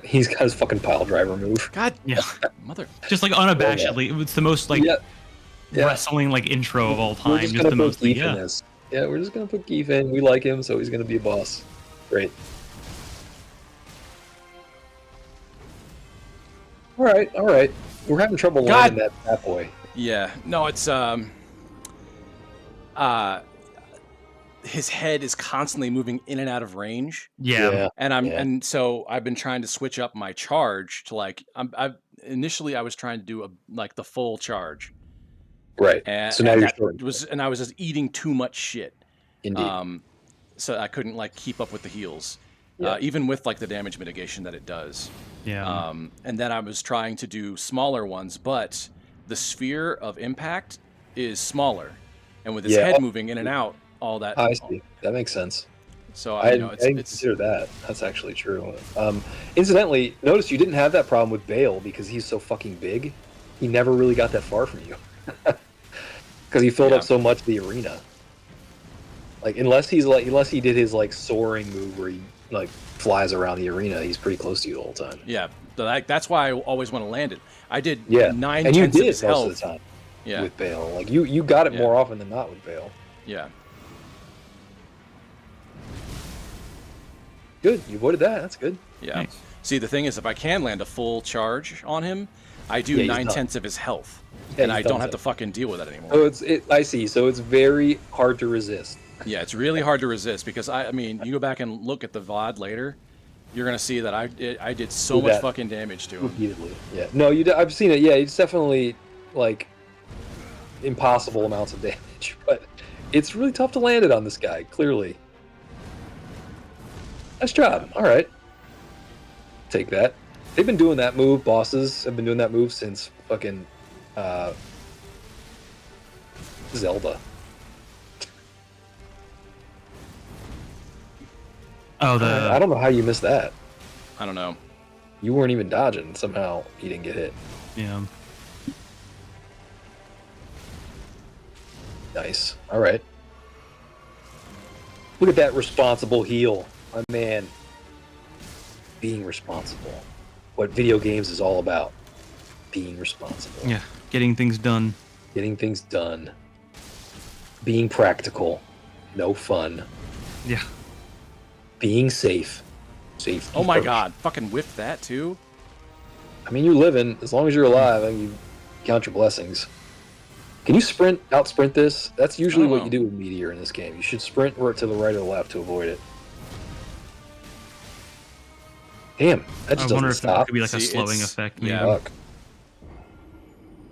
He's got his fucking pile driver move. God, mother. Just like unabashedly, it's the most like wrestling like intro of all time. Just the most deep in this. Yeah, we're just gonna put Keith in. We like him, so he's gonna be a boss. Great. All right, all right. We're having trouble landing that bad boy. Yeah. No, it's his head is constantly moving in and out of range. Yeah. And so I've been trying to switch up my charge to like initially I was trying to do like the full charge. Right. So now I was just eating too much shit. Indeed. So I couldn't like keep up with the heals. Yeah. Even with like the damage mitigation that it does. Yeah. And then I was trying to do smaller ones, but the sphere of impact is smaller, and with his head moving in and out, all that. I see. That makes sense. So I didn't consider that. That's actually true. Incidentally, notice you didn't have that problem with Bale because he's so fucking big. He never really got that far from you because he filled up so much of the arena. Like unless he did his like soaring move where he like flies around the arena, he's pretty close to you the whole time. Yeah, that's why I always want to land it. I did 9 and you tenths did of his health most of the time. Yeah. With Bale, like you got it more often than not with Bale. Yeah. Good, you avoided that. That's good. Yeah. Nice. See, the thing is, if I can land a full charge on him, I do 9 tenths of his health, and I don't have to fucking deal with that anymore. So I see. So it's very hard to resist. Yeah, it's really hard to resist because I mean, you go back and look at the VOD later, you're gonna see that I did so much fucking damage to him repeatedly. Yeah. No, I've seen it. Yeah, it's definitely like impossible amounts of damage, but it's really tough to land it on this guy. Clearly. Nice job. All right. Take that. They've been doing that move. Bosses have been doing that move since fucking Zelda. Oh, I don't know how you missed that. I don't know. You weren't even dodging. Somehow he didn't get hit. Yeah. Nice. All right. Look at that responsible heal. My man. Being responsible. What video games is all about. Being responsible. Yeah. Getting things done. Getting things done. Being practical. No fun. Yeah. Being safe. Safe. Oh my god. Fucking whiffed that too? I mean, you're living. As long as you're alive, and you count your blessings. Can you out sprint this? That's usually what you do with Meteor in this game. You should sprint to the right or the left to avoid it. Damn, that just doesn't stop. That could be like a slowing effect. Yeah. Fuck.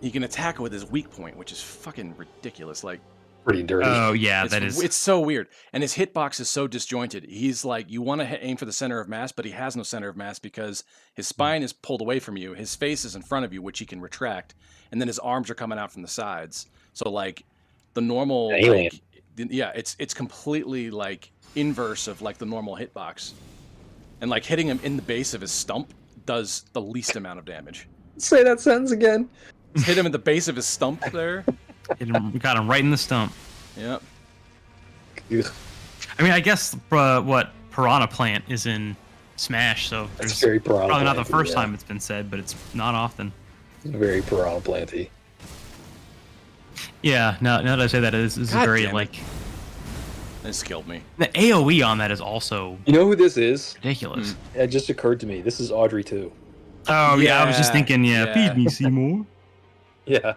He can attack with his weak point, which is fucking ridiculous. Like, pretty dirty. Oh yeah, that is. It's so weird, and his hitbox is so disjointed. He's like, you want to aim for the center of mass, but he has no center of mass because his spine is pulled away from you. His face is in front of you, which he can retract, and then his arms are coming out from the sides. So like, the normal, alien. It's completely like inverse of like the normal hitbox, and like hitting him in the base of his stump does the least amount of damage. Say that sentence again. Hit him in the base of his stump there. Got him right in the stump. Yep. I mean, I guess what Piranha Plant is in Smash, so it's very probably not the first time it's been said, but it's not often. It's very Piranha Planty. Yeah, now that I say that, is very like. This killed me. The AOE on that is also. You know who this is? Ridiculous. It just occurred to me. This is Audrey 2. Oh yeah, I was just thinking. Yeah. Feed me, Seymour. Yeah.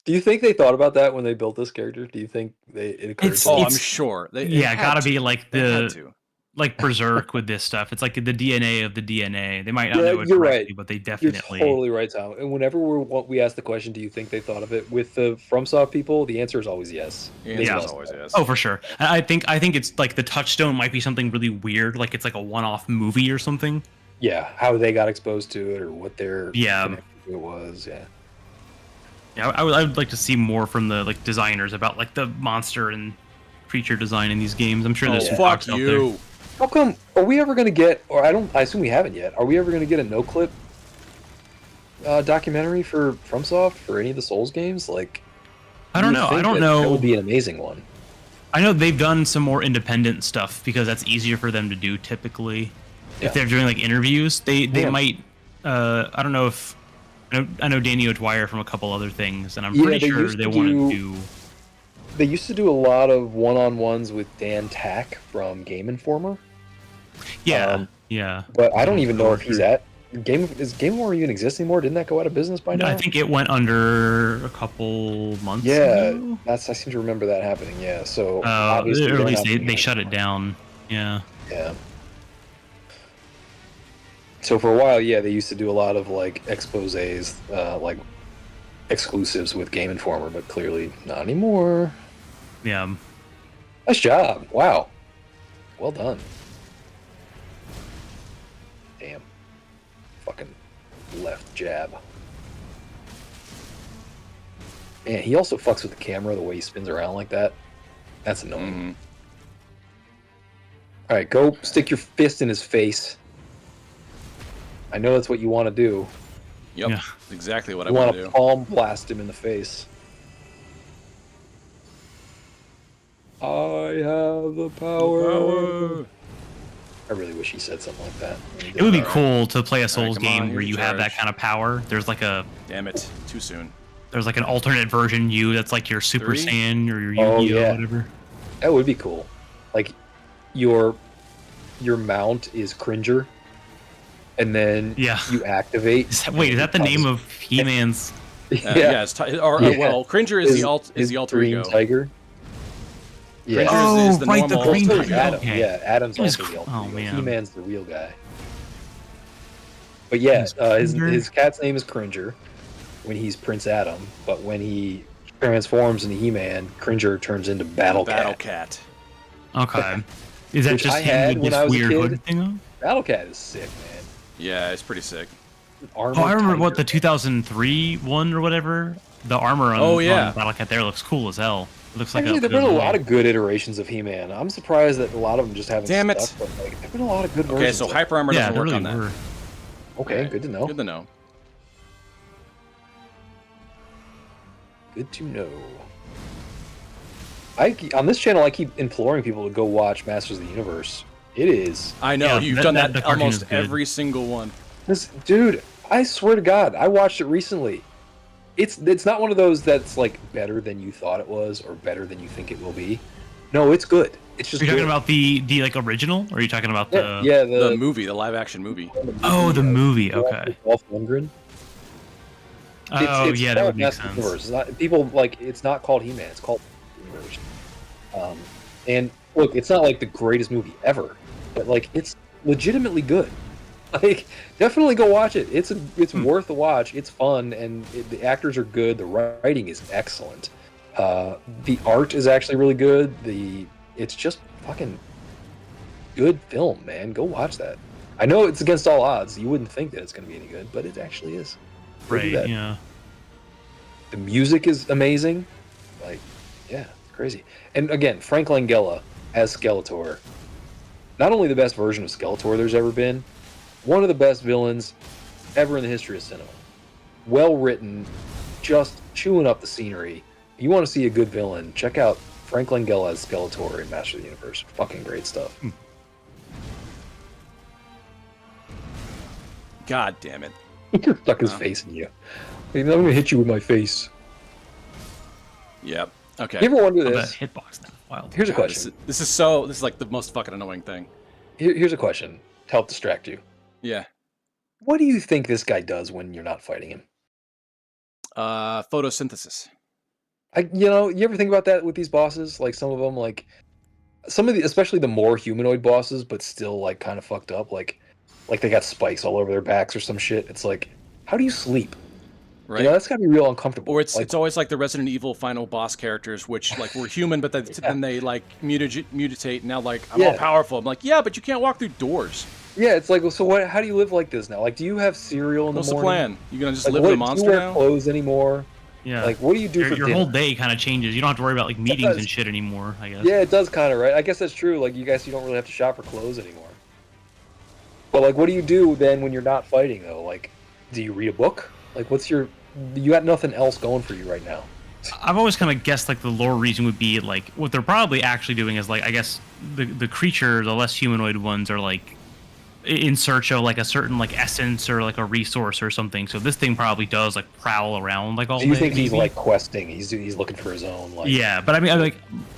Do you think they thought about that when they built this character? Do you think it occurred to them? I'm sure. Gotta be like like Berserk with this stuff. It's like the DNA of the DNA. They might not know it correctly, but they definitely. You're totally right, Tom. And whenever we ask the question, do you think they thought of it with the FromSoft people? The answer is always yes. Yeah, always yes. Oh, for sure. I think it's like the touchstone might be something really weird, like it's like a one-off movie or something. Yeah, how they got exposed to it or what their connection to it was. Yeah. Yeah, I would like to see more from the like designers about like the monster and creature design in these games. I'm sure there's some fuck out you. there. How come? Are we ever going to get? Or I assume we haven't yet. Are we ever going to get a no-clip documentary for FromSoft for any of the Souls games? Like, I don't know. That would be an amazing one. I know they've done some more independent stuff because that's easier for them to do typically. If they're doing like interviews, they might. I don't know if. I know Danny O'Dwyer from a couple other things, and I'm pretty sure they want to do they used to do a lot of one-on-ones with Dan Tack from Game Informer. Yeah, yeah. But I don't even know if he's at Is Game Informer even exist anymore? Didn't that go out of business by now? I think it went under a couple months Yeah, ago. I seem to remember that happening. Yeah, so Or at least they shut it down. Yeah. Yeah. So for a while, yeah, they used to do a lot of like exposés, like exclusives with Game Informer, but clearly not anymore. Yeah. Nice job! Wow, well done. Damn, fucking left jab. Man, he also fucks with the camera the way he spins around like that. That's annoying. Mm-hmm. All right, go stick your fist in his face. I know that's what you want to do. Yep, Yeah. exactly what You I want want to to do. palm blast him in the face. I have the power. I really wish he said something like that. It would be cool to play a Souls come on, game where you're you in have that charge. kind of power. There's like Damn it, too soon. an alternate version you that's like your Super 3? Saiyan or your Oh, Yu-Gi-Oh yeah. or whatever. That would be cool. Like your mount is Cringer, and then Yeah. you activate. Is that the name of He-Man's? Yeah, it's well, Cringer is the alter Green ego. Tiger. Yeah. Cringer Oh, is the right, the normal Green alter Tiger. ego. Adam. Okay. Yeah, Adam's It was also the alter oh, ego. man. He-Man's the real guy. But yeah, his cat's name is Cringer when he's Prince Adam, but when he transforms into He-Man, Cringer turns into Battle Cat. Okay. Is that Which just I had him when with I this was a weird kid. hood thing on? Battle Cat is sick, man. Yeah, it's pretty sick. Armored Oh, I remember what Tiger. the 2003 one or whatever. The armor on, Oh, yeah. on Battle Cat there looks cool as hell. It looks like Actually, a there've been a lot of good iterations of He-Man. I'm surprised that a lot of them just haven't Damn it. stuck, but like, there've been a lot of good versions. Okay, so of hyper armor yeah, doesn't they work really on that. were. it. Okay, good to know. Good to know. Good to know. On this channel, I keep imploring people to go watch Masters of the Universe. It is. I know Yeah, you've that- done that- that the cartoon is almost good. every single one. This dude, I swear to God, I watched it recently. It's not one of those that's like better than you thought it was or better than you think it will be. No, it's good. It's just Are you talking good. about the like original, or are you talking about the? yeah, The movie, the live action movie. Oh, the movie. Okay. Dolph Lundgren. Oh, It's yeah, that called would make Masters of sense. the Universe. It's not, people like it's not called He-Man. It's called Universe. And look, it's not like the greatest movie ever, but like it's legitimately good. Like, definitely go watch it. It's worth a watch. It's fun, and the actors are good. The writing is excellent. The art is actually really good. It's just fucking good film, man. Go watch that. I know it's against all odds. You wouldn't think that it's going to be any good, but it actually is. Go do Right. that. Yeah. The music is amazing. Like, yeah, it's crazy. And again, Frank Langella as Skeletor. Not only the best version of Skeletor there's ever been, one of the best villains ever in the history of cinema. Well written, just chewing up the scenery. You want to see a good villain, check out Frank Langella as Skeletor in Master of the Universe. Fucking great stuff. God damn it. You're stuck his face in you. I'm going to hit you with my face. Yep. Okay. You ever wonder Oh, that this? hitbox now. Wild. Here's a God, question. This is like the most fucking annoying thing. Here's a question to help distract you. Yeah. What do you think this guy does when you're not fighting him? Photosynthesis. You ever think about that with these bosses? Like some of them, especially the more humanoid bosses, but still like kind of fucked up. Like they got spikes all over their backs or some shit. It's like, how do you sleep? Right. That's gotta be real uncomfortable. Or it's like, it's always like the Resident Evil final boss characters, which like were human, but then they like mutate. And now like I'm all powerful. I'm like, yeah, but you can't walk through doors. yeah. It's like, so what? How do you live like this now? Like, do you have cereal in What's the the morning? plan? You gonna just Like, live what, with a do monster you wear now? clothes anymore? Yeah. Like, what do you do for your dinner? whole day kind of changes. You don't have to worry about like meetings does. and shit anymore, I guess. Yeah, it does kind of, right? I guess that's true. Like, you don't really have to shop for clothes anymore. But like, what do you do then when you're not fighting though? Like, do you read a book? Like, you got nothing else going for you right now. I've always kind of guessed like the lore reason would be like what they're probably actually doing is like I guess the creature, the less humanoid ones are like in search of like a certain like essence or like a resource or something. So this thing probably does like prowl around like all Do you day. think he's maybe? like questing? He's looking for his own like. Yeah, but I mean,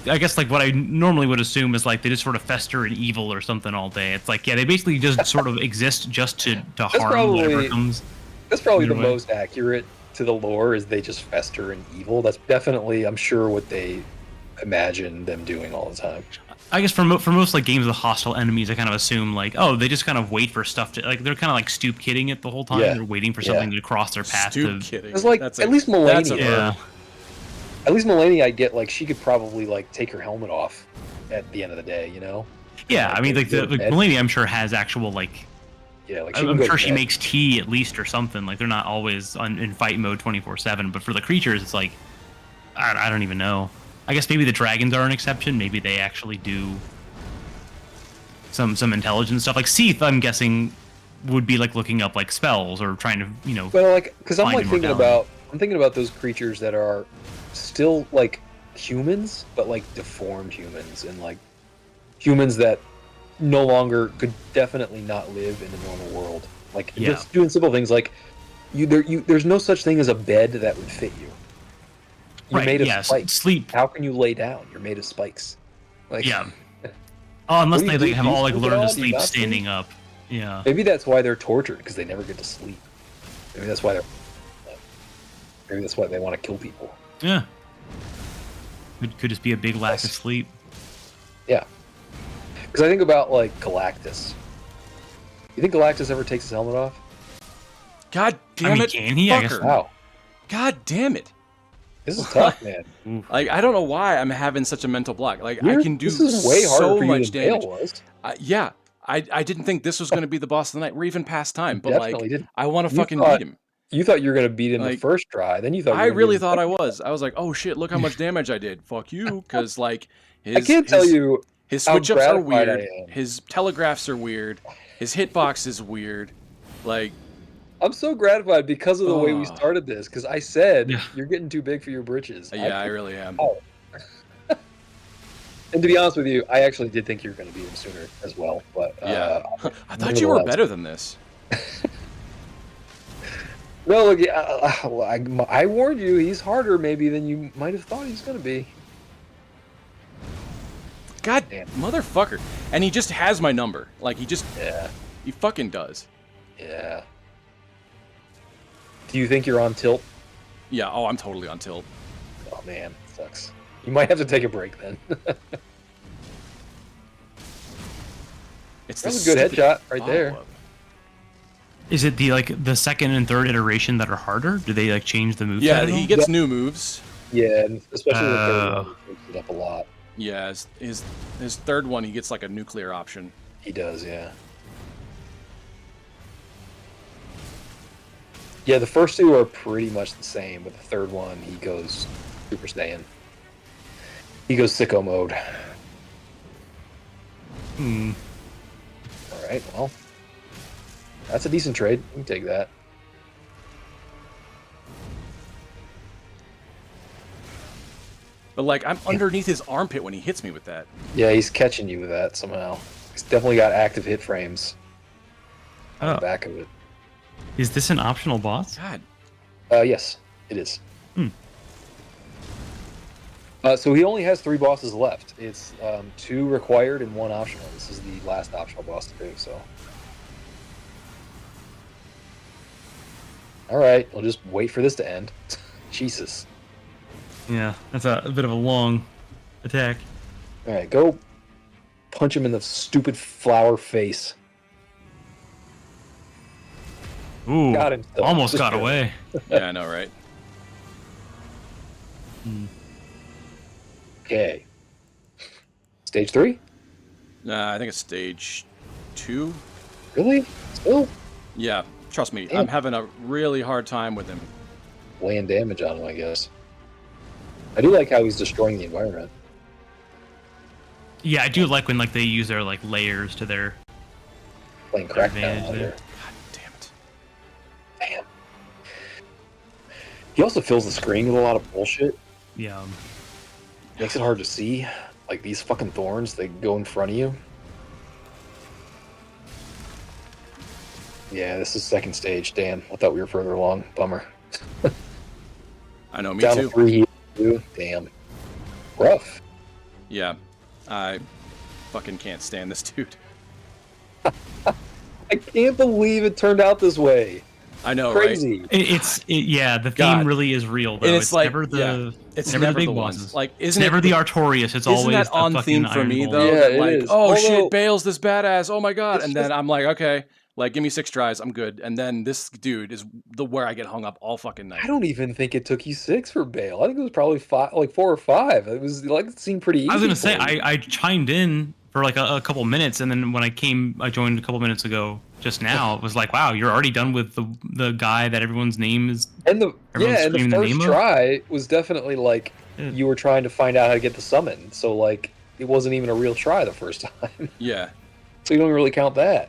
I guess like what I normally would assume is like they just sort of fester in evil or something all day. It's like, yeah, they basically just sort of exist just to harm whatever comes. That's probably the their way. most accurate to the lore, is they just fester in evil. That's definitely, I'm sure, what they imagine them doing all the time. I guess for most like games with hostile enemies, I kind of assume like, oh, they just kind of wait for stuff to like they're kind of like stoop kidding it the whole time. Yeah. They're waiting for something to cross their path. Stoop kidding. It's like That's at least Melania. Yeah. At least Melania, I get like she could probably like take her helmet off at the end of the day, you know? Yeah, I mean, like go the to bed. Millennium, I'm sure has actual like. Yeah, like I'm sure she makes tea at least or something. Like they're not always in fight mode 24/7. But for the creatures, it's like I don't even know. I guess maybe the dragons are an exception. Maybe they actually do some intelligent stuff. Like Seath, I'm guessing, would be like looking up like spells or trying to Well, like, because I'm find like immortality. I'm thinking about those creatures that are still like humans, but like deformed humans, and like humans that no longer could definitely not live in a normal world. Like just doing simple things like there's no such thing as a bed that would fit you. You're made of spikes. Sleep. How can you lay down? You're made of spikes. Like, Yeah. Oh, unless What do they you like, do? have Do you all like sleep at learned all? to Do you sleep not standing up. Yeah. Maybe that's why they're tortured, because they never get to sleep. Maybe that's why they want to kill people. Yeah. Could just be a big lack of sleep. Yeah. Because I think about like Galactus. You think Galactus ever takes his helmet off? God damn I mean, it! can he? I guess fucker. Wow. God damn it! This is tough, man. Like I don't know why I'm having such a mental block. Like I You're- can do this is way harder so for you much than Bale damage. was. Yeah, I didn't think this was going to be the boss of the night. We're even past time, but like Definitely didn't. I want to You fucking thought- beat him. You thought you were gonna beat him the Like, first try, then you thought you I were gonna really beat him thought the I second was. I was like, oh shit, look how much damage I did. Fuck you, because like his I can't tell you his how switch ups are gratified I weird. am. His telegraphs are weird. His hitbox is weird. Like I'm so gratified because of the way we Oh. started this, because I said Yeah. you're getting too big for your britches. yeah, I really am. Oh. And to be honest with you, I actually did think you were going to beat him sooner as well. But Yeah, I thought you were nevertheless. better than this. No, look, I warned you. He's harder maybe than you might have thought he was going to be. God, Damn. motherfucker! And he just has my number. Like Yeah, he fucking does. yeah. Do you think you're on tilt? Yeah. Oh, I'm totally on tilt. Oh man, sucks. You might have to take a break then. It's That was this a good stupid headshot right there. follow-up. Is it the second and third iteration that are harder? Do they like change the moveset? Yeah, at he all? gets new moves. Yeah, and especially the third one, he takes it up a lot. Yeah, his third one, he gets like a nuclear option. He does, yeah. Yeah, the first two are pretty much the same, but the third one, he goes Super Saiyan. He goes sicko mode. Hmm. Alright, well. That's a decent trade. You can take that. But like, I'm underneath his armpit when he hits me with that. Yeah, he's catching you with that somehow. He's definitely got active hit frames on Oh. the back of it. Is this an optional boss? God. Yes, it is. Hmm. So he only has 3 bosses left. It's 2 required and 1 optional. This is the last optional boss to do, so. Alright, we'll just wait for this to end. Jesus. Yeah, that's a bit of a long attack. Alright, go punch him in the stupid flower face. Ooh, Got him still. almost Just got barely. away. Yeah, I know, right? Okay. Stage 3? I think it's stage 2. Really? Still? Yeah, trust me, Damn. I'm having a really hard time with him. Laying damage on him, I guess. I do like how he's destroying the environment. Yeah, I do like when like they use their like layers to their. Playing Their Crackdown advantage out there. here. God damn it. Damn. He also fills the screen with a lot of bullshit. Yeah. Makes it hard to see. Like these fucking thorns, they go in front of you. Yeah, this is second stage. Damn, I thought we were further along. Bummer. I know, me Down too. to 3 heals. Damn. Rough. Yeah, I fucking can't stand this dude. I can't believe it turned out this way. I know, Crazy. right? Yeah, the theme God. really is real though. And it's like, never the it's never the big ones. bosses. Like, It's isn't never it the Artorias. It's always isn't that the on fucking theme for Iron me Bull. though? Yeah, That it like, is. oh Although- shit, Bale's this badass. Oh my god. It's And then I'm like, okay, like give me 6 tries, I'm good. And then this dude is the where I get hung up all fucking night. I don't even think it took you 6 for Bale. I think it was probably 5, like 4 or 5. It was like it seemed pretty easy. I was gonna say for you. I chimed in for like a couple minutes, and then when I joined a couple minutes ago. Just now, it was like, wow, you're already done with the guy that everyone's name is. And the everyone's and the screaming the first name of? try was definitely like Yeah. you were trying to find out how to get the summon. So like it wasn't even a real try the first time. Yeah. So you don't really count that.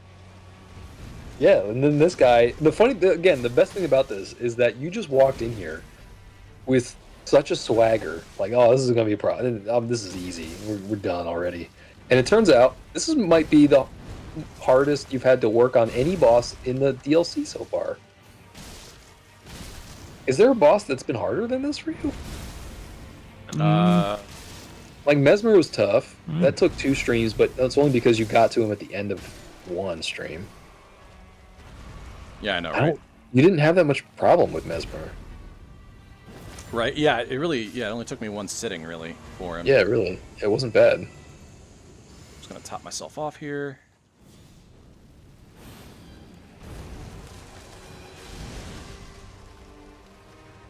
Yeah, and then this guy, the best thing about this is that you just walked in here with such a swagger, like, oh, this is gonna be a problem. This is easy. We're done already. And it turns out might be the hardest you've had to work on any boss in the DLC so far. Is there a boss that's been harder than this for you? Like Mesmer was tough. That took 2 streams, but that's only because you got to him at the end of 1 stream. Yeah, I know, right? You didn't have that much problem with Mesmer. Right. Yeah, it only took me 1 sitting really for him. Yeah, really. It wasn't bad. Just gonna top myself off here.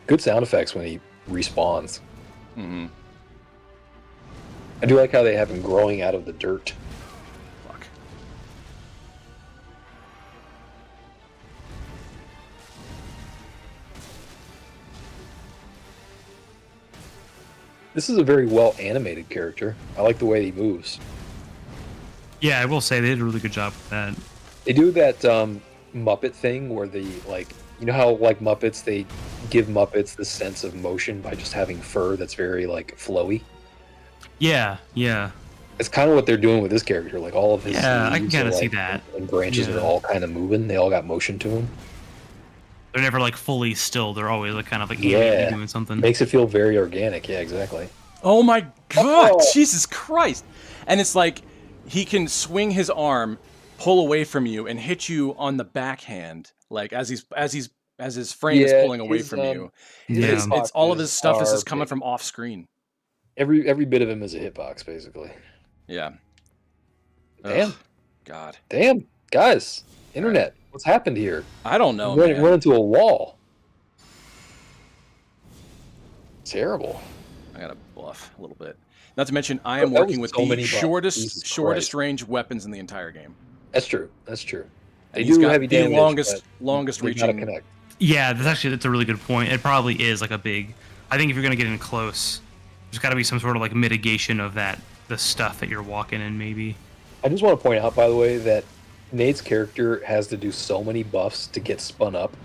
Good sound effects when he respawns. Mm-hmm. I do like how they have him growing out of the dirt. Fuck. This is a very well animated character. I like the way he moves. Yeah, I will say they did a really good job with that. They do that Muppet thing where you know how like Muppets, they give Muppets the sense of motion by just having fur that's very like flowy. Yeah. It's kind of what they're doing with this character. Like all of his Yeah, I can leaves kind of are, see like, that. and branches Yeah. are all kind of moving. They all got motion to them. They're never like fully still. They're always like kind of like Yeah. animatedly doing something. Makes it feel very organic. Yeah, exactly. Oh my god, Oh. Jesus Christ. And it's like he can swing his arm, pull away from you, and hit you on the backhand, like as his frame is Yeah, pulling away his, from you. Yeah. It's all of his stuff is are just coming big. from off screen. Every bit of him is a hitbox, basically. Yeah. Damn. Ugh, God. Damn, guys, internet, what's happened here? I don't know, Run man. into a wall. Terrible. I gotta bluff a little bit. Not to mention, I am That was working with so many the buffs. Jesus shortest Christ. range weapons in the entire game. That's true. That's true. They And he's do got heavy the damage. longest they gotta reaching. connect. Yeah, that's a really good point. It probably is like a big. I think if you're gonna get in close, there's got to be some sort of like mitigation of the stuff that you're walking in, maybe. I just want to point out, by the way, that Nate's character has to do so many buffs to get spun up.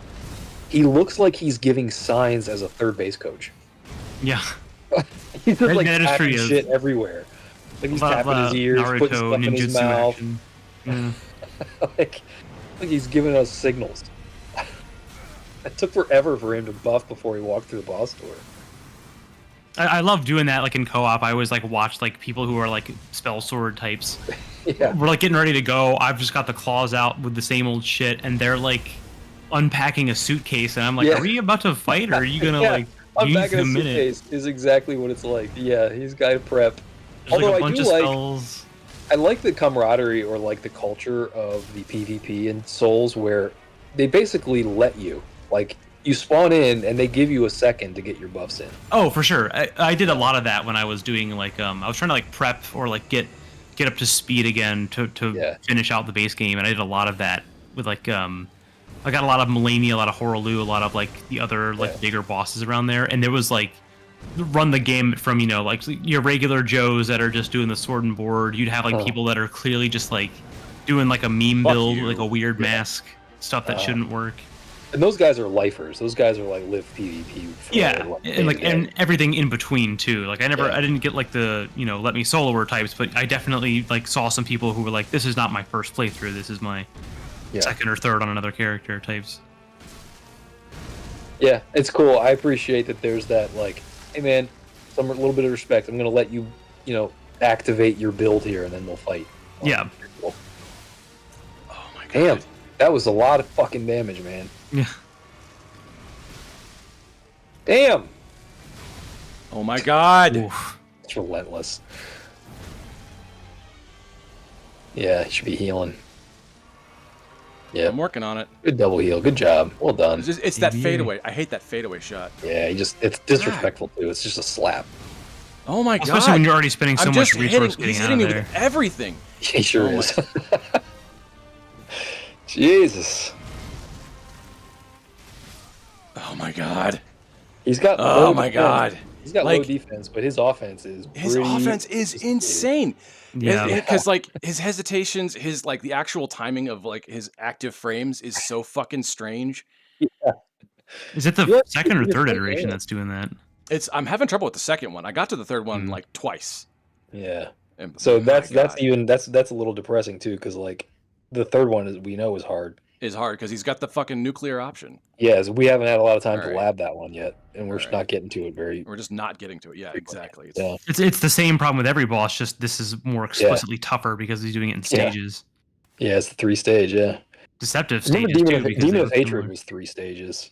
He looks like he's giving signs as a third base coach. Yeah. He's just like That is tapping true, shit everywhere. Like he's A lot tapping of, his ears, putting Naruto stuff in his ninjutsu mouth. action. Yeah. like he's giving us signals. It took forever for him to buff before he walked through the boss door. I love doing that, like in co-op. I always like watch like people who are like spell sword types. Yeah. We're like getting ready to go. I've just got the claws out with the same old shit, and they're like unpacking a suitcase, and I'm like, Yeah. "Are we about to fight, or are you gonna Yeah. like I'm use back in a a minute?" suitcase is exactly what it's like. Yeah, he's got to prep. There's Although like a I bunch do of like, spells. I like the camaraderie or like the culture of the PvP in Souls where they basically let you, like, you spawn in and they give you a second to get your buffs in. Oh, for sure. I did a lot of that when I was doing like I was trying to like prep or like get up to speed again to Yeah. finish out the base game, and I did a lot of that with like I got a lot of Melania, a lot of Horaloo, a lot of like the other like Yeah. bigger bosses around there, and there was like run the gamut from like your regular Joes that are just doing the sword and board. You'd have like people that are clearly just like doing like a meme Fuck build, you. like a weird mask stuff that shouldn't work. And those guys are lifers. Those guys are like live PvP. For Yeah, like, and like day to and day. everything in between too. Like I Yeah. didn't get like the let me soloer types, but I definitely like saw some people who were like, this is not my first playthrough. This is my second or third on another character types. Yeah, it's cool. I appreciate that there's that, like, hey man, a little bit of respect. I'm gonna let you, activate your build here, and then we'll fight. Yeah. Cool. Oh my god. Damn, that was a lot of fucking damage, man. Yeah. Damn. Oh my god. Oof. It's relentless. Yeah, he should be healing. Yeah. I'm working on it. Good double heal. Good job. Well done. It's that fadeaway. I hate that fadeaway shot. Yeah, it's disrespectful too. It's just a slap. Oh my god. Especially when you're already spending so much resource getting he's out hitting of me there. with everything. He sure is. Jesus. Oh my god. He's got Oh low my defense. god. He's got low defense, but his offense is His offense is insane. Yeah. Because like his hesitations, his like the actual timing of like his active frames is so fucking strange. Yeah. Is it the second or third iteration that's doing that? I'm having trouble with the second one. I got to the third one like twice. Yeah. And, So my that's God. a little depressing too, because like the third one is hard. Is hard because he's got the fucking nuclear option. Yes, we haven't had a lot of time to Alright. lab that one yet, and we're just Alright. not getting to it very. We're just not getting to it. Yeah, exactly. Yeah. It's the same problem with every boss, just this is more explicitly tougher because he's doing it in Yeah. stages. Yeah, it's the 3-stage. Yeah. Deceptive Remember stages Demon too. because Demon it of was Hatred similar. was 3 stages.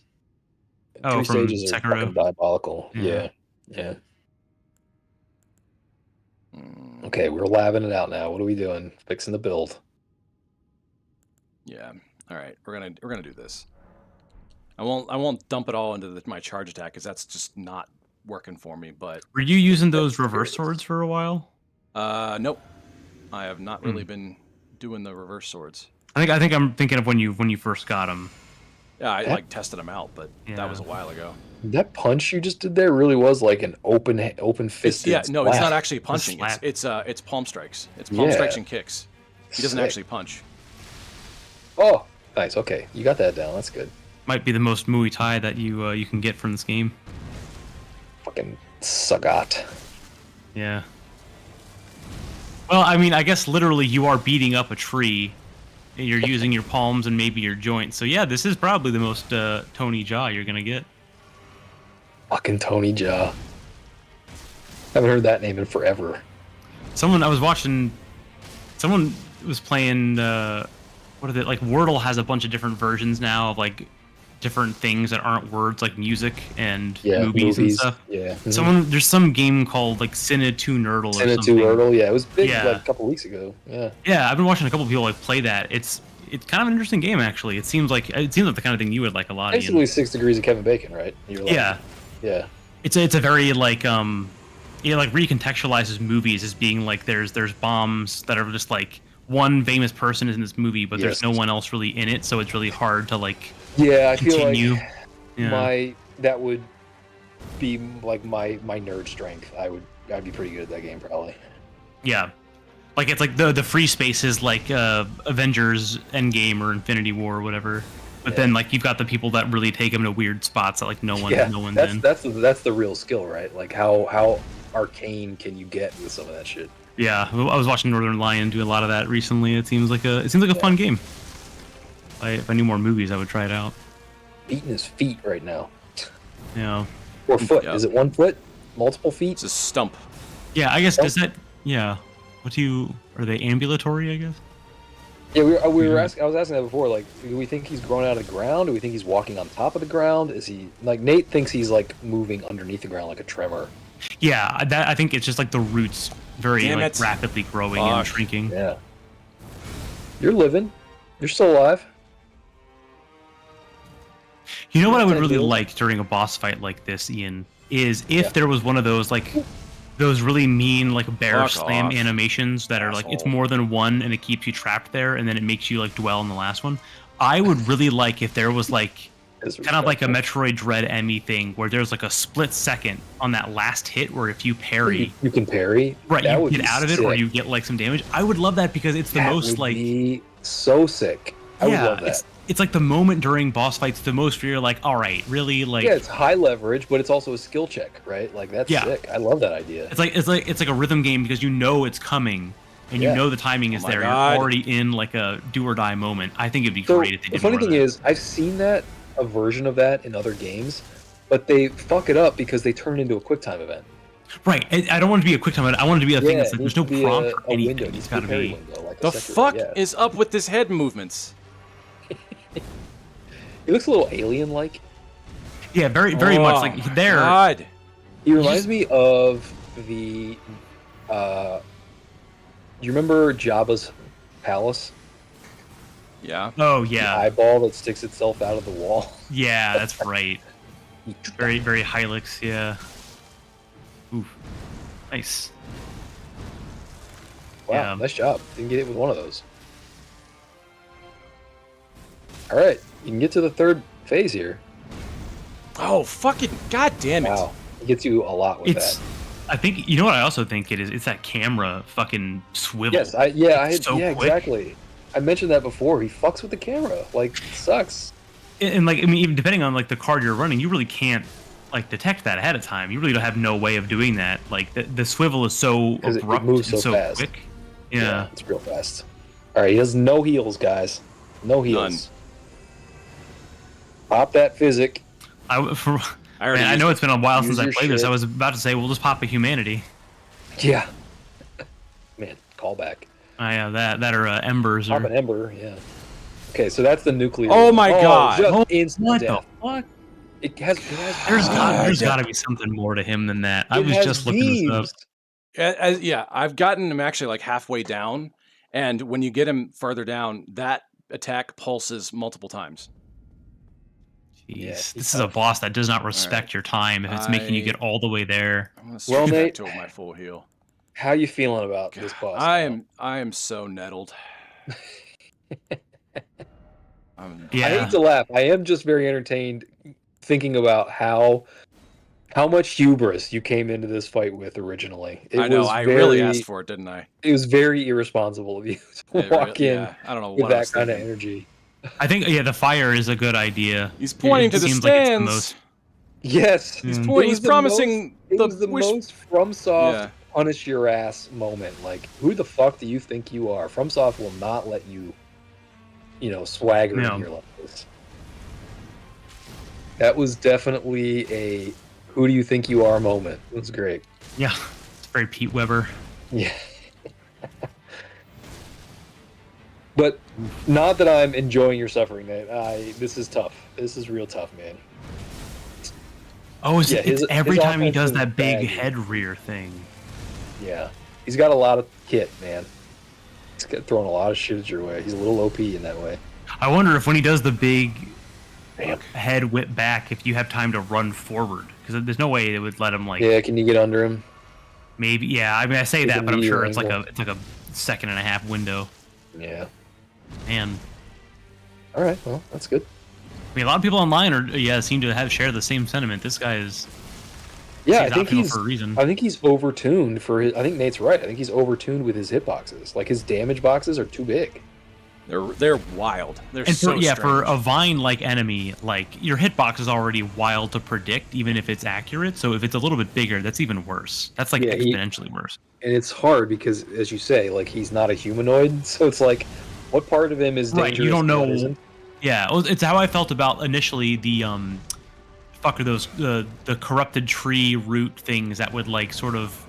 Oh, 3 from stages are Sekiro? fucking diabolical. Yeah. Yeah. Mm, Okay, we're labbing it out now. What are we doing? Fixing the build. yeah. All right. We're gonna do this. I won't dump it all into my charge attack because that's just not working for me. But Were you using those reverse swords for a while? nope. I have not really been doing the reverse swords. I think I'm thinking of when you first got them. Yeah, I That- like tested them out, but Yeah. that was a while ago. That punch you just did there really was like an open fisted. It's not actually punching. slap. It's palm strikes. It's palm Yeah. strikes and kicks. He doesn't Sick. actually punch. Oh, nice. Okay, you got that down. That's good. Might be the most Muay Thai that you can get from this game. Fucking Sagat. Yeah. Well, I mean, I guess literally you are beating up a tree. And you're using your palms and maybe your joints. So yeah, this is probably the most Tony Jaa you're gonna get. Fucking Tony Jaa. Haven't heard that name in forever. Someone was playing what are they, like Wordle has a bunch of different versions now of like different things that aren't words, like music and movies and stuff. Yeah. There's some game called like Cine 2 Nerdle or Send something. it to Erdtree. Yeah, it was big Yeah. like a couple weeks ago. Yeah. Yeah, I've been watching a couple people like play that. It's kind of an interesting game actually. It seems like the kind of thing you would like a lot. Basically Ian. 6 Degrees of Kevin Bacon, right? You're like, Yeah. Yeah. It's a very like like recontextualizes movies as being like there's bombs that are just like one famous person is in this movie, but there's no one else really in it, so it's really hard to like Yeah, I continue. feel like Yeah. that would be like my nerd strength. I'd be pretty good at that game probably. Yeah. Like it's like the free spaces like Avengers Endgame or Infinity War or whatever. But then like you've got the people that really take them to weird spots that like no one's in. That's the real skill, right? Like how arcane can you get with some of that shit? Yeah, I was watching Northern Lion do a lot of that recently. It seems like a fun game. If I knew more movies, I would try it out. Beating his feet right now. Yeah. Or foot. Yeah. Is it 1 foot? Multiple feet? It's a stump. Yeah, I guess does that? Yeah. Are they ambulatory? I guess. Yeah, we were asking. I was asking that before. Like, do we think he's growing out of the ground? Do we think he's walking on top of the ground? Is he like Nate thinks he's like moving underneath the ground like a tremor? Yeah, I think it's just like the roots very Damn like it. rapidly growing and shrinking. Yeah. You're living. You're still alive. You know what I would Kinda really cool. like during a boss fight like this, Ian, is if there was one of those like those really mean like bear Fuck slam off. animations that are like it's Asshole. more than one and it keeps you trapped there and then it makes you like dwell in the last one. I would really like if there was like kind of like a Metroid Dread Emmy thing where there's like a split second on that last hit where if you parry, You can parry. right, That you would get be out of it or sick. you get like some damage. I would love that because it's the That most would like be so sick. I would love that. it's like the moment during boss fights the most where you're like, all right, really like Yeah, it's high leverage, but it's also a skill check, right? Like that's Yeah. sick. I love that idea. it's like a rhythm game because you know it's coming and you know the timing is there. God. You're already in like a do or die moment. I think it'd be So, great if they did the funny more of thing that. is, I've seen a version of that in other games, but they fuck it up because they turn it into a QuickTime event. Right. I don't want it to be a quick time. I want it to be a thing that's it like needs there's no to be prompt a or anything. window. It needs It's to got to parry be. window, like a The second- fuck yeah. is up with this head movements? He looks a little alien-like. Yeah, very much like my there. God. He reminds me of the. You remember Jabba's palace? Yeah. Oh The yeah, eyeball that sticks itself out of the wall. yeah, that's right. Very Hilux. Yeah. Oof. Nice. Wow, Yeah. nice job. Didn't get it with one of those. All right, you can get to the third phase here. Oh, fucking God damn it. Wow, it gets you a lot with It's. that. I think you know what I also think it is. It's that camera fucking swivel. Yes, It's so quick. exactly. I mentioned that before. He fucks with the camera. Like, it sucks. And like I mean, even depending on like the card you're running, you really can't like detect that ahead of time. You really don't have no way of doing that. Like the swivel is so 'Cause it abrupt moves and so so fast. quick. Yeah. It's real fast. All right, he has no heals, guys. No heals. None. Pop that physic. I already I used know it. it's been a while Use since I your played this. shit. I was about to say we'll just pop a humanity. Yeah. Man, call back. Yeah, that or embers Pop or an ember. Yeah. Okay, so that's the nuclear. Oh my God. Just Oh, instant what death. the fuck? It has. There's got to be something more to him than that. I it was has just looking this up. Yeah, I've gotten him actually like halfway down, and when you get him further down, that attack pulses multiple times. Jeez, Yeah, he's this is a tough. boss that does not respect your time if it's making you get all the way there. I'm gonna switch Well, back Nate, to my full heal. How you feeling about this boss? I am so nettled. Yeah. I hate to laugh. I am just very entertained thinking about how much hubris you came into this fight with originally. I know. I really asked for it, didn't I? It was very irresponsible of you to walk in Yeah, I don't know with what I that was kind of thinking. energy. I think the fire is a good idea. He's pointing It to the seems like it's the stands. most- Yes, He's Mm. pointing. It He's was the promising It the was the wish. most FromSoft Yeah. punish your ass moment. Like, who the fuck do you think you are? FromSoft will not let you, swagger No. in here like this. That was definitely a "who do you think you are" moment. It was great. Yeah, it's very Pete Weber. Yeah. But not that I'm enjoying your suffering, Nate. This is tough. This is real tough, man. Oh, it's his every time he does offense is that big baggy. head rear thing. Yeah. He's got a lot of kit, man. He's throwing a lot of shit at your way. He's a little OP in that way. I wonder if when he does the big Damn. head whip back, if you have time to run forward, because there's no way they would let him like. Yeah, can you get under him? Maybe, yeah. I mean, I say With that, a but I'm knee sure or it's like ankle. a second and a half window. Yeah. Man, All right. Well, that's good. I mean, a lot of people online seem to share the same sentiment. This guy is. Yeah, he's I think optimal he's. for a reason. I think he's overtuned for his. I think Nate's right. I think he's overtuned with his hitboxes. Like his damage boxes are too big. They're wild. They're And so for strange. a vine-like enemy, like your hitbox is already wild to predict, even if it's accurate. So if it's a little bit bigger, that's even worse. That's like Yeah, exponentially worse. And it's hard because, as you say, like he's not a humanoid. So it's like, what part of him is dangerous? Right, you don't and what know. isn't? Yeah, it's how I felt about initially the fuck are those the corrupted tree root things that would like sort of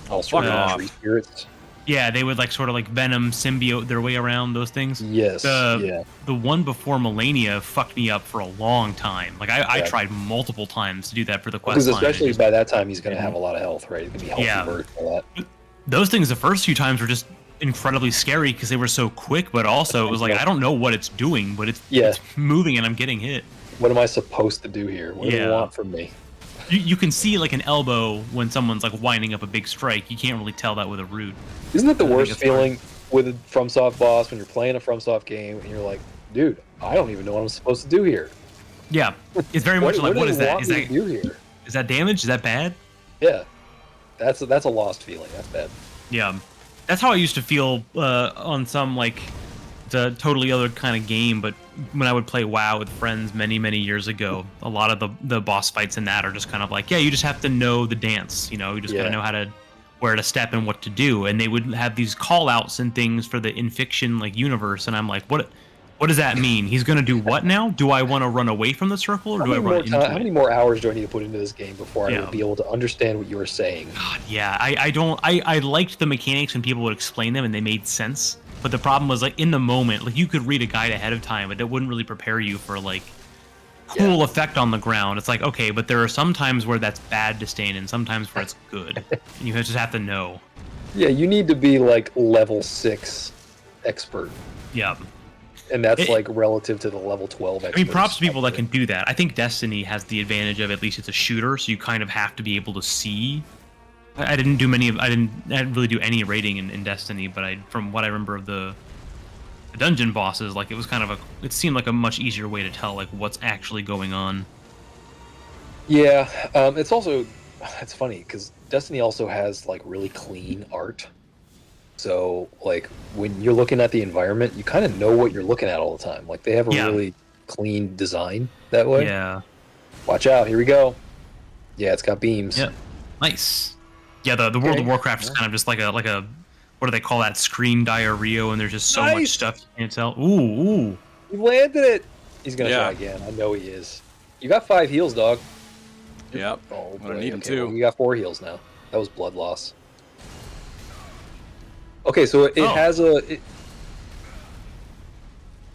All sorts fuck of off. tree spirits. yeah they would like sort of like venom symbiote their way around those things. Yes. Yeah. The one before Millennia fucked me up for a long time. Like I Yeah. tried multiple times to do that for the quest Because line. especially It by that time, he's going to have a lot of health, right? He's going to be healthy Yeah. version of that. those things the first few times were just incredibly scary because they were so quick, but also it was like I don't know what it's doing, but it's moving and I'm getting hit. What am I supposed to do here? What do you want from me? You can see like an elbow when someone's like winding up a big strike. You can't really tell that with a root. Isn't that the I think worst it's feeling with a FromSoft boss when you're playing a FromSoft game and you're like, dude, I don't even know what I'm supposed to do here. Yeah, it's very much like do what they is that? want me to do here? Is that damage? Is that bad? Yeah, that's a lost feeling. That's bad. Yeah, that's how I used to feel on some like the totally other kind of game. But when I would play WoW with friends many years ago, a lot of the boss fights in that are just kind of like, yeah, you just have to know the dance. You know, you just gotta know how to where to step and what to do, and they would have these call outs and things for the in fiction like universe, and I'm like, what does that mean? He's gonna do what now? Do I want to run away from the circle, or do I run into it? How many more hours do I need to put into this game before I would be able to understand what you were saying? God, yeah, I liked the mechanics when people would explain them and they made sense. But the problem was, like, in the moment, like, you could read a guide ahead of time, but that wouldn't really prepare you for, like, cool effect on the ground. It's like, okay, but there are some times where that's bad to stand and sometimes where it's good. And you just have to know. Yeah, you need to be, like, level 6 expert. Yeah. And that's, like, relative to the level 12 expert. I mean, props to people that can do that. I think Destiny has the advantage of, at least it's a shooter, so you kind of have to be able to see. I didn't really do any raiding in Destiny, but from what I remember of the dungeon bosses, like, it seemed like a much easier way to tell, like, what's actually going on. Yeah, it's funny because Destiny also has, like, really clean art. So, like, when you're looking at the environment, you kind of know what you're looking at all the time. Like, they have a really clean design that way. Yeah. Watch out! Here we go. Yeah, it's got beams. Yeah. Nice. Yeah, the World of Warcraft is kind of just like a what do they call that, screen diarrhea, and there's just so much stuff you can't tell. Ooh. He landed it. He's gonna try again. I know he is. You got 5 heals, dog. Yep. Oh, I'm gonna need them too. Well, you got 4 heals now. That was blood loss. Okay, so it has a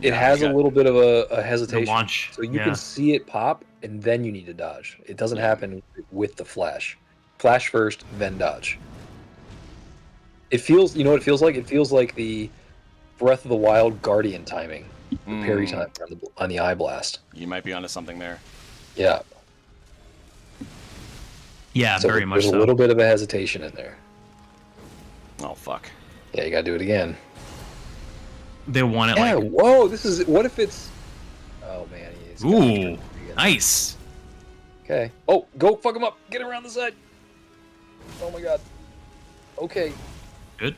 has a little bit of a hesitation. Launch. So you can see it pop, and then you need to dodge. It doesn't happen with the flash. Flash first, then dodge. It feels, you know what it feels like? It feels like the Breath of the Wild Guardian timing, parry time on the eye blast. You might be onto something there. Yeah. Yeah, so very much so. There's a little bit of a hesitation in there. Oh, fuck. Yeah, you gotta do it again. They want it like... whoa, what if it's... Oh, man, he's... Ooh, nice. Okay. Oh, go fuck him up. Get around the side. Oh, my God. Okay. Good.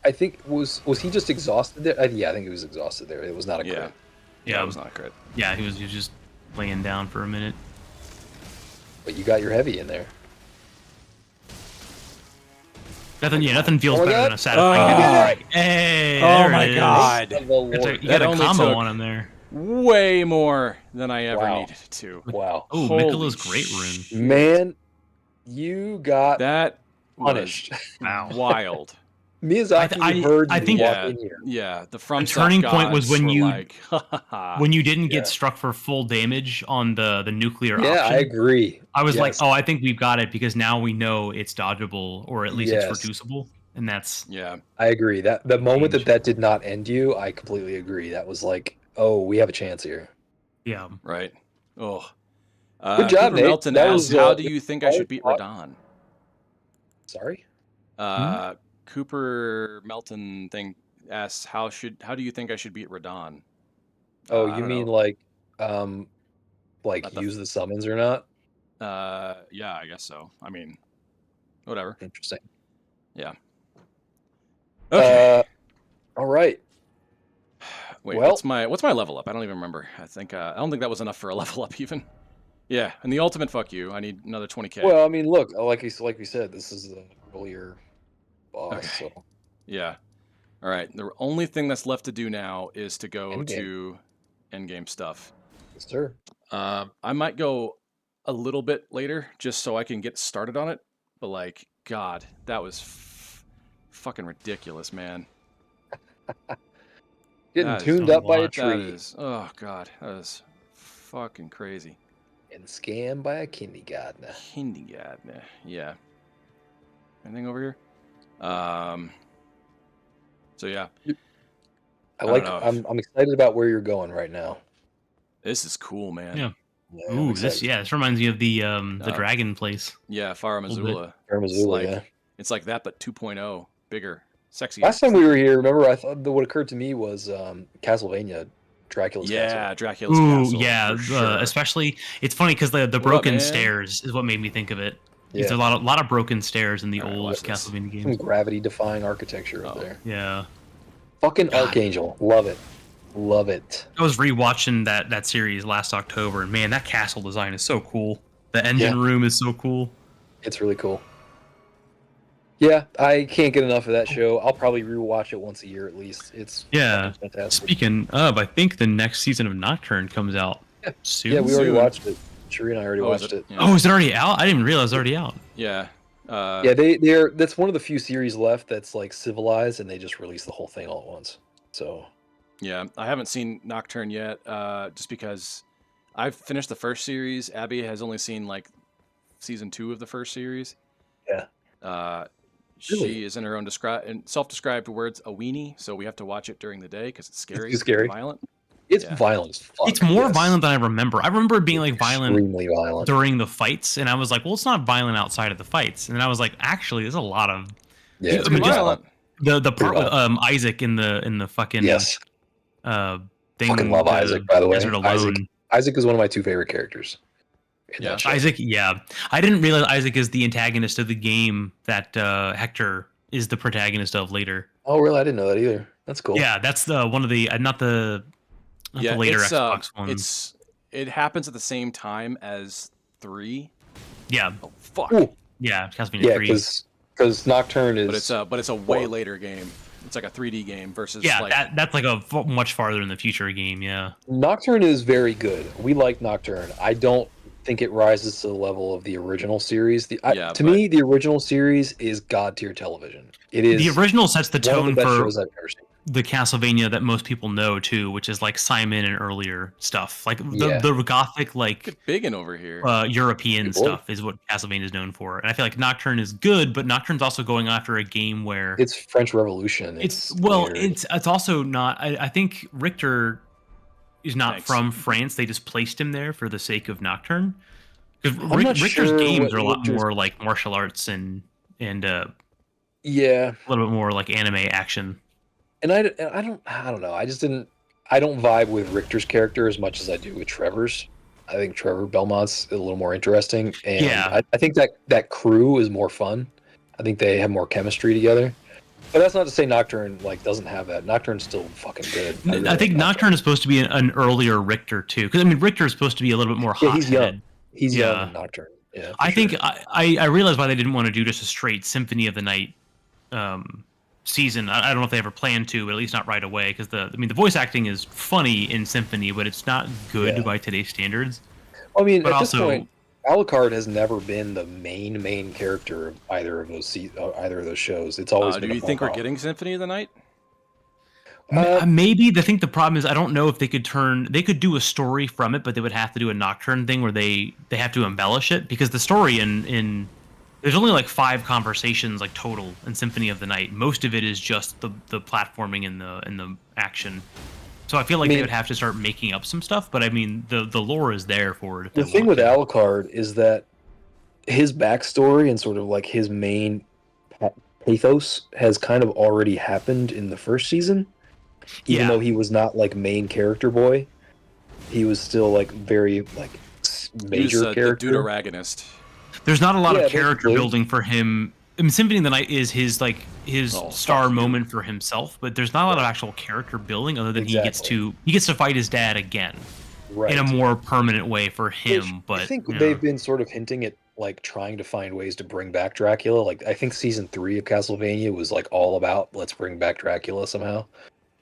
I think, was he just exhausted there? Yeah, I think he was exhausted there. It was not a crit. Yeah, it was not a crit. Yeah, he was just laying down for a minute. But you got your heavy in there. Nothing feels better than a satisfying hit. Hey, oh my God! You got a combo on him there. Way more than I ever needed to. Wow. Oh, Miquella's great rune. Man, you got that punished. Wow. Wild. Miyazaki heard I think walk in here. Yeah, the turning point was when you like, when you didn't get struck for full damage on the nuclear option. Yeah, I agree. I was like, oh, I think we've got it because now we know it's dodgeable or at least it's reducible, and that's I agree. That the moment that did not end you, I completely agree. That was like, oh, we have a chance here. Yeah. Right. Oh. Good job, Nate. Melton asks, how do you think I should beat Radahn? Sorry? Cooper Melton thing asks, how do you think I should beat Radahn? Oh, you mean like use the summons or not? Yeah, I guess so. I mean, whatever. Interesting. Yeah. Okay. All right. Wait, what's my level up? I don't even remember. I don't think that was enough for a level up even. Yeah, and the ultimate fuck you. I need another 20k. Well, I mean, look, like we said, this is the earlier boss. Okay. So. Yeah. All right. The only thing that's left to do now is to go to endgame stuff. Yes, sir. I might go a little bit later just so I can get started on it. But like, God, that was fucking ridiculous, man. Getting tuned up by a tree. That is, oh God, that is fucking crazy. And scammed by a kindergartner. Kindergartner, yeah. Anything over here? So yeah. I'm excited about where you're going right now. This is cool, man. Yeah. Ooh, this reminds me of the dragon place. Yeah, Fara Missoula. It's like that, but 2.0, bigger, sexier. Last time we were here, remember, I thought what occurred to me was Castlevania, Dracula's Castle. Yeah, Dracula's Castle. Ooh, yeah, sure. Especially, it's funny because the broken stairs is what made me think of it. Yeah. There's a lot of broken stairs in the old Castlevania games. Some gravity-defying architecture up there. Yeah. Fucking Archangel. Love it. Love it. I was rewatching that series last October, and man, that castle design is so cool. The engine room is so cool. It's really cool. Yeah, I can't get enough of that show. I'll probably rewatch it once a year at least. It's Yeah. fucking fantastic. Speaking of, I think the next season of Nocturne comes out soon. Yeah, we already Soon. watched it. Sheree and I already watched it. Yeah. Oh, is it already out? I didn't even realize it was already out. Yeah. Yeah, they're that's one of the few series left that's like civilized, and they just released the whole thing all at once. So Yeah, I haven't seen Nocturne yet, just because I've finished the first series. Abby has only seen like season 2 of the first series. Yeah. She Really? is in her own self-described words a weenie, so we have to watch it during the day because it's scary, too scary. and violent. It's Yeah. violent as fuck. It's more yes. violent than I remember. I remember it being like violent Extremely violent. during the fights, and I was like, well, it's not violent outside of the fights. And then I was like, actually, there's a lot of Yeah, It's I mean, pretty just violent. the part with violent. Isaac in the fucking Yes. thing. Fucking love Isaac, by the way. Desert Alone. Isaac is one of my 2 favorite characters. in Yeah. that show. Isaac, yeah. I didn't realize Isaac is the antagonist of the game that Hector is the protagonist of later. Oh, really? I didn't know that either. That's cool. Yeah, that's the one of the not the later it's, Xbox ones. It happens at the same time as 3. Yeah, Oh fuck! Ooh. yeah, Castlevania Yeah, 3. because Nocturne is. But it's a way Well- later game. It's like a 3D game versus Yeah, like that's like a much farther in the future game. Yeah, Nocturne is very good. We like Nocturne. I don't think it rises to the level of the original series. Yeah, to me, the original series is god tier television. It is the original sets the one of tone the best for shows I've ever seen. the Castlevania that most people know too, which is like Simon and earlier stuff, like Yeah. the gothic like get big in over here. European Good boy. stuff is what Castlevania is known for. And I feel like Nocturne is good, but Nocturne's also going after a game where It's French Revolution. it's weird. it's also not. I think Richter is not Thanks. from France. They just placed him there for the sake of Nocturne. Because I'm not Richter's sure games what are a lot Richter's- more like martial arts and a yeah, little bit more like anime action. and I don't know. I don't vibe with Richter's character as much as I do with Trevor's. I think Trevor Belmont's a little more interesting, and Yeah. I think that crew is more fun. I think they have more chemistry together. But that's not to say Nocturne like doesn't have that. Nocturne's still fucking good. really I think like Nocturne is supposed to be an earlier Richter too, because I mean Richter is supposed to be a little bit more Yeah, hot. he's young. He's Yeah. young in Nocturne. Yeah, for I think sure. I realized why they didn't want to do just a straight Symphony of the Night season. I don't know if they ever planned to, but at least not right away. Because the voice acting is funny in Symphony, but it's not good Yeah. by today's standards. I mean, but at this also- point, Alucard has never been the main character of either of those shows. It's always been. Do a you think we're phone getting Symphony of the Night? Maybe I think the problem is I don't know if they could do a story from it, but they would have to do a Nocturne thing where they have to embellish it, because the story in there's only like 5 conversations like total in Symphony of the Night. Most of it is just the platforming and the action. So I feel like they would have to start making up some stuff, but I mean the lore is there for it. If The they thing want with to. Alucard is that his backstory and sort of like his main pathos has kind of already happened in the first season. Even Yeah. though he was not like main character boy, he was still like very like major He was, character. the deuteragonist. There's not a lot Yeah, of character basically. building for him. I mean, Symphony of the Night is his Oh, star fuck you. moment for himself, but there's not a lot of actual character building other than Exactly. he gets to fight his dad again Right. in a more permanent way for Which him. But I think yeah. they've been sort of hinting at like trying to find ways to bring back Dracula. Like I think season 3 of Castlevania was like all about let's bring back Dracula somehow,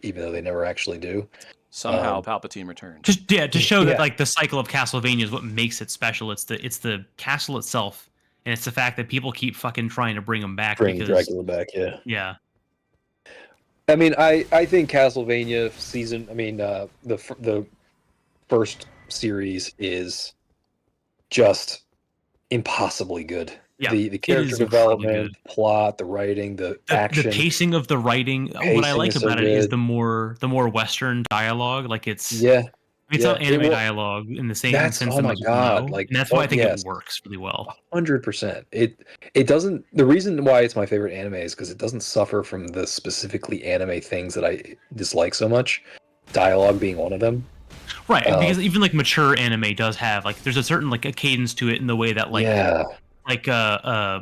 even though they never actually do. Somehow Palpatine returns. just to show Yeah. that like the cycle of Castlevania is what makes it special. It's the castle itself, and it's the fact that people keep fucking trying to bring him back. Bring because, Dracula back, yeah. Yeah. I mean, I think Castlevania season. I mean, the first series is just impossibly good. Yeah, the it character is incredibly development, plot, the writing, the The action. pacing of the writing. What I Pacing like is so about it is good. the more Western dialogue. Like it's Yeah, not yeah, anime it wa- dialogue in the same That's- sense oh that my most God, people know, like, and that's why I think yes. it works really well. 100%. It doesn't. The reason why it's my favorite anime is because it doesn't suffer from the specifically anime things that I dislike so much. Dialogue being one of them. Right, because even like mature anime does have like there's a certain like a cadence to it in the way that like yeah,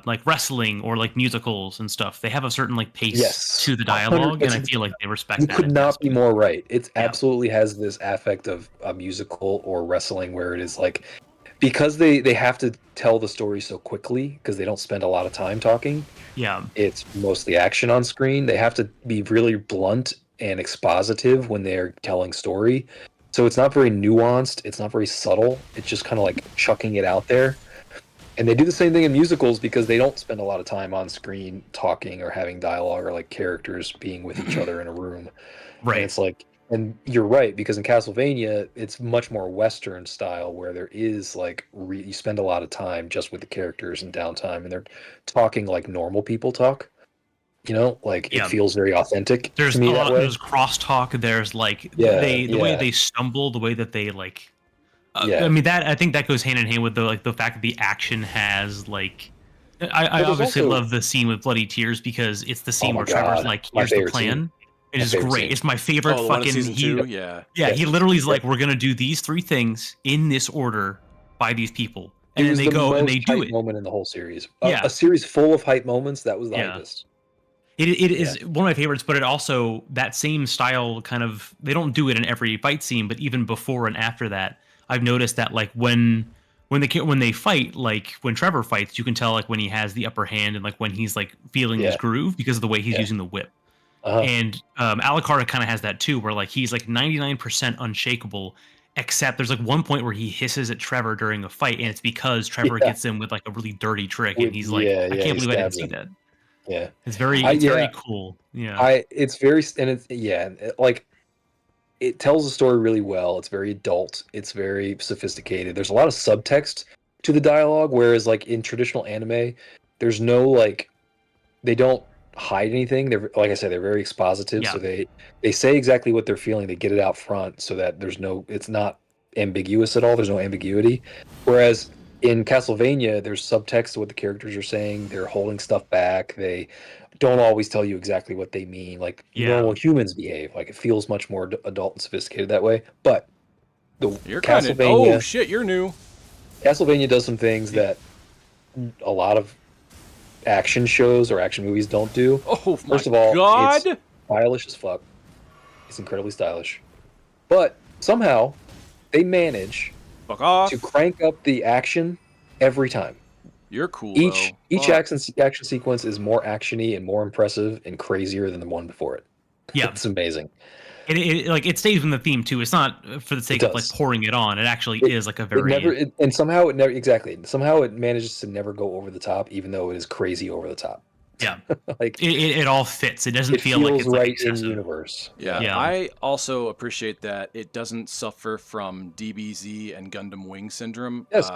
like wrestling or like musicals and stuff. They have a certain like pace Yes, to the dialogue, and I 100%. feel like they respect you that. could in not be aspect. more right. It Yeah. absolutely has this affect of a musical or wrestling where it is like because they have to tell the story so quickly because they don't spend a lot of time talking. Yeah. It's mostly action on screen. They have to be really blunt and expositive when they're telling story. So it's not very nuanced. It's not very subtle. It's just kind of like chucking it out there. And they do the same thing in musicals because they don't spend a lot of time on screen talking or having dialogue or like characters being with each other in a room. Right. And it's like, and you're right, because in Castlevania, it's much more Western style where there is like, you spend a lot of time just with the characters and downtime and they're talking like normal people talk. You know, like it feels very authentic there's to me a lot, that way. There's crosstalk. There's like the way they stumble, the way that they like. I mean I think that goes hand in hand with the fact that the action has like. I obviously love the scene with Bloody Tears because it's the scene where Trevor's like, "Here's the plan." It is great. Scene. It's my favorite fucking. Season 2? Yeah. He literally is like, "We're gonna do these 3 things in this order by these people," and then they go and they do it. Moment in the whole series. A series full of hype moments. That was the hypest. It is one of my favorites, but it also that same style kind of they don't do it in every fight scene, but even before and after that, I've noticed that like when they fight, like when Trevor fights, you can tell like when he has the upper hand and like when he's like feeling his groove because of the way he's using the whip. And Alucard kind of has that too, where like he's like 99% unshakable, except there's like one point where he hisses at Trevor during a fight, and it's because Trevor gets him with like a really dirty trick, and he's like, I can't believe I didn't see that. Yeah, it's very cool. Yeah, it's very and it's like it tells the story really well. It's very adult. It's very sophisticated. There's a lot of subtext to the dialogue, whereas like in traditional anime, there's no like they don't hide anything. They're like I said, they're very expositive. So they say exactly what they're feeling. They get it out front so that it's not ambiguous at all. There's no ambiguity. Whereas in Castlevania, there's subtext to what the characters are saying. They're holding stuff back. They don't always tell you exactly what they mean, like normal humans behave. Like it feels much more adult and sophisticated that way. But oh shit, you're new. Castlevania does some things that a lot of action shows or action movies don't do. Oh my First of all, God. It's stylish as fuck. It's incredibly stylish. But somehow they manage to crank up the action every time. You're cool. Each action sequence is more actiony and more impressive and crazier than the one before it. Yeah, it's amazing. It stays in the theme too. It's not for the sake of like pouring it on. It actually is like a very and somehow it never somehow it manages to never go over the top, even though it is crazy over the top. Yeah, like it all fits. It doesn't feel like it's right like in universe. Yeah, I also appreciate that it doesn't suffer from DBZ and Gundam Wing syndrome. Yes.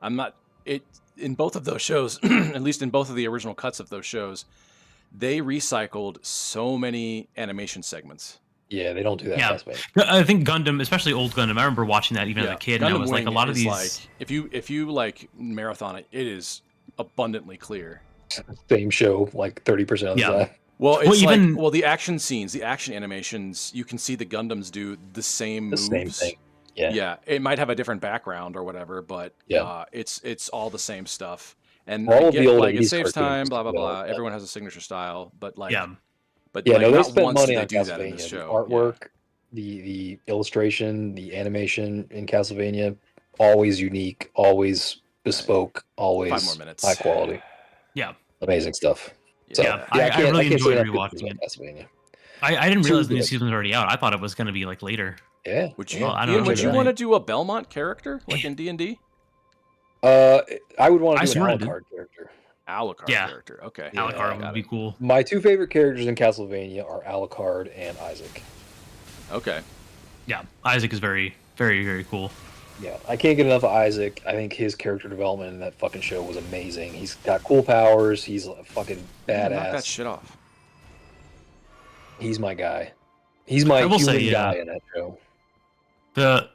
I'm not. It in both of those shows, at least in both of the original cuts of those shows, they recycled so many animation segments. Yeah, they don't do that. Yeah, I think Gundam, especially old Gundam. I remember watching that even as a kid, Gundam and I was like, a lot of these. Like, if you like marathon it, it is abundantly clear. Same show, like 30% of the time. Well, it's the action scenes, the action animations, you can see the Gundams do the same moves. Same thing. Yeah, it might have a different background or whatever, but it's all the same stuff. And all of the old it saves time, blah blah blah. Everyone has a signature style, but like they spent money on Castlevania. In this show. The artwork, the illustration, the animation in Castlevania, always unique, always bespoke, always 5 more minutes. High quality. Yeah, amazing stuff. So, I really enjoyed rewatching it. Castlevania. I didn't realize the new season was already out. I thought it was going to be like later. Yeah. Would you? Would you want to do a Belmont character like in D&D? I would want to do an Alucard character. Alucard character. Okay. Alucard would be cool. My 2 favorite characters in Castlevania are Alucard and Isaac. Okay. Yeah, Isaac is very, very, very cool. Yeah, I can't get enough of Isaac. I think his character development in that fucking show was amazing. He's got cool powers. He's a fucking badass. Knock that shit off. He's my guy. He's my human guy in that show.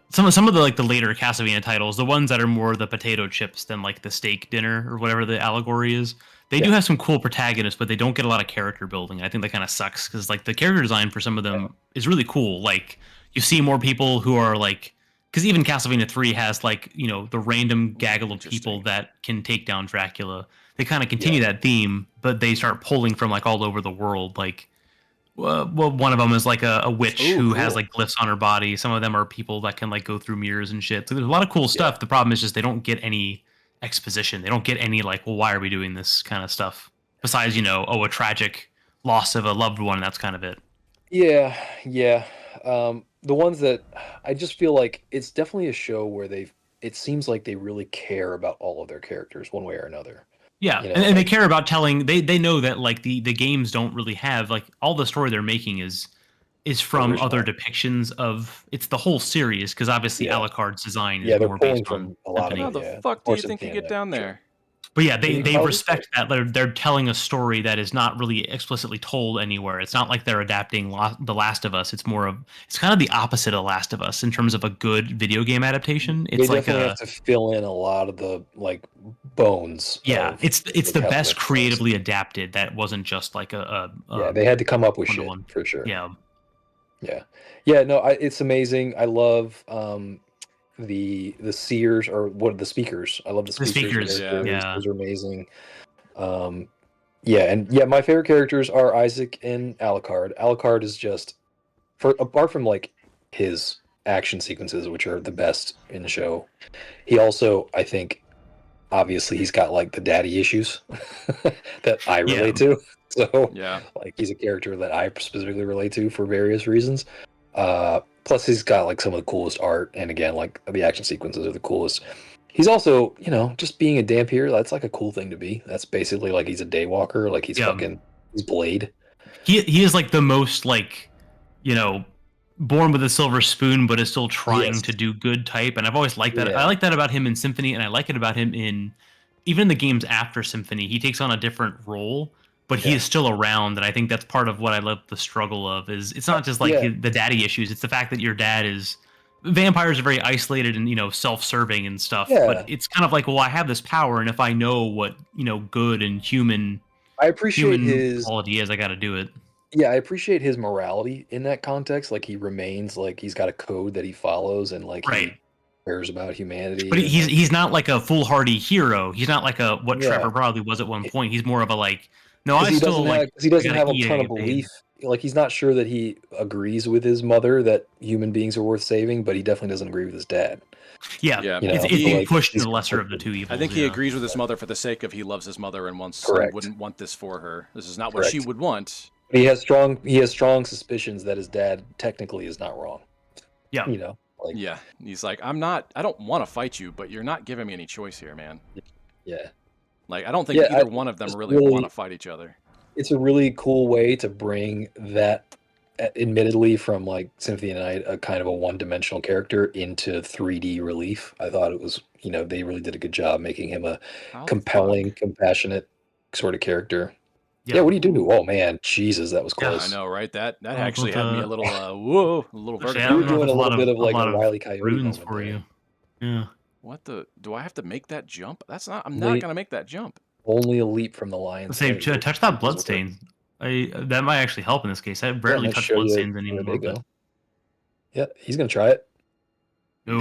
Some of the like the later Castlevania titles, the ones that are more the potato chips than like the steak dinner or whatever the allegory is, they do have some cool protagonists, but they don't get a lot of character building. I think that kind of sucks because like the character design for some of them is really cool. Like you see more people who are like, because even Castlevania 3 has like, you know, the random gaggle of people that can take down Dracula. They kind of continue that theme, but they start pulling from like all over the world. Like Well, one of them is like a witch who has cool. like glyphs on her body. Some of them are people that can like go through mirrors and shit. So there's a lot of cool stuff. The problem is just they don't get any exposition. They don't get any like, well, why are we doing this kind of stuff? Besides, a tragic loss of a loved one. That's kind of it. Yeah, yeah. The ones that I just feel like it's definitely a show where it seems like they really care about all of their characters one way or another. Yeah, and they care about telling. They know that like the games don't really have like all the story they're making is from original. other depictions of it's the whole series because obviously Alucard's design is they're more pulling based on from a lot of How it. the fuck do you think you get down there? But yeah, they respect that they're telling a story that is not really explicitly told anywhere. It's not like they're adapting The Last of Us. It's kind of the opposite of The Last of Us in terms of a good video game adaptation. It's they like definitely have to fill in a lot of the like bones. Yeah, it's the best creatively adapted. That wasn't just like they had to come up with shit for sure. Yeah. No, it's amazing. I love the seers or what the speakers. I love the speakers. Those are amazing. My favorite characters are Isaac and Alucard. Alucard is just apart from like his action sequences, which are the best in the show. He also, I think, obviously he's got like the daddy issues that I relate to. So like he's a character that I specifically relate to for various reasons. Plus he's got like some of the coolest art, and again, like the action sequences are the coolest. He's also, just being a Dampier, that's like a cool thing to be. That's basically like he's a daywalker, like he's he's Blade. He is like the most like, born with a silver spoon, but is still trying to do good type. And I've always liked that. I like that about him in Symphony, and I like it about him even in the games after Symphony. He takes on a different role, but he is still around, and I think that's part of what I love the struggle of. Is it's not just like the daddy issues; it's the fact that your dad is. Vampires are very isolated and self-serving and stuff. But it's kind of like, well, I have this power, and if I know what good and human, I appreciate his quality is, I got to do it. Yeah, I appreciate his morality in that context. Like he remains like he's got a code that he follows, and like he cares about humanity. But he's not like a foolhardy hero. He's not like what Trevor probably was at one point. He's more of a like. No, I still like. He doesn't have a ton of belief. Like he's not sure that he agrees with his mother that human beings are worth saving, but he definitely doesn't agree with his dad. Yeah. It's pushed to the lesser of the two evils. I think he agrees with his mother for the sake of he loves his mother and wouldn't want this for her. This is not what she would want. But he has strong suspicions that his dad technically is not wrong. Yeah. He's like, I don't want to fight you, but you're not giving me any choice here, man. Yeah. Like I don't think either one of them really want to fight each other. It's a really cool way to bring that, admittedly from like Symphony of the Night, a kind of a one-dimensional character into 3D relief. I thought it was, they really did a good job making him a compelling, compassionate sort of character. Yeah, what do you do? Oh man, Jesus, that was close. Yeah, I know, right? That actually had me a little a little vertigo. You were doing a little bit of like a Wile E. Coyote runes for you. Yeah. What do I have to make that jump? I'm not gonna make that jump. Only a leap from the lion's Say, touch that bloodstain. That might actually help in this case. I rarely touch bloodstains anymore. Yeah, he's gonna try it. No,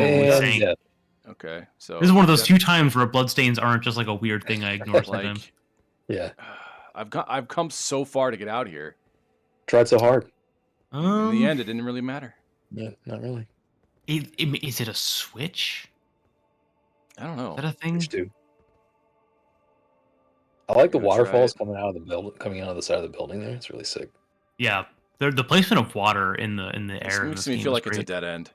Okay, so this is one of those few times where bloodstains aren't just like a weird thing I ignore sometimes. Yeah, I've come so far to get out here. Tried so hard. In the end, it didn't really matter. Yeah, not really. Is it a switch? I don't know. Is that a thing? I like the waterfalls coming out of the side of the building there. It's really sick. Yeah, the placement of water in the air. It makes me feel like it's a dead end.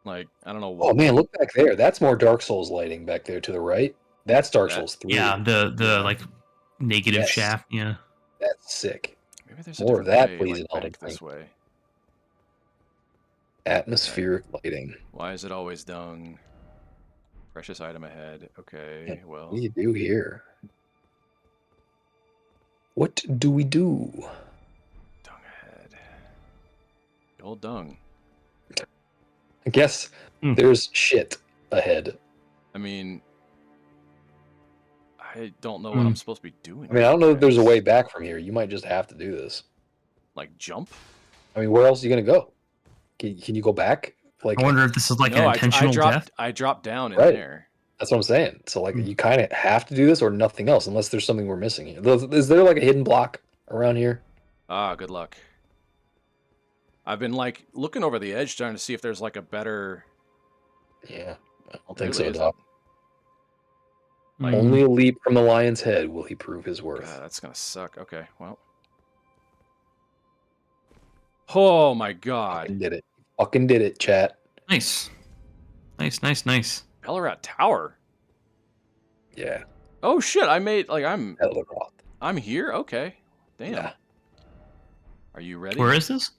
Like I don't know. Oh man, look back there. That's more Dark Souls lighting back there to the right. That's Dark Souls 3. Yeah, the like negative shaft. Yeah, that's sick. Maybe there's more of that, please. This way. Atmospheric lighting. Why is it always dung? Precious item ahead. Okay, well. What do you do here? What do we do? Dung ahead. The old dung. I guess there's shit ahead. I mean, I don't know what I'm supposed to be doing. I mean, I don't know if there's a way back from here. You might just have to do this. Like jump? I mean, where else are you going to go? Can you go back? Like, I wonder if this is like an intentional death. I dropped down in there. That's what I'm saying. So, like, you kind of have to do this or nothing else, unless there's something we're missing here. Is there, like, a hidden block around here? Ah, good luck. I've been like looking over the edge trying to see if there's like a better. Yeah, I don't There think really so, Doc. Like- Only a leap from the lion's head will he prove his worth. God, that's gonna suck. Okay, well. Oh my God. Fucking did it. Fucking did it, chat. Nice. Nice. Ballarat Tower. Yeah. Oh shit! I made like I'm Elderoth. here. Okay, damn. Yeah. Are you ready? Where is this?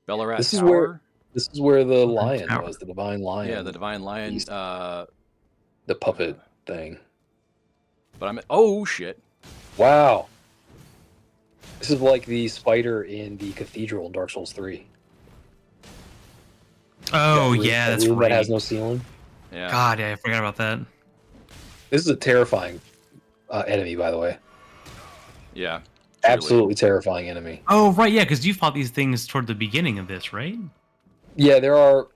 Ballarat This is Tower? This is where the Okay, lion tower. was, the divine lion. Yeah, the divine lion. Beast. The puppet thing. But I'm. Oh shit! Wow. This is like the spider in the cathedral in Dark Souls 3. Oh That room- yeah, that that's room right. that has no ceiling. Yeah. God, yeah, I forgot about that. This is a terrifying enemy, by the way. Yeah. Absolutely terrifying enemy. Oh right, yeah, because you fought these things toward the beginning of this, right? Yeah, there are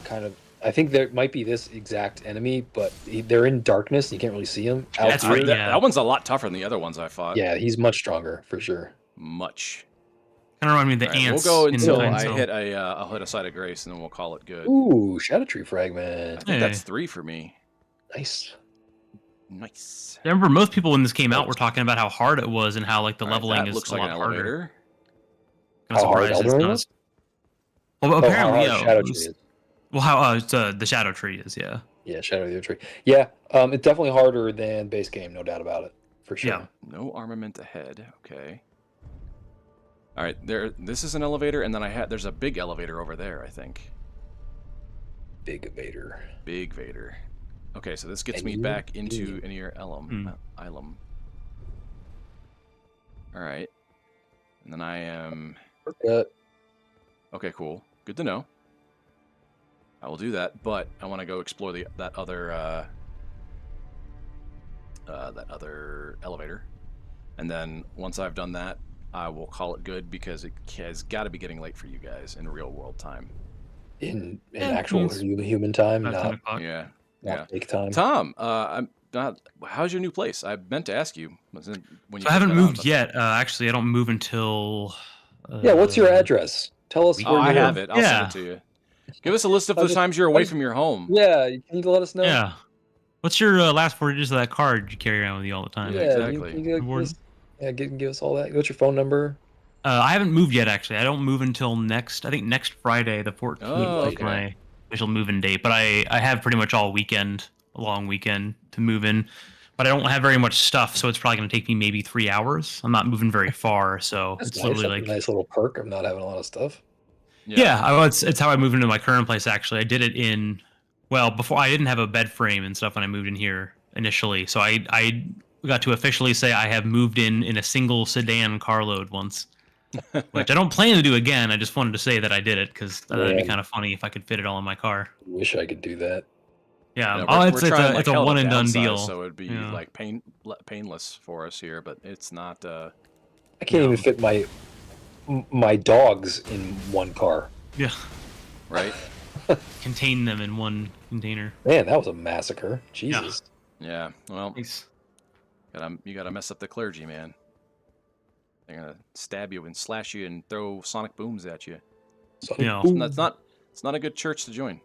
kind of. I think there might be this exact enemy, but they're in darkness. You can't really see them. Yeah, That's right, yeah. That one's a lot tougher than the other ones I fought. Yeah, he's much stronger for sure. Much. Kind of remind me of the All right, ants. we'll go in until the I Cell. hit I'll hit a site of grace, and then we'll call it good. Ooh, Shadow Tree I fragment. think that's Hey. 3 for me. Nice. Nice. I remember most people when this came out were talking about how hard it was and how like the All right, leveling that is looks a like lot an harder. elevator. I'm How hard surprised it's Elden Ring not was? as- Well, Oh, apparently, how yeah. hard Shadow it Tree was- is. Well, how it's, the Shadow Tree is, yeah. Yeah, Shadow of the Erdtree. Yeah, it's definitely harder than base game, no doubt about it, for sure. Yeah. No armament ahead. Okay. All right, this is an elevator, and then there's a big elevator over there, I think. Big Vader. Big Vader. Okay, so this gets me Enir-Ilim. back into Enir-Ilim. Ilum. All right. And then I am... Shortcut. Okay, cool. Good to know. I will do that, but I want to go explore that other elevator. And then once I've done that, I will call it good because it has got to be getting late for you guys in real world time. In Yeah, actual means human time, About 10 not o'clock. Yeah. fake time. Tom, I'm not. How's your new place? I meant to ask you. When So you I haven't put that on, moved but- yet. Actually, I don't move until. Yeah, what's your address? Tell us Oh, where I you have live. it. I'll Yeah. send it to you. Give us a list of I'll the just- times you're away I'll just- from your home. Yeah, you need to let us know. Yeah. What's your last 4 digits of that card you carry around with you all the time? Yeah, exactly. You give Reward. us, give us all that. What's your phone number? I haven't moved yet, actually. I don't move until next Friday, the 14th, Oh, is okay. my official move-in date. But I have pretty much all weekend, a long weekend to move in. But I don't have very much stuff, so it's probably going to take me maybe 3 hours. I'm not moving very far, so That's it's nice. literally That's like... a nice little perk of not having a lot of stuff. Yeah, it's how I moved into my current place, actually. I did it in... Well, before I didn't have a bed frame and stuff when I moved in here initially, so I got to officially say I have moved in a single sedan carload once. Which I don't plan to do again. I just wanted to say that I did it because that'd be Yeah. kind of funny if I could fit it all in my car. Wish I could do that. Yeah, Yeah, oh, we're it's trying, like, it's a hell to one and done downsize, deal. So it'd be Yeah. like painless for us here, but it's not. I can't even fit my dogs in one car. Yeah, Right? contain them in one container. Man, that was a massacre. Jesus. Yeah. Well, Nice. you gotta mess up the clergy, man. They're gonna stab you and slash you and throw sonic booms at you. So, Yeah. ooh, It's not a good church to join.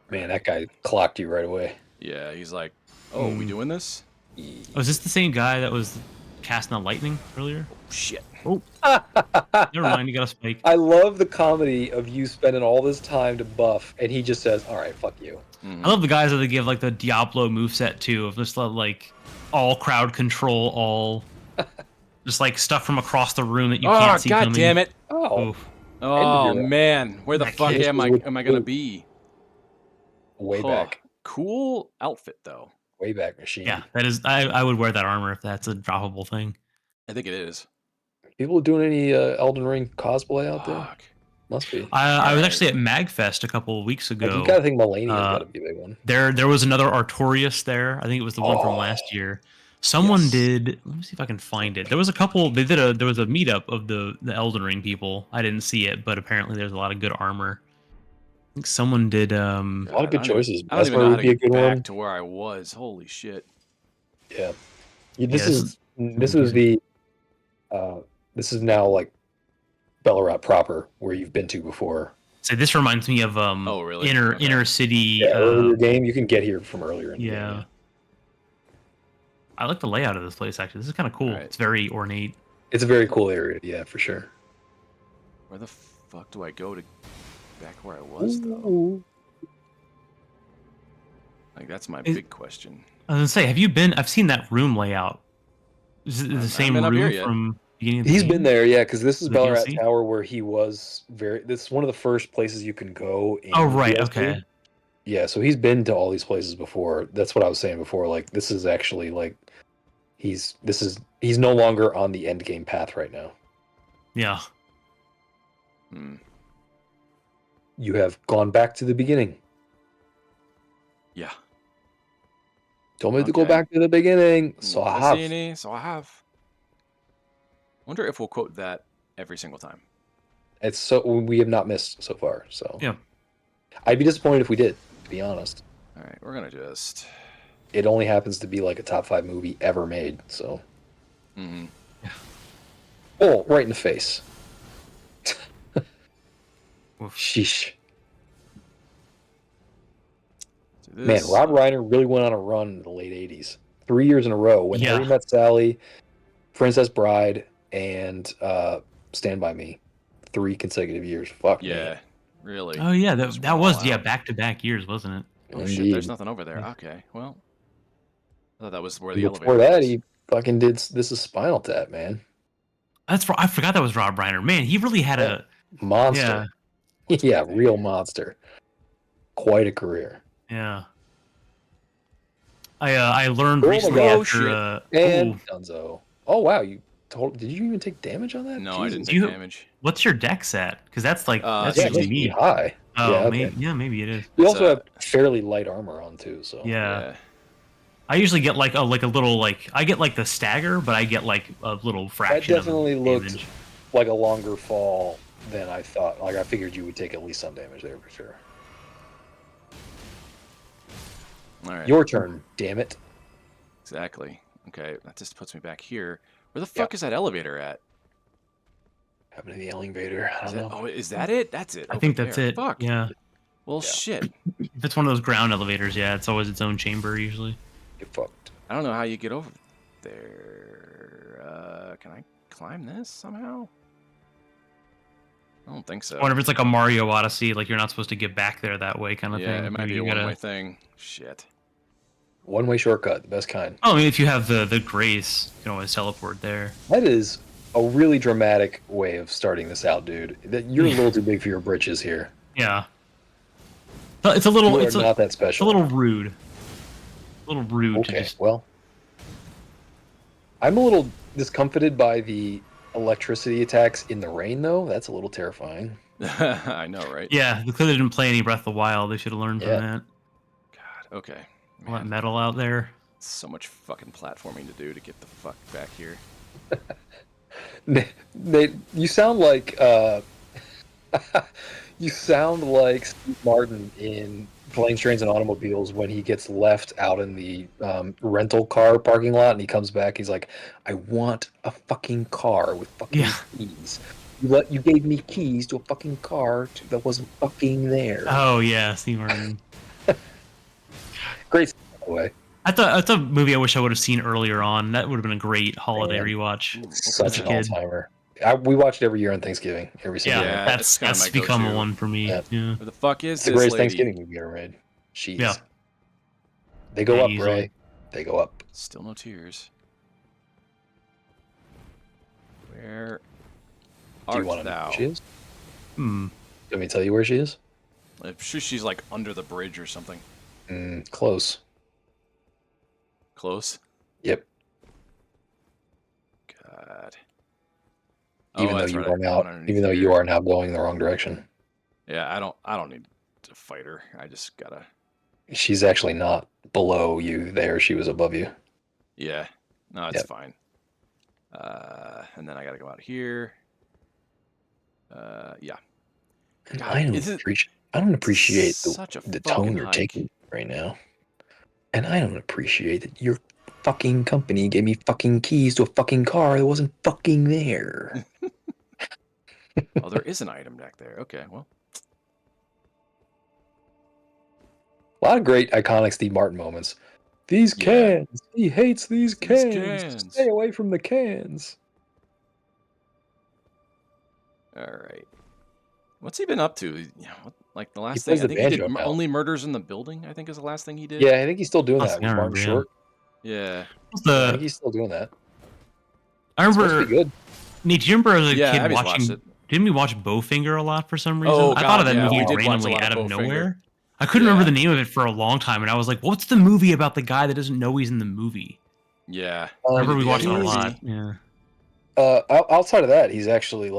man, that guy clocked you right away. Yeah, he's like, "Oh, we doing this? Oh, is this the same guy that was casting the lightning earlier? Shit!" Never mind, you got a spike. I love the comedy of you spending all this time to buff, and he just says, "All right, fuck you." I love the guys that they give like the Diablo moveset too, of just like all crowd control, all just like stuff from across the room that you Oh, can't see god coming. damn it! Oh, Oof. Oh End of your- man, where the That fuck kid am I was- gonna be? way Huh. back, Cool outfit though. way back machine. Yeah, that is. I would wear that armor if that's a droppable thing. I think it is. People doing any Elden Ring cosplay out there? Fuck. Must be. I was Alright. actually at Magfest a couple of weeks Like, ago. you gotta think Melania's Uh, gotta be a big one. There was another Artorias there. I think it was the one from Oh. last year. Someone Yes. did. Let me see if I can find it. There was a couple. There was a meetup of the Elden Ring people. I didn't see it, but apparently there's a lot of good armor. I think someone did. A lot of good I don't- choices. I don't even know Vesper how would to be a get good back one. to where I was. Holy shit. Yeah. This Yeah, is this was the This is now like Ballarat proper, where you've been to before. So this reminds me of Oh, really? inner city. Earlier game. You can get here from earlier in the game. Yeah. I like the layout of this place. Actually, this is kind of cool. Right. It's very ornate. It's a very cool area. Yeah, for sure. Where the fuck do I go to back where I was though? Ooh. Like that's my big question. I was gonna say, have you been? I've seen that room layout. Is it the same been up here room yet. from beginning of the He's game? been there, yeah, because this is The Ballarat DLC? Tower where he was very. This is one of the first places you can go. In Oh the right, DLC. okay. Yeah, so he's been to all these places before. That's what I was saying before. Like this is actually like he's no longer on the end game path right now. Yeah. Hmm. You have gone back to the beginning. Yeah. Told me to go Okay. back to the beginning, so I have. Cassini, so I have. Wonder if we'll quote that every single time. It's so we have not missed so far. So Yeah. I'd be disappointed if we did. To be honest, All right, we're gonna just. it only happens to be like a top 5 movie ever made. So Mm-hmm. oh, right in the face. Oof. Sheesh. Do Man, this. Rob Reiner really went on a run in the late 80s. 3 years in a row. When Yeah. Harry Met Sally, Princess Bride, and Stand By Me. 3 consecutive years. Fuck me. Yeah. Really. Oh yeah, Just that went was all out. back-to-back years, wasn't it? Oh shit! Indeed. There's nothing over there. Okay. Well. I thought that was where the Before elevator that, was. he fucking did This Is Spinal Tap, man. I forgot that was Rob Reiner. Man, he really had a Monster. Yeah, real monster. Quite a career. yeah. I learned Oh my recently God. after And Dunzo. Oh, wow. Did you even take damage on that? No, I didn't Jesus. take damage. what's your dex at? Because that's like that's Yeah, Yeah, usually it's pretty me. high. Oh, yeah, okay. maybe it is. You It's also a- have fairly light armor on, too, so. Yeah. I usually get like a little I get like the stagger, but I get like a little That fraction. definitely of looked damage. like a longer fall than I thought. Like, I figured you would take at least some damage there for sure. All right. Your turn, damn it. Exactly. Okay, that just puts me back here. Where the fuck is that elevator at? Happened to the elevator. I Is don't that, know. oh, is that it? That's it. I think over that's there. it. Fuck. Yeah. Well, Yeah. shit. If it's one of those ground elevators, yeah, it's always its own chamber usually. Get fucked. I don't know how you get over there. Can I climb this somehow? I don't think so. I wonder if it's like a Mario Odyssey, like you're not supposed to get back there that way kind of Yeah, thing. it might Maybe be a you gotta- one-way thing. Shit. One-way shortcut, the best kind. Oh, I mean, if you have the grace, you can always teleport there. That is a really dramatic way of starting this out, dude. That you're a little too big for your britches here. Yeah. But it's a little, You are it's not that a special. little rude. A little rude to Okay, just. well, I'm a little discomfited by the electricity attacks in the rain, though. That's a little terrifying. I know, right? Yeah, they clearly didn't play any Breath of the Wild. They should have learned Yeah. from that. God, okay. All that Man, metal out there. so much fucking platforming to do to get the fuck back here. You sound like you sound like Steve Martin in Planes, Trains, and Automobiles when he gets left out in the rental car parking lot and he comes back. He's like, "I want a fucking car with fucking Yeah. keys. You gave me keys to a fucking car that wasn't fucking there." Oh yeah, Steve Martin. Great, by the way. That's a movie I wish I would have seen earlier on. That would have been a great holiday Man. rewatch. Such As a an kid. all-timer. We watch it every year on Thanksgiving. Every single Yeah, year. Yeah, that's it's kinda my become a go-to. one for me. Yeah. Yeah. Where the fuck is It's the this greatest lady? Thanksgiving movie ever made. Jeez. Yeah. They go Yeah, up, easily. Ray. They go up. Still no tears. Where Do you art want to know thou? where she is? Hmm. Let me tell you where she is. I'm sure she's like under the bridge or something. Close. Close. Yep. God. Even Oh, though that's you right, are I'm now, underneath even though here. you are now going the wrong direction. Yeah, I don't need to fight her. I just gotta. She's actually not below you there. She was above you. Yeah. No, it's Yep. fine. And then I gotta go out here. Yeah. God, I don't isn't- appreciate. I don't appreciate such a the fucking tone you're hike. taking right now, and I don't appreciate that you're fucking company gave me fucking keys to a fucking car that wasn't fucking there. Oh, there is an item back there. Okay, well. A lot of great iconic Steve Martin moments. These cans. He hates these cans. Stay away from the cans. All right. What's he been up to? Like the last plays thing, I the think he did banjo now. Only Murders in the Building, I think is the last thing he did. Yeah, I think he's still doing Last that thing I with Martin remember, Short. Yeah. I think he's still doing that. I It's supposed to remember. be good. Nate, do you remember as a Yeah, kid Abby's watching? watched it. Didn't we watch Bowfinger a lot for some reason? Oh, I thought of God, that yeah, movie we did watch a randomly lot of out of Bowfinger. nowhere. I couldn't remember the name of it for a long time, and I was like, "What's the movie about the guy that doesn't know he's in the movie?" Yeah. I remember we the watched it a movie. lot. Yeah. Outside of that, he's actually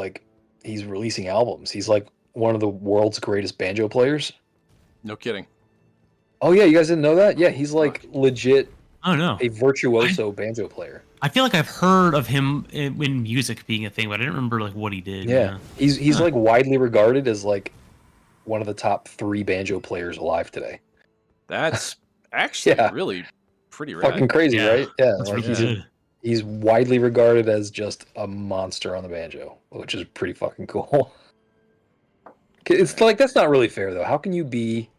he's releasing albums. He's like one of the world's greatest banjo players. No kidding. Oh yeah, you guys didn't know that? Yeah, he's like legit Oh no. a virtuoso banjo player. I feel like I've heard of him in music being a thing, but I didn't remember like what he did. Yeah. He's like widely regarded as like one of the top 3 banjo players alive today. That's actually really pretty rad. Fucking crazy, right? Yeah, That's like really good. he's widely regarded as just a monster on the banjo, which is pretty fucking cool. It's like that's not really fair though. How can you be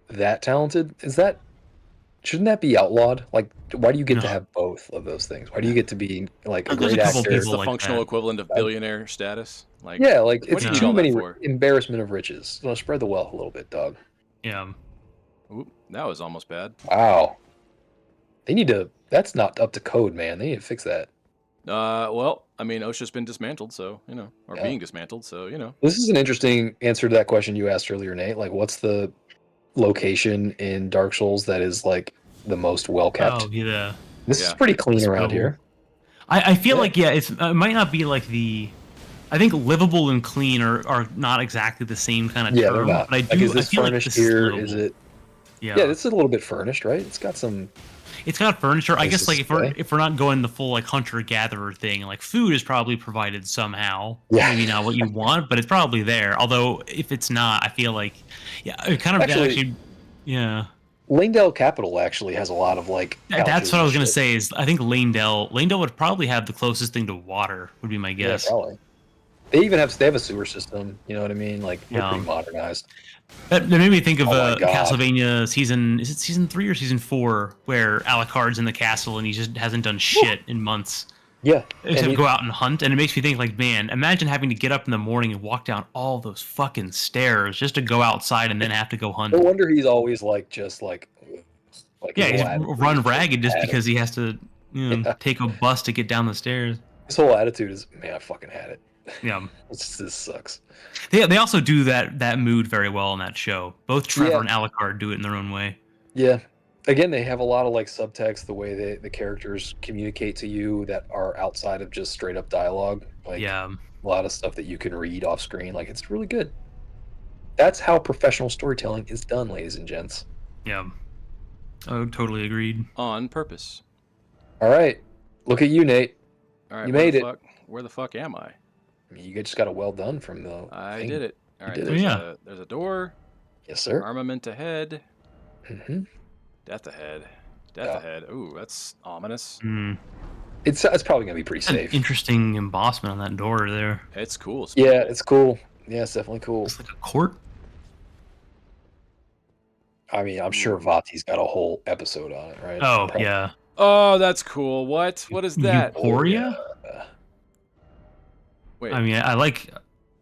that talented? Shouldn't that be outlawed? Like, why do you get to have both of those things? Why do you get to be like a There's great a couple actor? It's people the functional equivalent of billionaire status. Like, Yeah, like what it's do you need too all that many for? embarrassment of riches. So spread the wealth a little bit, dog. Yeah. Oop, that was almost bad. Wow. They need to. That's not up to code, man. They need to fix that. Well, I mean, OSHA's been dismantled, so or Yeah. being dismantled, so This is an interesting answer to that question you asked earlier, Nate. Like, what's the location in Dark Souls that is like the most well kept? Oh yeah. This is pretty clean That's around cool. here. I feel like it might not be like the. I think livable and clean are not exactly the same kind of Yeah, term. they're not. But I Like, do. is this I feel like furnished this here? livable. Is it? Yeah. Yeah, this is a little bit furnished, right? It's got some. It's got furniture. I guess Places like to stay. if we're not going the full like hunter gatherer thing, like food is probably provided somehow. Yeah. Maybe not what you want, but it's probably there. Although if it's not, I feel like it kind of actually yeah. Lanedale Capital actually has a lot of like. That's couches what I and was gonna shit. say. Is I think Lanedale would probably have the closest thing to water. Would be my guess. Yeah, probably. They have a sewer system. You know what I mean? Like they're Yeah. pretty modernized. That made me think of Oh my God. Castlevania season. Is it season 3 or season 4 where Alucard's in the castle and he just hasn't done shit in months Yeah, except go out and hunt. And it makes me think like, man, imagine having to get up in the morning and walk down all those fucking stairs just to go outside and then have to go hunt. no wonder he's always like just like. Yeah, his he's whole attitude run is ragged just bad. because he has to take a bus to get down the stairs. His whole attitude is, man, I fucking had it. Yeah. This sucks. They also do that mood very well in that show. Both Trevor Yeah. and Alucard do it in their own way. Yeah. Again, they have a lot of like subtext, the way the characters communicate to you that are outside of just straight up dialogue. Like Yeah. a lot of stuff that you can read off screen. Like it's really good. That's how professional storytelling is done, ladies and gents. Yeah. Oh, totally agreed. on purpose. All right. Look at you, Nate. All right, You made it. Where the fuck am I? I mean, you just got a well done from the I thing. did it. All right, did there's, it. there's a door. Yes, sir. Armament ahead. hmm Death ahead. Death ahead. Ooh, that's ominous. Mm. It's probably gonna be pretty An safe. interesting embossment on that door there. It's cool. It's Yeah, cool. it's cool. Yeah, it's definitely cool. It's like a court. I mean, I'm sure Vati's got a whole episode on it, right? Oh, Probably. yeah. Oh, that's cool. What? What is that? Euphoria? Wait. I mean, I like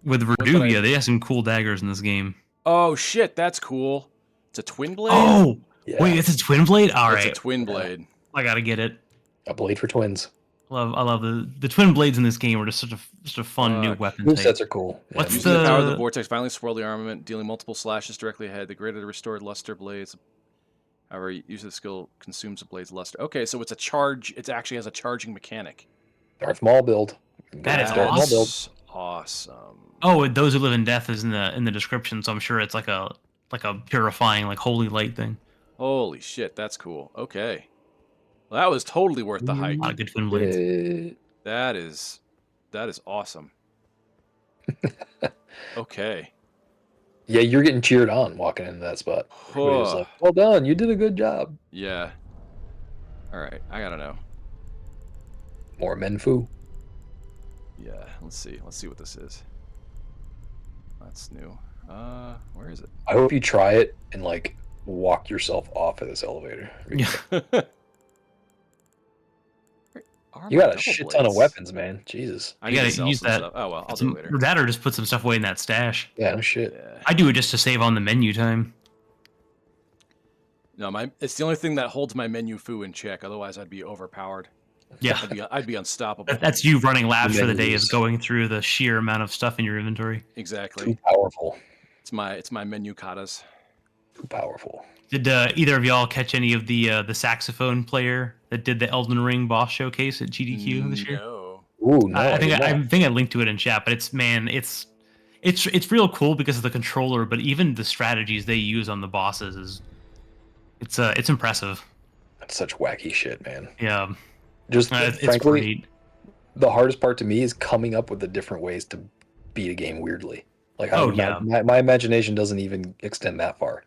with did I- Reduvia, they have some cool daggers in this game. Oh shit, that's cool. It's a twin blade. Oh, Yeah. wait, it's a twin blade. All it's right, a twin blade. I gotta get it. A blade for twins. I love the twin blades in this game are just such a fun new Fuck. weapon. Move type. sets are cool. Yeah. What's Using the power of the the- vortex, violently swirl the armament, dealing multiple slashes directly ahead. The greater the restored luster blades. However, use of the skill consumes the blade's luster. Okay, so it's a charge. It actually has a charging mechanic. Darth Maul build. That is Darth Maul build. That's awesome. Oh, and those who live in death is in the description, so I'm sure it's like a purifying, like holy light thing. Holy shit, that's cool. Okay. Well, that was totally worth the hike. A lot of good twin blades. That is awesome. Okay. Yeah, you're getting cheered on walking into that spot. Everybody was like, well done, you did a good job. Yeah. All right, I gotta know. More Menfu. Yeah, let's see. Let's see what this is. That's new. Where is it? I hope you try it and like walk yourself off of this elevator. Yeah. You got a shit ton of weapons, man. Jesus. I You need to gotta sell use some that. stuff. Oh well, I'll do it later. That or just put some stuff away in that stash. Yeah, no shit. Yeah. I do it just to save on the menu time. No, it's the only thing that holds my menu foo in check. Otherwise, I'd be overpowered. Yeah. I'd be unstoppable. That's you running laps for the day, Menus. is going through the sheer amount of stuff in your inventory. Exactly. Too powerful. It's my menu katas. Too powerful. Did either of y'all catch any of the saxophone player that did the Elden Ring boss showcase at GDQ this year? No. Ooh, no. I think I linked to it in chat, but it's real cool because of the controller, but even the strategies they use on the bosses it's impressive. That's such wacky shit, man. Yeah. Just It's frankly, great. the hardest part to me is coming up with the different ways to beat a game weirdly. Like, my imagination doesn't even extend that far.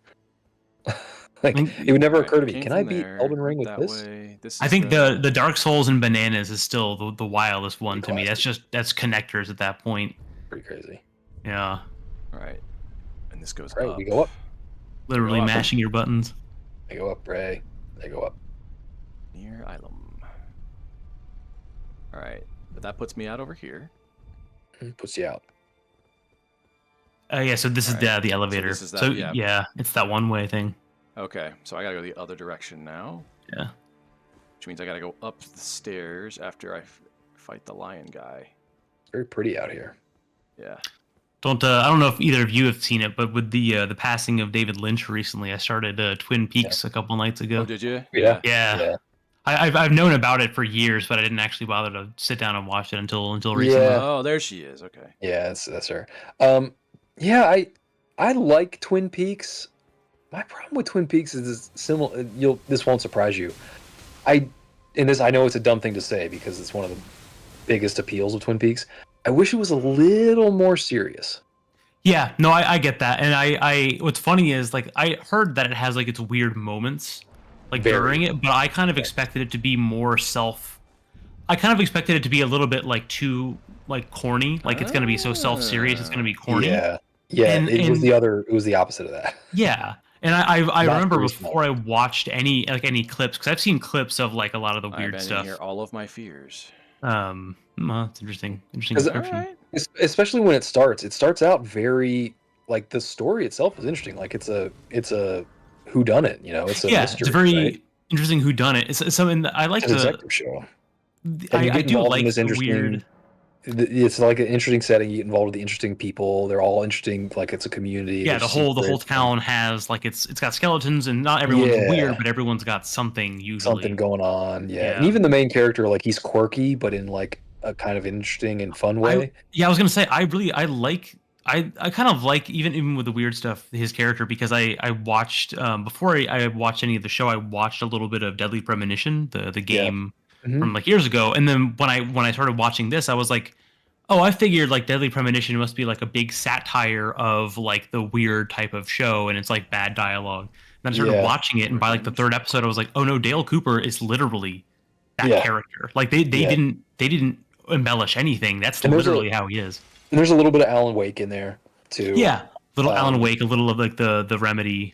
Like, it would never occur to me. Can I beat Elden Ring with this? I think the Dark Souls and bananas is still the wildest one to me. That's connectors at that point. Pretty crazy. Yeah. All right. And this goes Right, up. we go up. Literally mashing your buttons. They go up, Ray. They go up. Enir-Ilim. All right. But that puts me out over here. Puts you out. Yeah, so this is the elevator. So this is that, yeah, it's that one-way thing. Okay, so I gotta go the other direction now. Yeah. Which means I gotta go up the stairs after I fight the lion guy. It's very pretty out here. Yeah. I don't know if either of you have seen it, but with the passing of David Lynch recently, I started Twin Peaks a couple nights ago. Oh, did you? Yeah. I've known about it for years, but I didn't actually bother to sit down and watch it until recently. Yeah. Oh, there she is. Okay. Yeah, that's her. Yeah, I like Twin Peaks. My problem with Twin Peaks is this similar. This won't surprise you. I know it's a dumb thing to say because it's one of the biggest appeals of Twin Peaks. I wish it was a little more serious. Yeah, no, I get that, and I what's funny is like I heard that it has like its weird moments, like during it, but I kind of expected it to be more I kind of expected it to be a little bit like too like corny, like it's gonna be so self-serious, it's gonna be corny. Yeah, it was the opposite of that. Yeah. And I remember before I watched any clips, because I've seen clips of like a lot of the weird stuff. Here, all of my fears. Well, it's interesting description. Right. Especially when it starts out very like the story itself is interesting. Like it's a whodunit, you know. It's a mystery, it's a very right? interesting whodunit. It's something I like it's a detective show. I do like the weird. It's like an interesting setting. You get involved with the interesting people. They're all interesting. Like it's a community. Yeah, the whole town has like it's got skeletons, and not everyone's weird, but everyone's got something usually. Something going on. Yeah. And even the main character, like he's quirky, but in like a kind of interesting and fun way. I was gonna say I kind of like even with the weird stuff his character, because I watched before I watched any of the show, I watched a little bit of Deadly Premonition, the game. From like years ago, and then when I started watching this, I was like, oh, I figured like Deadly Premonition must be like a big satire of like the weird type of show, and it's like bad dialogue. And then I started watching it, and by like the third episode, I was like, oh no, Dale Cooper is literally that character. Like they didn't embellish anything. That's literally how he is. And there's a little bit of Alan Wake in there too. Yeah, Alan Wake, a little of like the remedy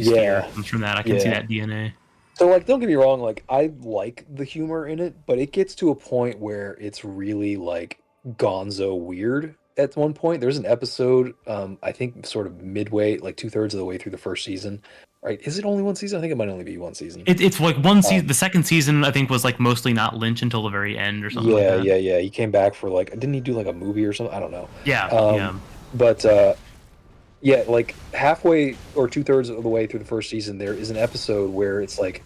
scare comes from that. I can see that DNA. So, like, don't get me wrong, like, I like the humor in it, but it gets to a point where it's really, like, gonzo weird at one point. There's an episode, I think, sort of midway, like, 2/3 of the way through the first season. Right? Is it only one season? I think it might only be one season. It's like one season. The second season, I think, was, like, mostly not Lynch until the very end or something like that. Yeah. He came back for, like, didn't he do, like, a movie or something? I don't know. Yeah. But, yeah, like halfway or 2/3 of the way through the first season, there is an episode where it's like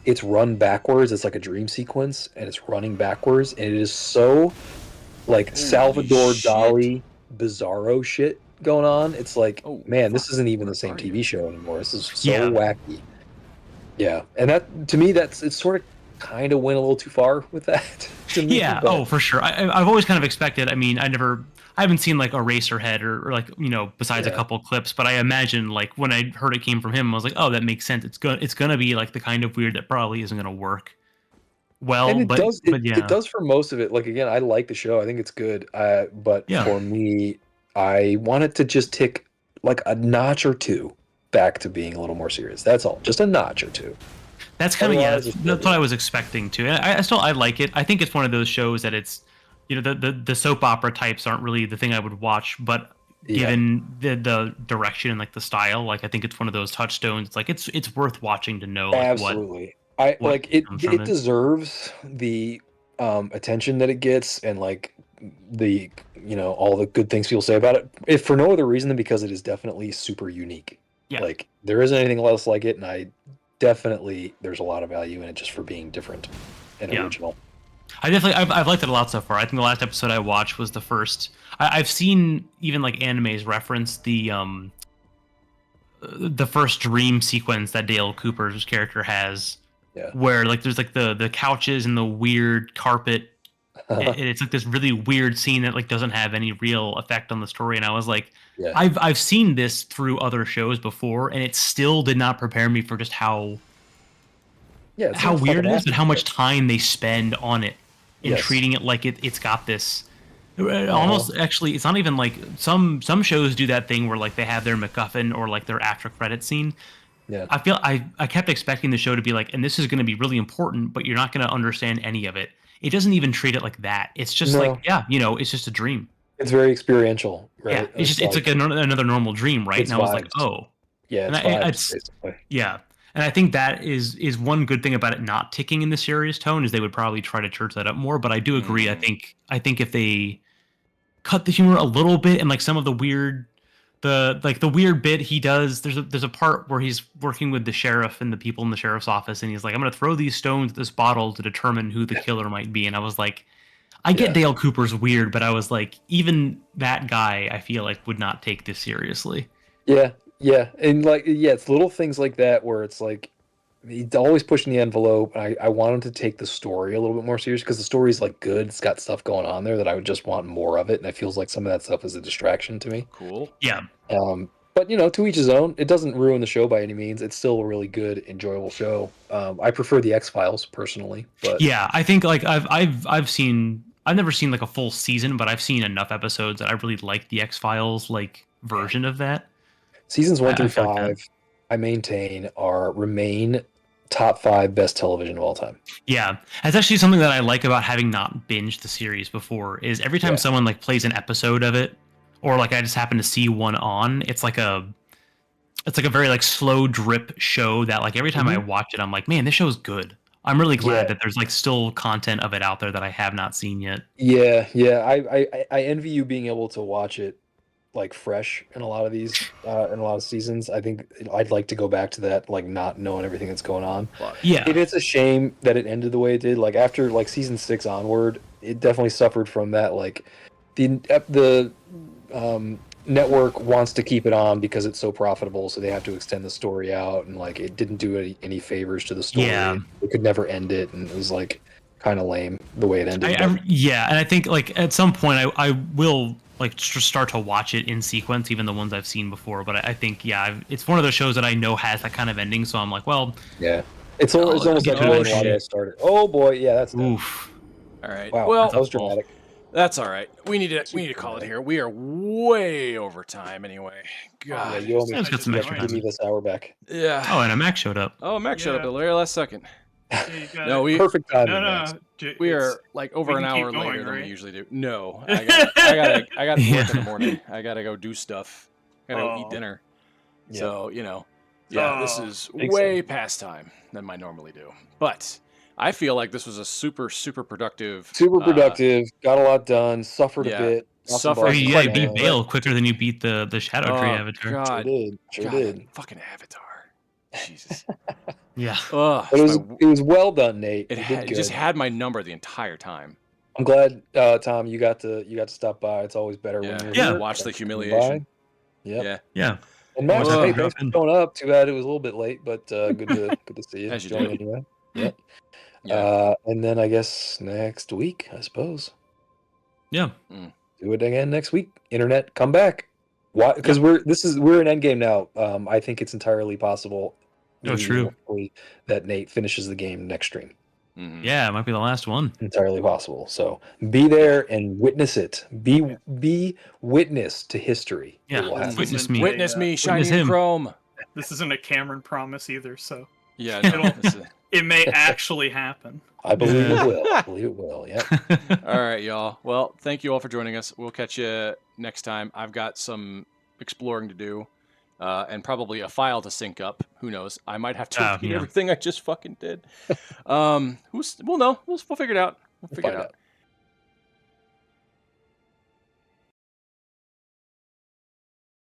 it's run backwards. It's like a dream sequence, and it's running backwards, and it is so like Salvador Dali bizarro shit going on. It's like, man, this isn't even the same TV show anymore. This is so wacky. Yeah, and that to me, it's sort of kind of went a little too far with that. To me, but... for sure. I've always kind of expected. I mean, I haven't seen like Eraserhead or like, you know, besides a couple clips, but I imagine like when I heard it came from him, I was like, oh, that makes sense. It's gonna be like the kind of weird that probably isn't gonna work well, And but yeah, it does for most of it. Like again, I like the show. I think it's good. But yeah. for me, I want it to just tick like a notch or two back to being a little more serious. That's all. Just a notch or two. That's kind of Otherwise, it's That's good. what I was expecting too. And I like it. I think it's one of those shows that it's, the soap opera types aren't really the thing I would watch, but Yeah. given the direction and like the style, like I think it's one of those touchstones. It's like it's worth watching to know like Absolutely. what Like it comes from it deserves the attention that it gets and like the all the good things people say about it. If for no other reason than because it is definitely super unique. Yeah. Like there isn't anything else like it, and there's a lot of value in it just for being different and Yeah. original. I've liked it a lot so far. I think the last episode I watched was the first. I've seen even like animes reference the first dream sequence that Dale Cooper's character has, Yeah. where like there's like the couches and the weird carpet, and it's like this really weird scene that like doesn't have any real effect on the story. And I was like, Yeah. I've seen this through other shows before, and it still did not prepare me for just how Yeah, it's how not weird it fucking is, but how much awesome. time they spend on it in Yes. treating it like it's got this. Almost actually, it's not even like some shows do that thing where like they have their MacGuffin or like their after credit scene. Yeah. I kept expecting the show to be like, and this is going to be really important, but you're not going to understand any of it. It doesn't even treat it like that. It's just No. like, yeah, it's just a dream. It's very experiential, right? Yeah, it's like another normal dream, right? It's And I was like, vibes. oh, Yeah, and it's vibes, basically. yeah. And I think that is one good thing about it not ticking in the serious tone is they would probably try to church that up more. But I do agree. I think if they cut the humor a little bit and like some of the weird bit he does, there's a part where he's working with the sheriff and the people in the sheriff's office, and he's like, I'm gonna throw these stones at this bottle to determine who the killer might be. And I was like, I get Dale Cooper's weird, but I was like, even that guy I feel like would not take this seriously. Yeah, and like it's little things like that where it's like he's always pushing the envelope. I want him to take the story a little bit more serious because the story's like good. It's got stuff going on there that I would just want more of it, and it feels like some of that stuff is a distraction to me. Cool. Yeah. But to each his own. It doesn't ruin the show by any means. It's still a really good, enjoyable show. I prefer the X-Files personally, but yeah, I think like I've never seen like a full season, but I've seen enough episodes that I really like the X-Files like version of that. Seasons 1 through I feel like 5, I maintain remain top 5 best television of all time. Yeah, that's actually something that I like about having not binged the series before. Is every time someone like plays an episode of it, or like I just happen to see one on, it's like a very like slow drip show that like every time I watch it, I'm like, man, this show's good. I'm really glad that there's like still content of it out there that I have not seen yet. Yeah. I envy you being able to watch it like fresh in a lot of these in a lot of seasons. I think I'd like to go back to that, like not knowing everything that's going on. Yeah, It's a shame that it ended the way it did. Like after like season 6 onward, it definitely suffered from that. Like the network wants to keep it on because it's so profitable, so they have to extend the story out, and like it didn't do any favors to the story. Yeah. They could never end it, and it was like kind of lame the way it ended. Yeah, and I think like at some point I will like start to watch it in sequence, even the ones I've seen before. But I think it's one of those shows that I know has that kind of ending, so I'm like, well, yeah, it's almost like why I started. Oh boy, yeah, that's oof. All right. Wow, Well, that was dramatic. that's all right. We need to call it here. We are way over time anyway. God. Yeah, you owe me. Let's get some extra Give me time. this hour back. Yeah. Oh, and a Mac showed up. Oh, Max showed up at the very last second. No, Perfect timing. No, Max. we are like over an can keep hour going, later than we right? usually do. No, I got to work in the morning. I got to go do stuff. I got to go eat Oh. dinner. Yeah. So, this is Makes way sense. past time than I normally do. But I feel like this was a super, super productive. Super productive. Got a lot done. Suffered a yeah, bit. suffered You quite a beat bit. Bale quicker than you beat the Shadow Tree Oh, avatar. Sure God, did. Sure God, did. that fucking Avatar. Jesus. Yeah. Ugh, But it was well done, Nate. it You had, did it good. just had my number the entire time. I'm glad, Tom, you got to stop by. It's always better Yeah, when you're Yeah. here. Watch the Thanks for coming humiliation. by. Yep. Yeah. Yeah. And Max, Ugh. hey, thanks for showing up. Too bad it was a little bit late, but good to see you. As you Join do. anyway. Yep. Yeah. And then I guess next week, I suppose. Yeah. Do it again next week. Internet, come back. Why? Because we're in endgame now. I think it's entirely possible. Oh, true. That Nate finishes the game next stream. Yeah, it might be the last one. Entirely possible. So be there and witness it. Be witness to history. Yeah, It will happen. witness me. Witness me, shiny witness in him. chrome. This isn't a Cameron promise either, so Yeah, no, it may actually happen. I believe it will. I believe it will. Yeah. all right, y'all. Well, thank you all for joining us. We'll catch you next time. I've got some exploring to do, and probably a file to sync up. Who knows? I might have to repeat everything I just fucking did. We'll know. We'll figure it out. We'll figure it out.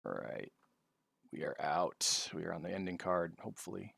All right. We are out. We are on the ending card, hopefully.